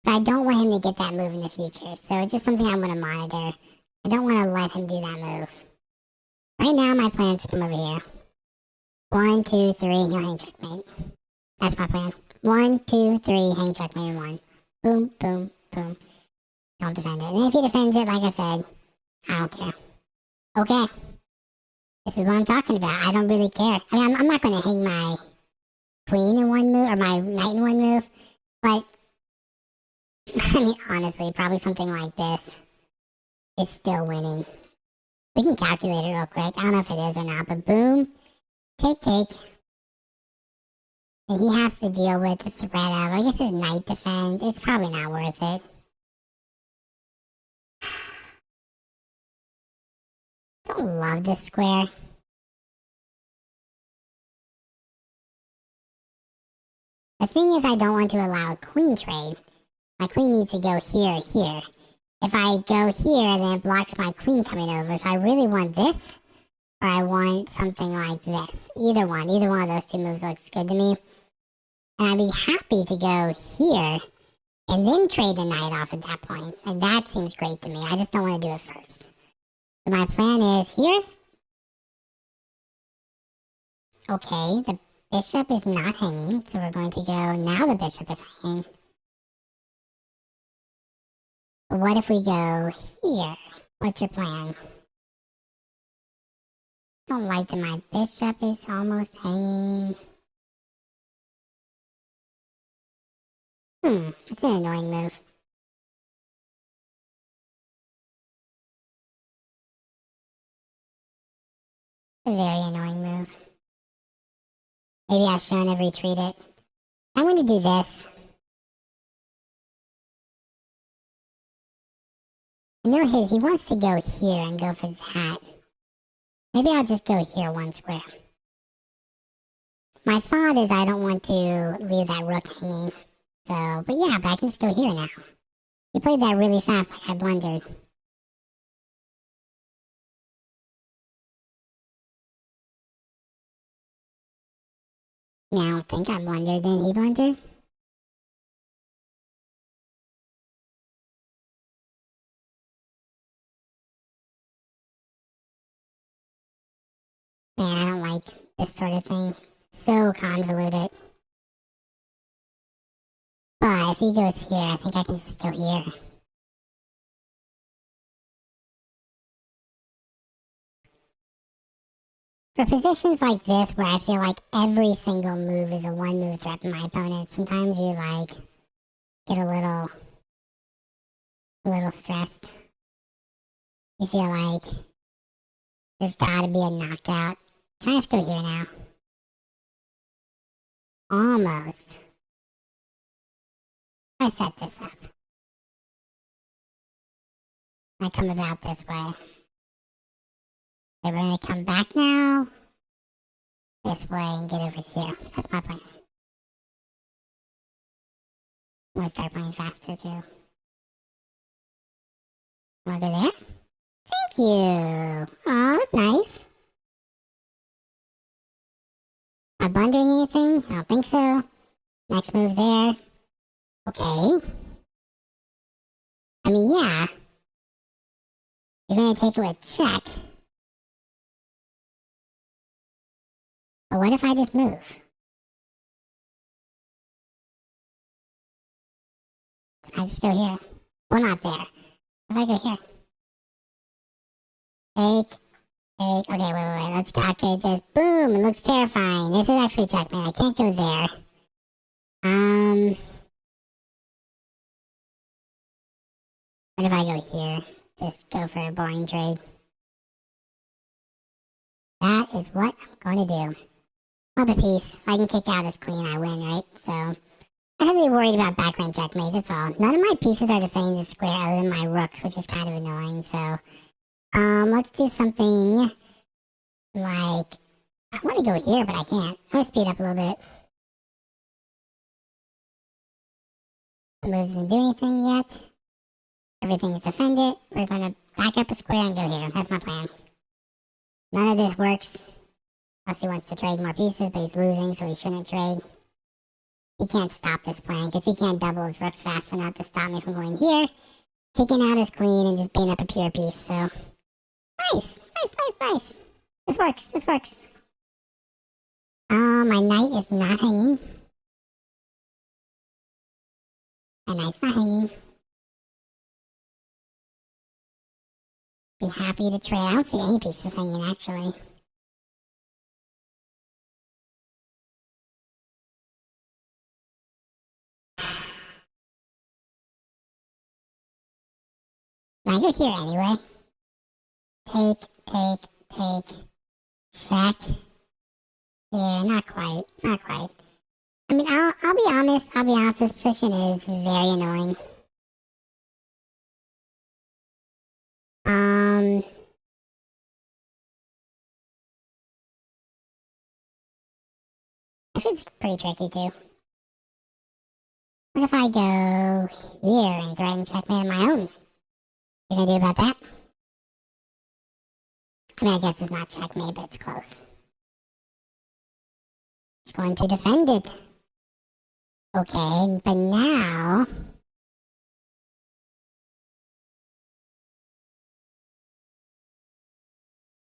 But I don't want him to get that move in the future, so it's just something I'm going to monitor. I don't want to let him do that move. Right now, my plan is to come over here. 1, 2, 3, no hang checkmate. That's my plan. 1, 2, 3, hang checkmate, and 1. Boom, boom, boom. Don't defend it. And if he defends it, like I said, I don't care. Okay. This is what I'm talking about. I don't really care. I mean, I'm not going to hang my queen in one move, or my knight in one move, but, I mean, honestly, probably something like this is still winning. We can calculate it real quick. I don't know if it is or not, but boom, take. And he has to deal with the threat of, I guess his knight defense. It's probably not worth it. Don't love this square. The thing is, I don't want to allow a queen trade. My queen needs to go here or here. If I go here, then it blocks my queen coming over. So I really want this, or I want something like this. Either one of those two moves looks good to me. And I'd be happy to go here, and then trade the knight off at that point. And that seems great to me. I just don't want to do it first. So my plan is here. Okay, the bishop is not hanging, so we're going to go, now the bishop is hanging. But what if we go here? What's your plan? Don't like that my bishop is almost hanging. It's an annoying move. A very annoying move. Maybe I shouldn't have retreated. I'm going to do this. I know he wants to go here and go for that. Maybe I'll just go here one square. My thought is I don't want to leave that rook hanging. So, but yeah, but I can just go here now. He played that really fast, like I blundered. I don't think I blundered. Didn't he blunder? Man, I don't like this sort of thing. So convoluted. But if he goes here, I think I can just go here. For positions like this, where I feel like every single move is a one-move threat from my opponent, sometimes you, like, get a little stressed. You feel like there's gotta be a knockout. Can I just go here now? Almost. I set this up. I come about this way. Okay, we're gonna come back now. This way and get over here. That's my plan. I'm gonna start playing faster too. Wanna go there? Thank you. Oh, that was nice. Am I blundering anything? I don't think so. Next move there. Okay. I mean, yeah. You're gonna take it with check. But what if I just move? I just go here. Well, not there. If I go here. Take. Okay, wait. Let's calculate this. Boom! It looks terrifying. This is actually checkmate. I can't go there. What if I go here? Just go for a boring trade. That is what I'm going to do. Flip a piece. If I can kick out his queen, I win, right? So, I have to be worried about background checkmate, that's all. None of my pieces are defending the square other than my rooks, which is kind of annoying, so... let's do something like... I want to go here, but I can't. I'm going to speed up a little bit. The move doesn't do anything yet. Everything is defended. We're going to back up a square and go here. That's my plan. None of this works. Unless he wants to trade more pieces, but he's losing, so he shouldn't trade. He can't stop this plan, because he can't double his rooks fast enough to stop me from going here, taking out his queen, and just being up a pure piece, so... Nice! This works. My knight is not hanging. My knight's not hanging. Be happy to trade. I don't see any pieces hanging, actually. I go here anyway. Take. Check. Here, not quite. I mean, I'll be honest, this position is very annoying. Actually, it's pretty tricky too. What if I go here and threaten checkmate on my own? What are you gonna do about that? I mean, I guess it's not checkmate, but it's close. It's going to defend it. Okay, but now...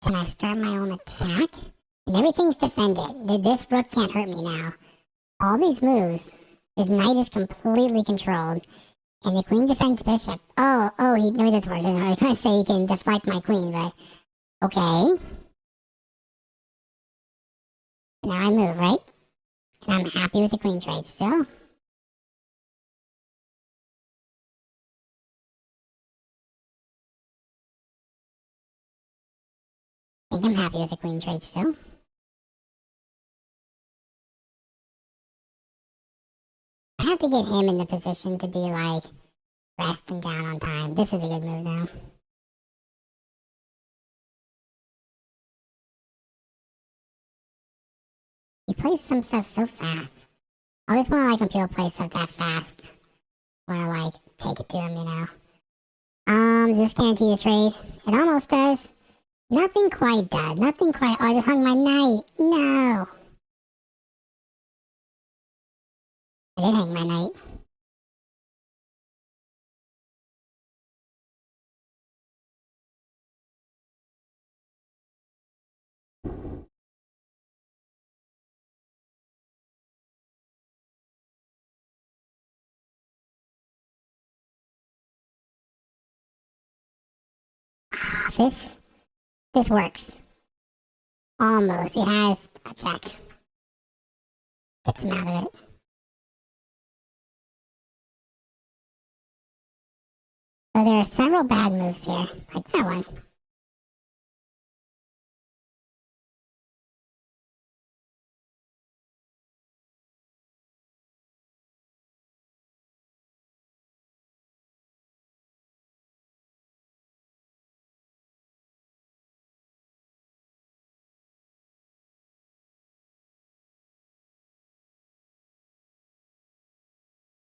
Can I start my own attack? And everything's defended. This rook can't hurt me now. All these moves, his knight is completely controlled. And the queen defends bishop. No, he doesn't work. I was gonna say he can deflect my queen, but... Okay. Now I move, right? And I'm happy with the queen trade still. I think I'm happy with the queen trade still. I have to get him in the position to be like resting down on time. This is a good move now. He plays some stuff so fast. I always want to like when people play stuff that fast. Want to like take it to him, you know. Does this guarantee a trade? It almost does. Nothing quite does. Oh, I just hung my knight. No. I did hang my knight. This works. Almost. He has a check. Gets him out of it. So there are several bad moves here, like that one.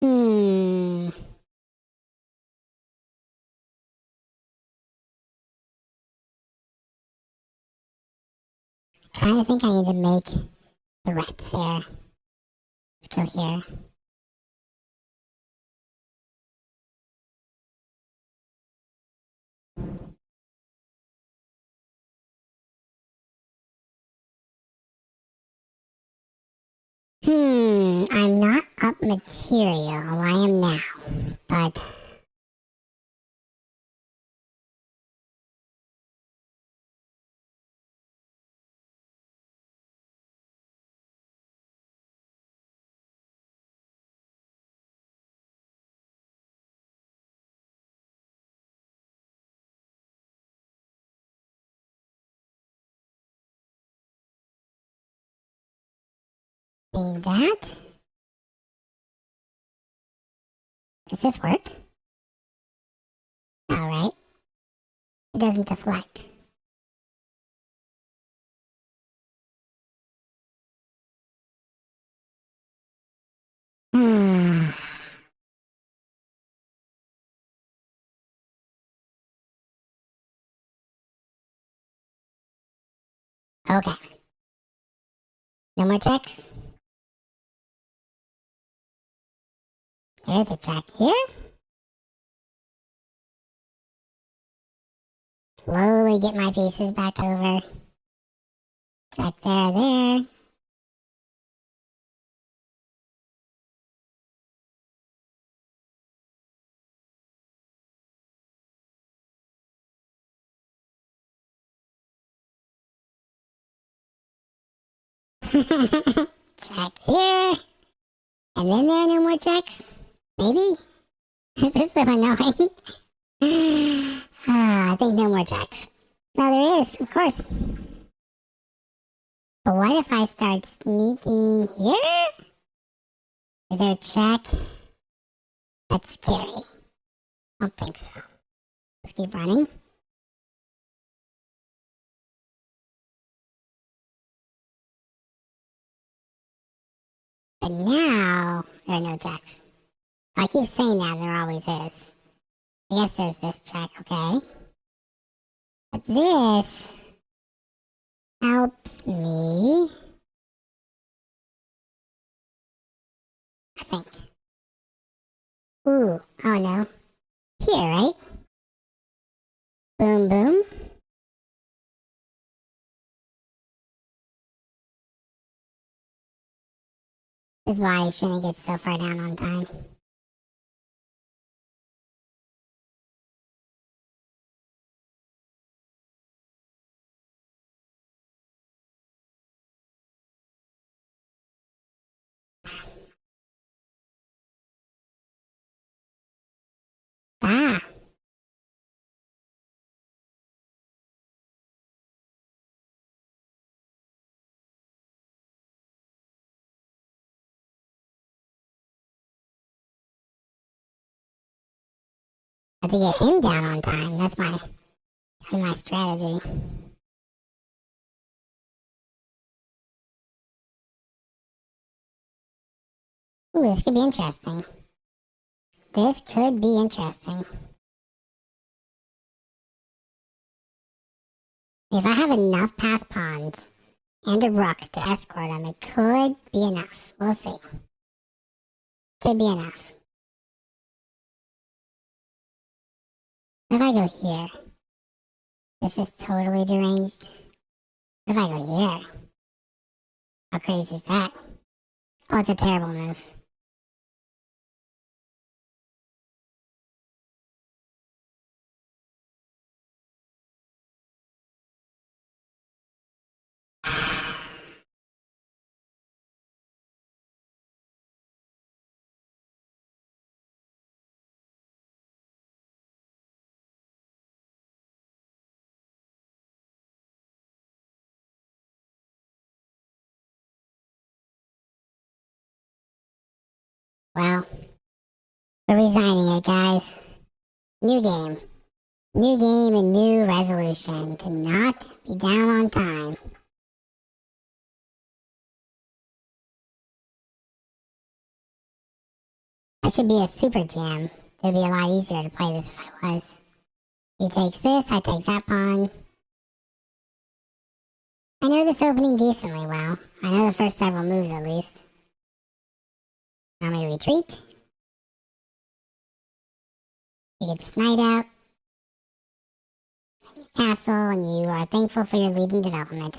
Hmm. Trying to think I need to make threats here. Let's go here. I'm not up material. I am now. But being that, does this work? Alright. It doesn't deflect. Okay. No more checks? There's a check here. Slowly get my pieces back over. Check there. Check here. And then there are no more checks? Maybe? This is so annoying. I think no more checks. No, there is, of course. But what if I start sneaking here? Is there a check? That's scary. I don't think so. Let's keep running. But now, there are no checks. I keep saying that, and there always is. I guess there's this check, okay? But this helps me, I think. Ooh, oh no. Here, right? Boom, boom. This is why I shouldn't get so far down on time. Ah, I have to get him down on time. That's my strategy. Ooh, this could be interesting. This could be interesting. If I have enough passed pawns and a rook to escort him, it could be enough. We'll see. could be enough. If I go here, this is totally deranged. If I go here, how crazy is that? Oh, it's a terrible move. Well, we're resigning it, guys. New game. New game and new resolution to not be down on time. I should be a super jam. It'd be a lot easier to play this if I was. He takes this, I take that pawn. I know this opening decently well. I know the first several moves at least. Now we retreat. You get this knight out. And your castle, and you are thankful for your lead in development.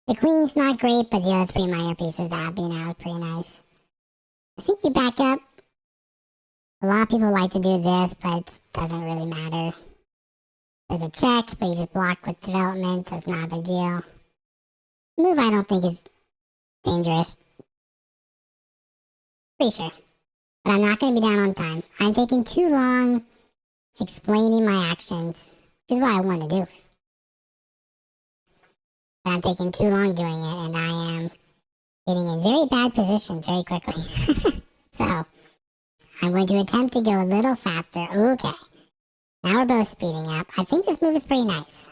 The queen's not great, but the other three minor pieces being out is pretty nice. I think you back up. A lot of people like to do this, but it doesn't really matter. There's a check, but you just block with development, so it's not a big deal. Move I don't think is dangerous. Pretty sure. But I'm not going to be down on time. I'm taking too long explaining my actions, which is what I want to do. But I'm taking too long doing it, and I am getting in very bad positions very quickly. So, I'm going to attempt to go a little faster. Okay. Now we're both speeding up. I think this move is pretty nice.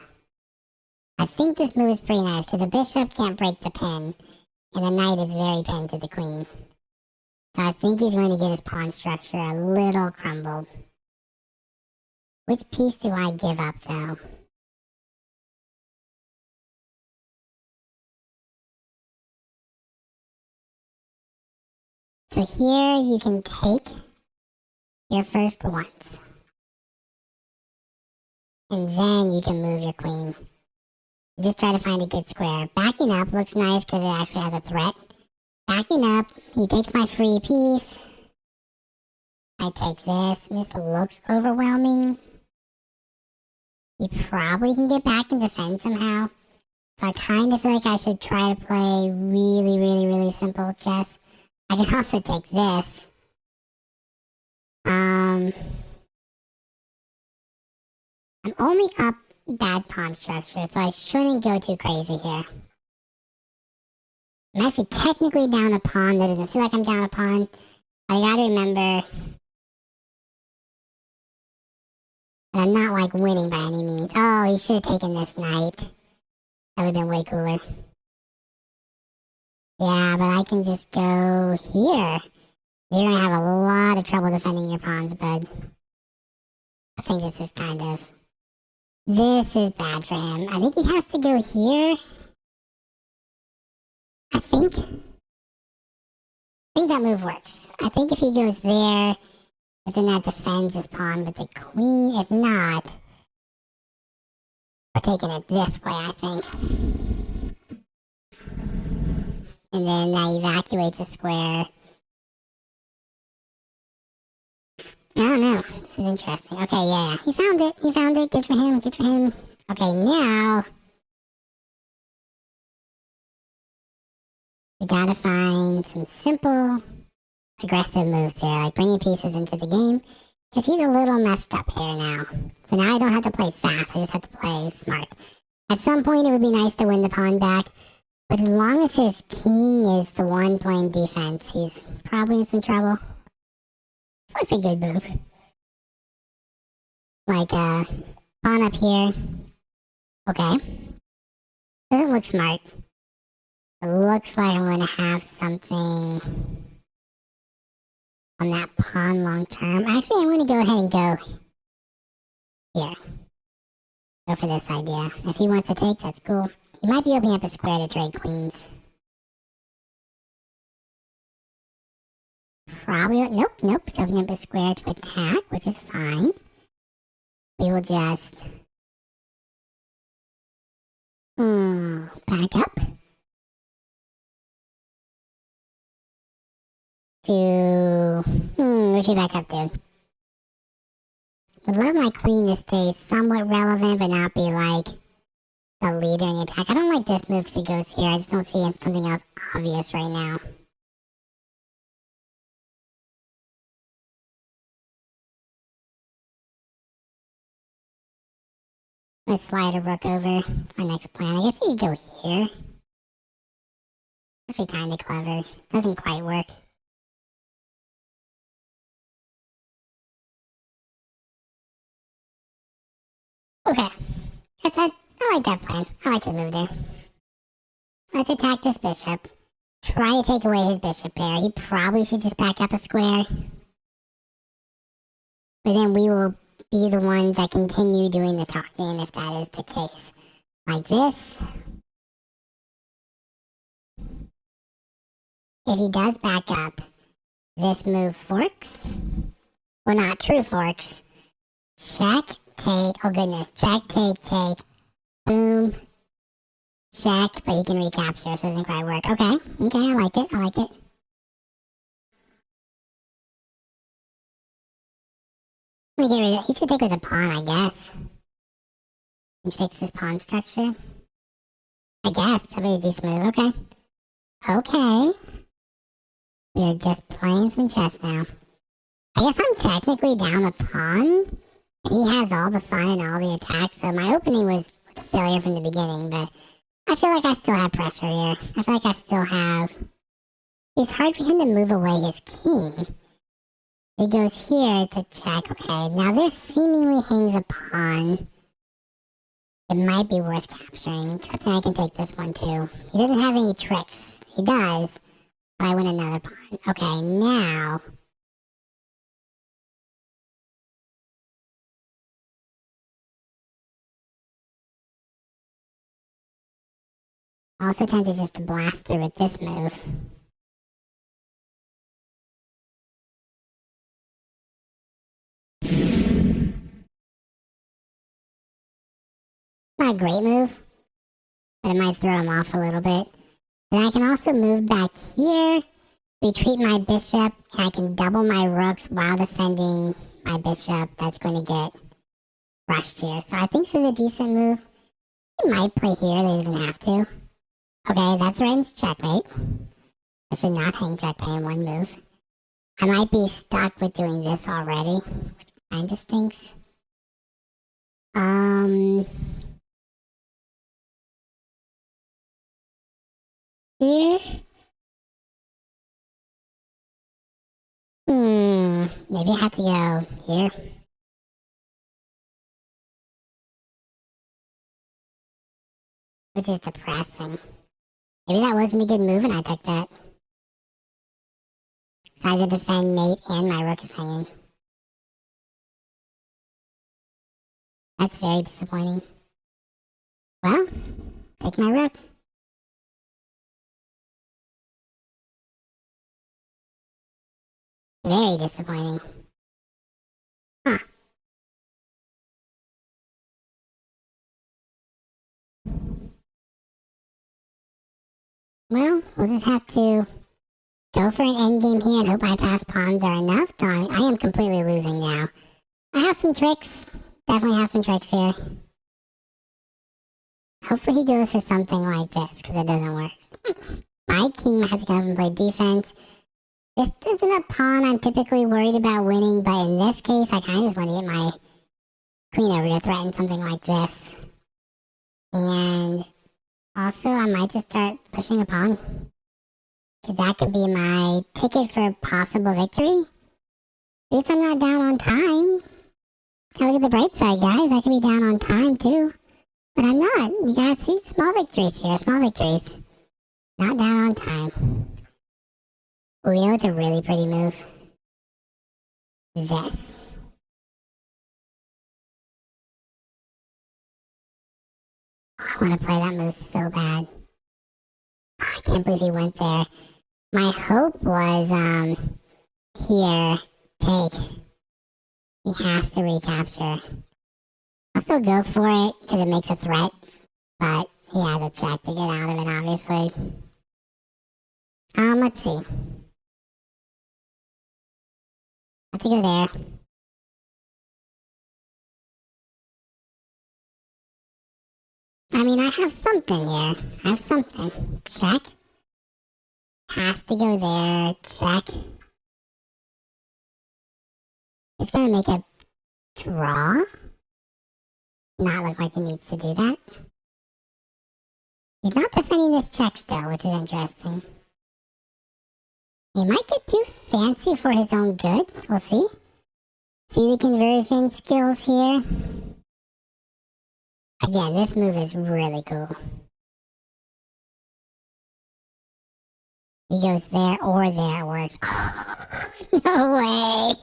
Because the bishop can't break the pin, and the knight is very pinned to the queen. So I think he's going to get his pawn structure a little crumbled. Which piece do I give up, though? So here you can take your first once. And then you can move your queen. Just try to find a good square. Backing up looks nice because it actually has a threat. Backing up, he takes my free piece. I take this. This looks overwhelming. He probably can get back and defend somehow. So I kind of feel like I should try to play really, really, really simple chess. I can also take this. I'm only up bad pawn structure, so I shouldn't go too crazy here. I'm actually technically down a pawn. That doesn't feel like I'm down a pawn. I gotta remember that I'm not like winning by any means. Oh, he should have taken this knight. That would have been way cooler. Yeah, but I can just go here. You're gonna have a lot of trouble defending your pawns, bud. I think this is bad for him. I think he has to go here. I think that move works. I think if he goes there, then that defends his pawn with the queen. If not, we're taking it this way, I think. And then that evacuates a square. I don't know. This is interesting. Okay, yeah. He found it. Good for him. Okay, now we gotta find some simple, aggressive moves here, like bringing pieces into the game. Because he's a little messed up here now. So now I don't have to play fast. I just have to play smart. At some point, it would be nice to win the pawn back. But as long as his king is the one playing defense, he's probably in some trouble. This looks a good move. Like, pawn up here. Okay. Doesn't look smart. It looks like I'm going to have something on that pawn long term. Actually, I'm going to go ahead and go here. Go for this idea. If he wants to take, that's cool. He might be opening up a square to trade queens. Probably, nope. It's opening up a square to attack, which is fine. We will just back up to where should we back up to? Would love my queen to stay somewhat relevant, but not be like the leader in the attack. I don't like this move because it goes here. I just don't see something else obvious right now. Let's slide a rook over my next plan. I guess you could go here. Actually kind of clever. Doesn't quite work. Okay. I like that plan. I like his move there. Let's attack this bishop. Try to take away his bishop pair. He probably should just back up a square. But then we will be the ones that continue doing the talking if that is the case. Like this. If he does back up, this move forks. Well, not true forks. Check, take. Oh goodness. Check, take. Boom. Check, but he can recapture, so it doesn't quite work. Okay, I like it. Let me get rid of it. He should take with a pawn, I guess. And fix his pawn structure. I guess. That'd be a decent move. Okay. We are just playing some chess now. I guess I'm technically down a pawn. And he has all the fun and all the attacks, so my opening was a failure from the beginning, but I feel like I still have pressure here. I feel like I still have... It's hard for him to move away his king. He goes here to check. Okay, now this seemingly hangs a pawn. It might be worth capturing. I think I can take this one too. He doesn't have any tricks. He does, but I win another pawn. Okay, now... Also tempted just to blast through with this move. Not a great move, but it might throw him off a little bit. But I can also move back here, retreat my bishop, and I can double my rooks while defending my bishop that's going to get rushed here. So I think this is a decent move. He might play here, he doesn't have to. Okay, that threatens checkmate. I should not hang checkmate in one move. I might be stuck with doing this already, which kind of stinks. Here? Maybe I have to go here. Which is depressing. Maybe that wasn't a good move and I took that. So I had to defend mate and my rook is hanging. That's very disappointing. Well, take my rook. Very disappointing. Huh. Well, we'll just have to go for an endgame here and hope my passed pawns are enough. Darn, I am completely losing now. I have some tricks. Definitely have some tricks here. Hopefully he goes for something like this, because it doesn't work. My king might have to come up and play defense. This isn't a pawn I'm typically worried about winning, but in this case, I kind of just want to get my queen over to threaten something like this. And also, I might just start pushing a pawn. Because that could be my ticket for possible victory. At least I'm not down on time. Gotta look at the bright side, guys. I could be down on time, too. But I'm not. You gotta see small victories here. Small victories. Not down on time. Oh, you know it's a really pretty move? This. Oh, I want to play that move so bad. Oh, I can't believe he went there. My hope was, here, take. He has to recapture. I'll still go for it because it makes a threat, but he has a check to get out of it, obviously. Let's see. Have to go there. I mean, I have something here. I have something. Check. Has to go there. Check. He's gonna make a draw. Not look like he needs to do that. He's not defending this check still, which is interesting. He might get too fancy for his own good. We'll see. See the conversion skills here. Again, this move is really cool. He goes there or there. It works. No way.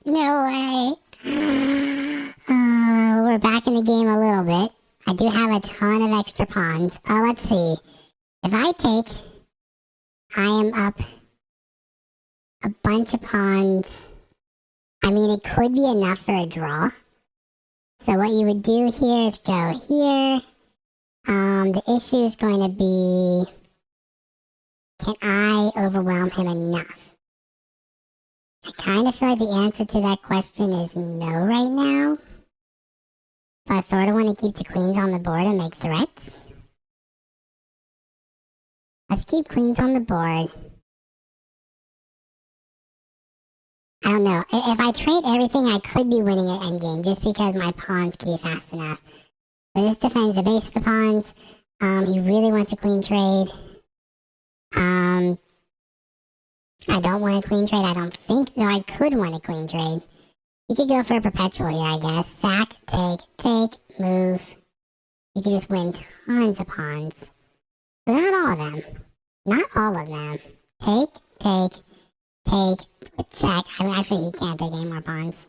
No way. We're back in the game a little bit. I do have a ton of extra pawns. Let's see. If I take, I am up a bunch of pawns. I mean, it could be enough for a draw. So what you would do here is go here. The issue is going to be, can I overwhelm him enough? I kind of feel like the answer to that question is no right now. So I sort of want to keep the queens on the board and make threats. Let's keep queens on the board. I don't know. If I trade everything, I could be winning at endgame just because my pawns could be fast enough. But this defends the base of the pawns. He really wants a queen trade. I don't want a queen trade. I don't think, though I could want a queen trade. You could go for a perpetual here, I guess. Sack, take, move. You could just win tons of pawns. But not all of them. Not all of them. Take. With check. I mean, actually, he can't take any more pawns.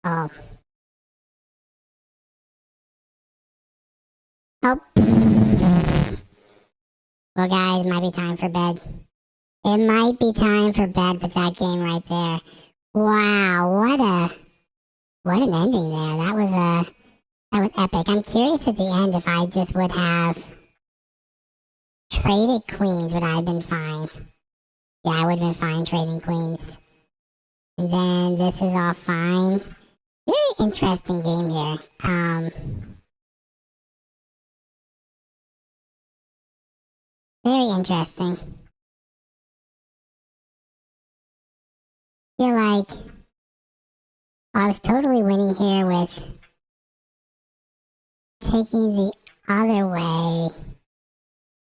Oh. Oh. Well, guys, it might be time for bed. It might be time for bed with that game right there. Wow, what an ending there. That was epic. I'm curious at the end if I just would have traded queens, would I have been fine? Yeah, I would have been fine trading queens. And then this is all fine. Very interesting game here. Very interesting. Feel like I was totally winning here with taking the other way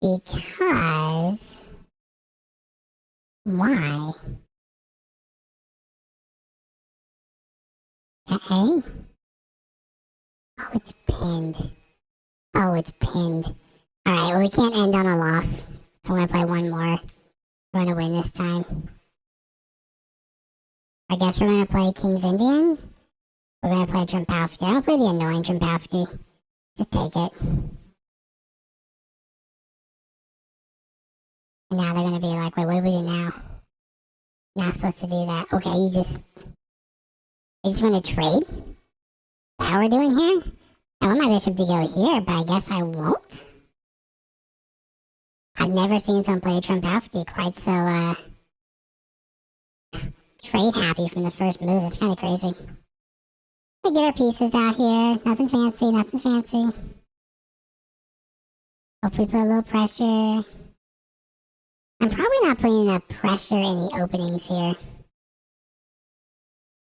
because why? Okay. Oh, it's pinned. Oh, it's pinned. Alright, well, we can't end on a loss. So we're gonna play one more. We're gonna win this time. I guess we're gonna play King's Indian. We're gonna play Trimpowski. I don't play the annoying Trimpowski. Just take it. And now they're gonna be like, wait, what do we do now? Not supposed to do that. Okay, you just wanna trade? Is that what we're doing here? I want my bishop to go here, but I guess I won't. I've never seen someone play Trimpowski quite so, trade happy from the first move. It's kind of crazy. We get our pieces out here. Nothing fancy, nothing fancy. Hopefully put a little pressure. I'm probably not putting enough pressure in the openings here.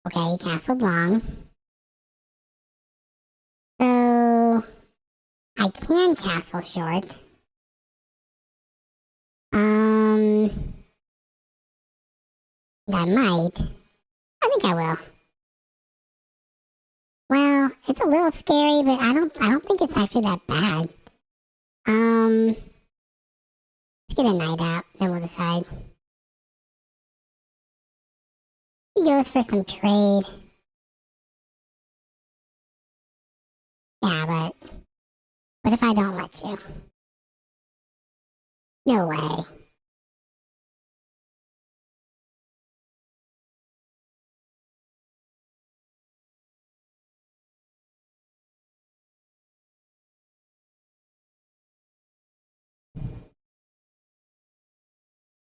Okay, he castled long. So, I can castle short. I might. I think I will. Well, it's a little scary, but I don't think it's actually that bad. Let's get a knight out, then we'll decide. He goes for some trade. Yeah, but what if I don't let you? No way.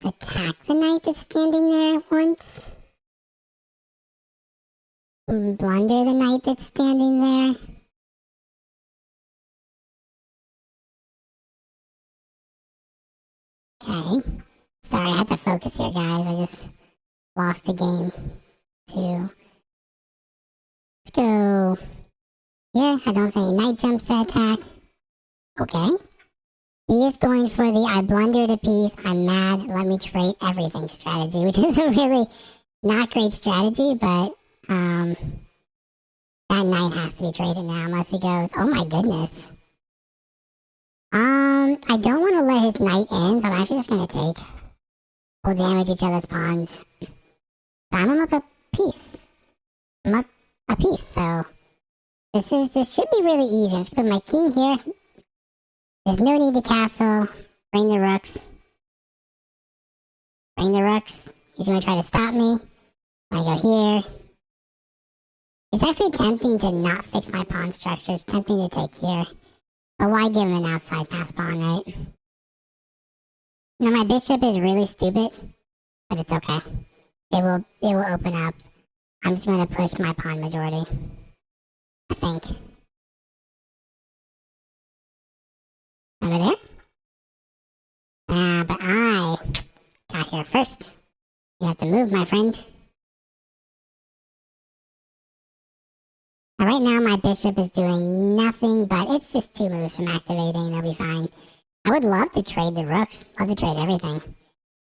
Attack the knight that's standing there once. Blunder the knight that's standing there. Okay. Sorry, I had to focus here, guys. I just lost the game. Let's go here. I don't say knight jumps to attack. Okay. He is going for the I blundered a piece, I'm mad, let me trade everything strategy, which is a really not great strategy, but that knight has to be traded now unless he goes, oh my goodness. I don't want to let his knight in, so I'm actually just going to take. We'll damage each other's pawns. But I'm up a piece. I'm up a piece, so this should be really easy. I'm just going to put my king here. There's no need to castle. Bring the rooks. Bring the rooks. He's going to try to stop me. I go here. It's actually tempting to not fix my pawn structure. It's tempting to take here. But why give him an outside pass pawn, right? Now my bishop is really stupid, but it's okay. It will open up. I'm just going to push my pawn majority. I think. Over there? But I got here first. You have to move, my friend. Now, right now, my bishop is doing nothing, but it's just 2 moves from activating. They'll be fine. I would love to trade the rooks. Love to trade everything.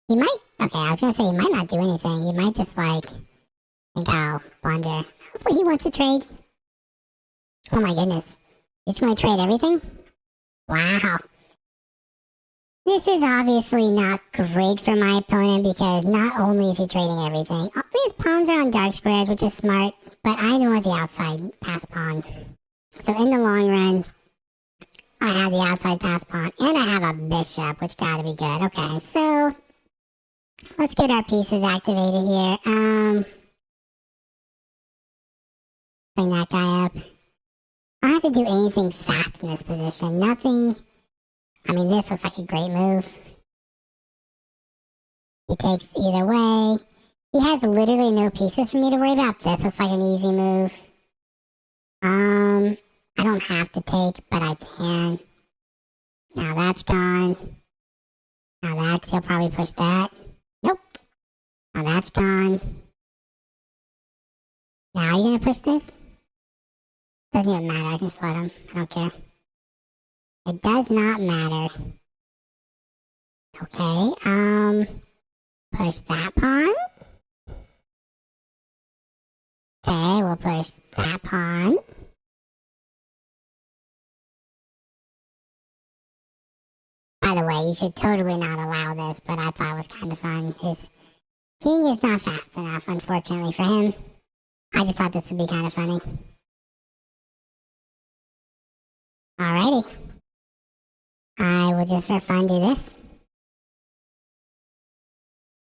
He might... Okay, I was going to say he might not do anything. He might just, like, think I'll blunder. Hopefully he wants to trade. Oh, my goodness. He's going to trade everything? Wow. This is obviously not great for my opponent because not only is he trading everything, his pawns are on dark squares, which is smart, but I don't want the outside pass pawn. So in the long run, I have the outside pass pawn, and I have a bishop, which gotta be good. Okay, so let's get our pieces activated here. Bring that guy up. I don't have to do anything fast in this position. Nothing. I mean, this looks like a great move. He takes either way. He has literally no pieces for me to worry about. This looks like an easy move. I don't have to take, but I can. Now that's gone. Now he'll probably push that. Nope. Now that's gone. Now are you gonna push this? Doesn't even matter, I can just let him. I don't care. It does not matter. Okay, push that pawn. Okay, we'll push that pawn. By the way, you should totally not allow this, but I thought it was kind of fun. His king is not fast enough, unfortunately, for him. I just thought this would be kind of funny. Alrighty. I will just for fun do this.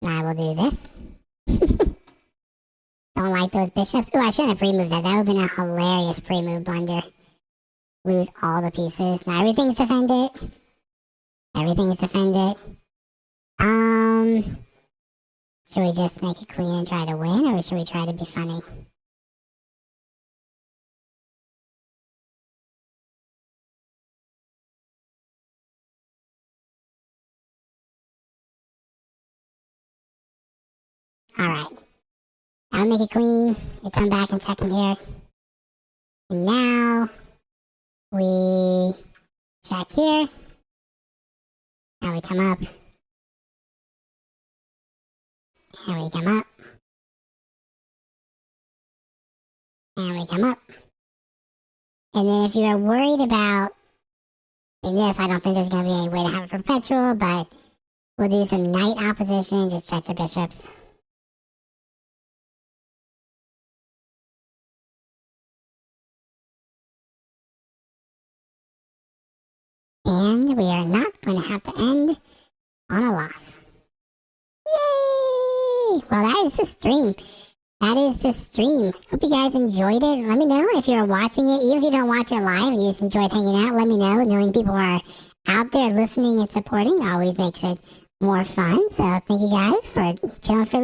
And I will do this. Don't like those bishops. Ooh, I shouldn't have pre-moved that. That would have been a hilarious pre-move blunder. Lose all the pieces. Now everything's defended. Everything's defended. Should we just make a queen and try to win, or should we try to be funny? Alright. Now we make a queen. We come back and check him here. And now we check here. Now we come up. And we come up. And we come up. And then if you're worried about in this, I don't think there's going to be any way to have a perpetual, but we'll do some knight opposition. Just check the bishops. And we are not going to have to end on a loss. Yay! Well, that is the stream. That is the stream. Hope you guys enjoyed it. Let me know if you're watching it. Even if you don't watch it live and you just enjoyed hanging out, let me know. Knowing people are out there listening and supporting always makes it more fun. So thank you guys for chilling for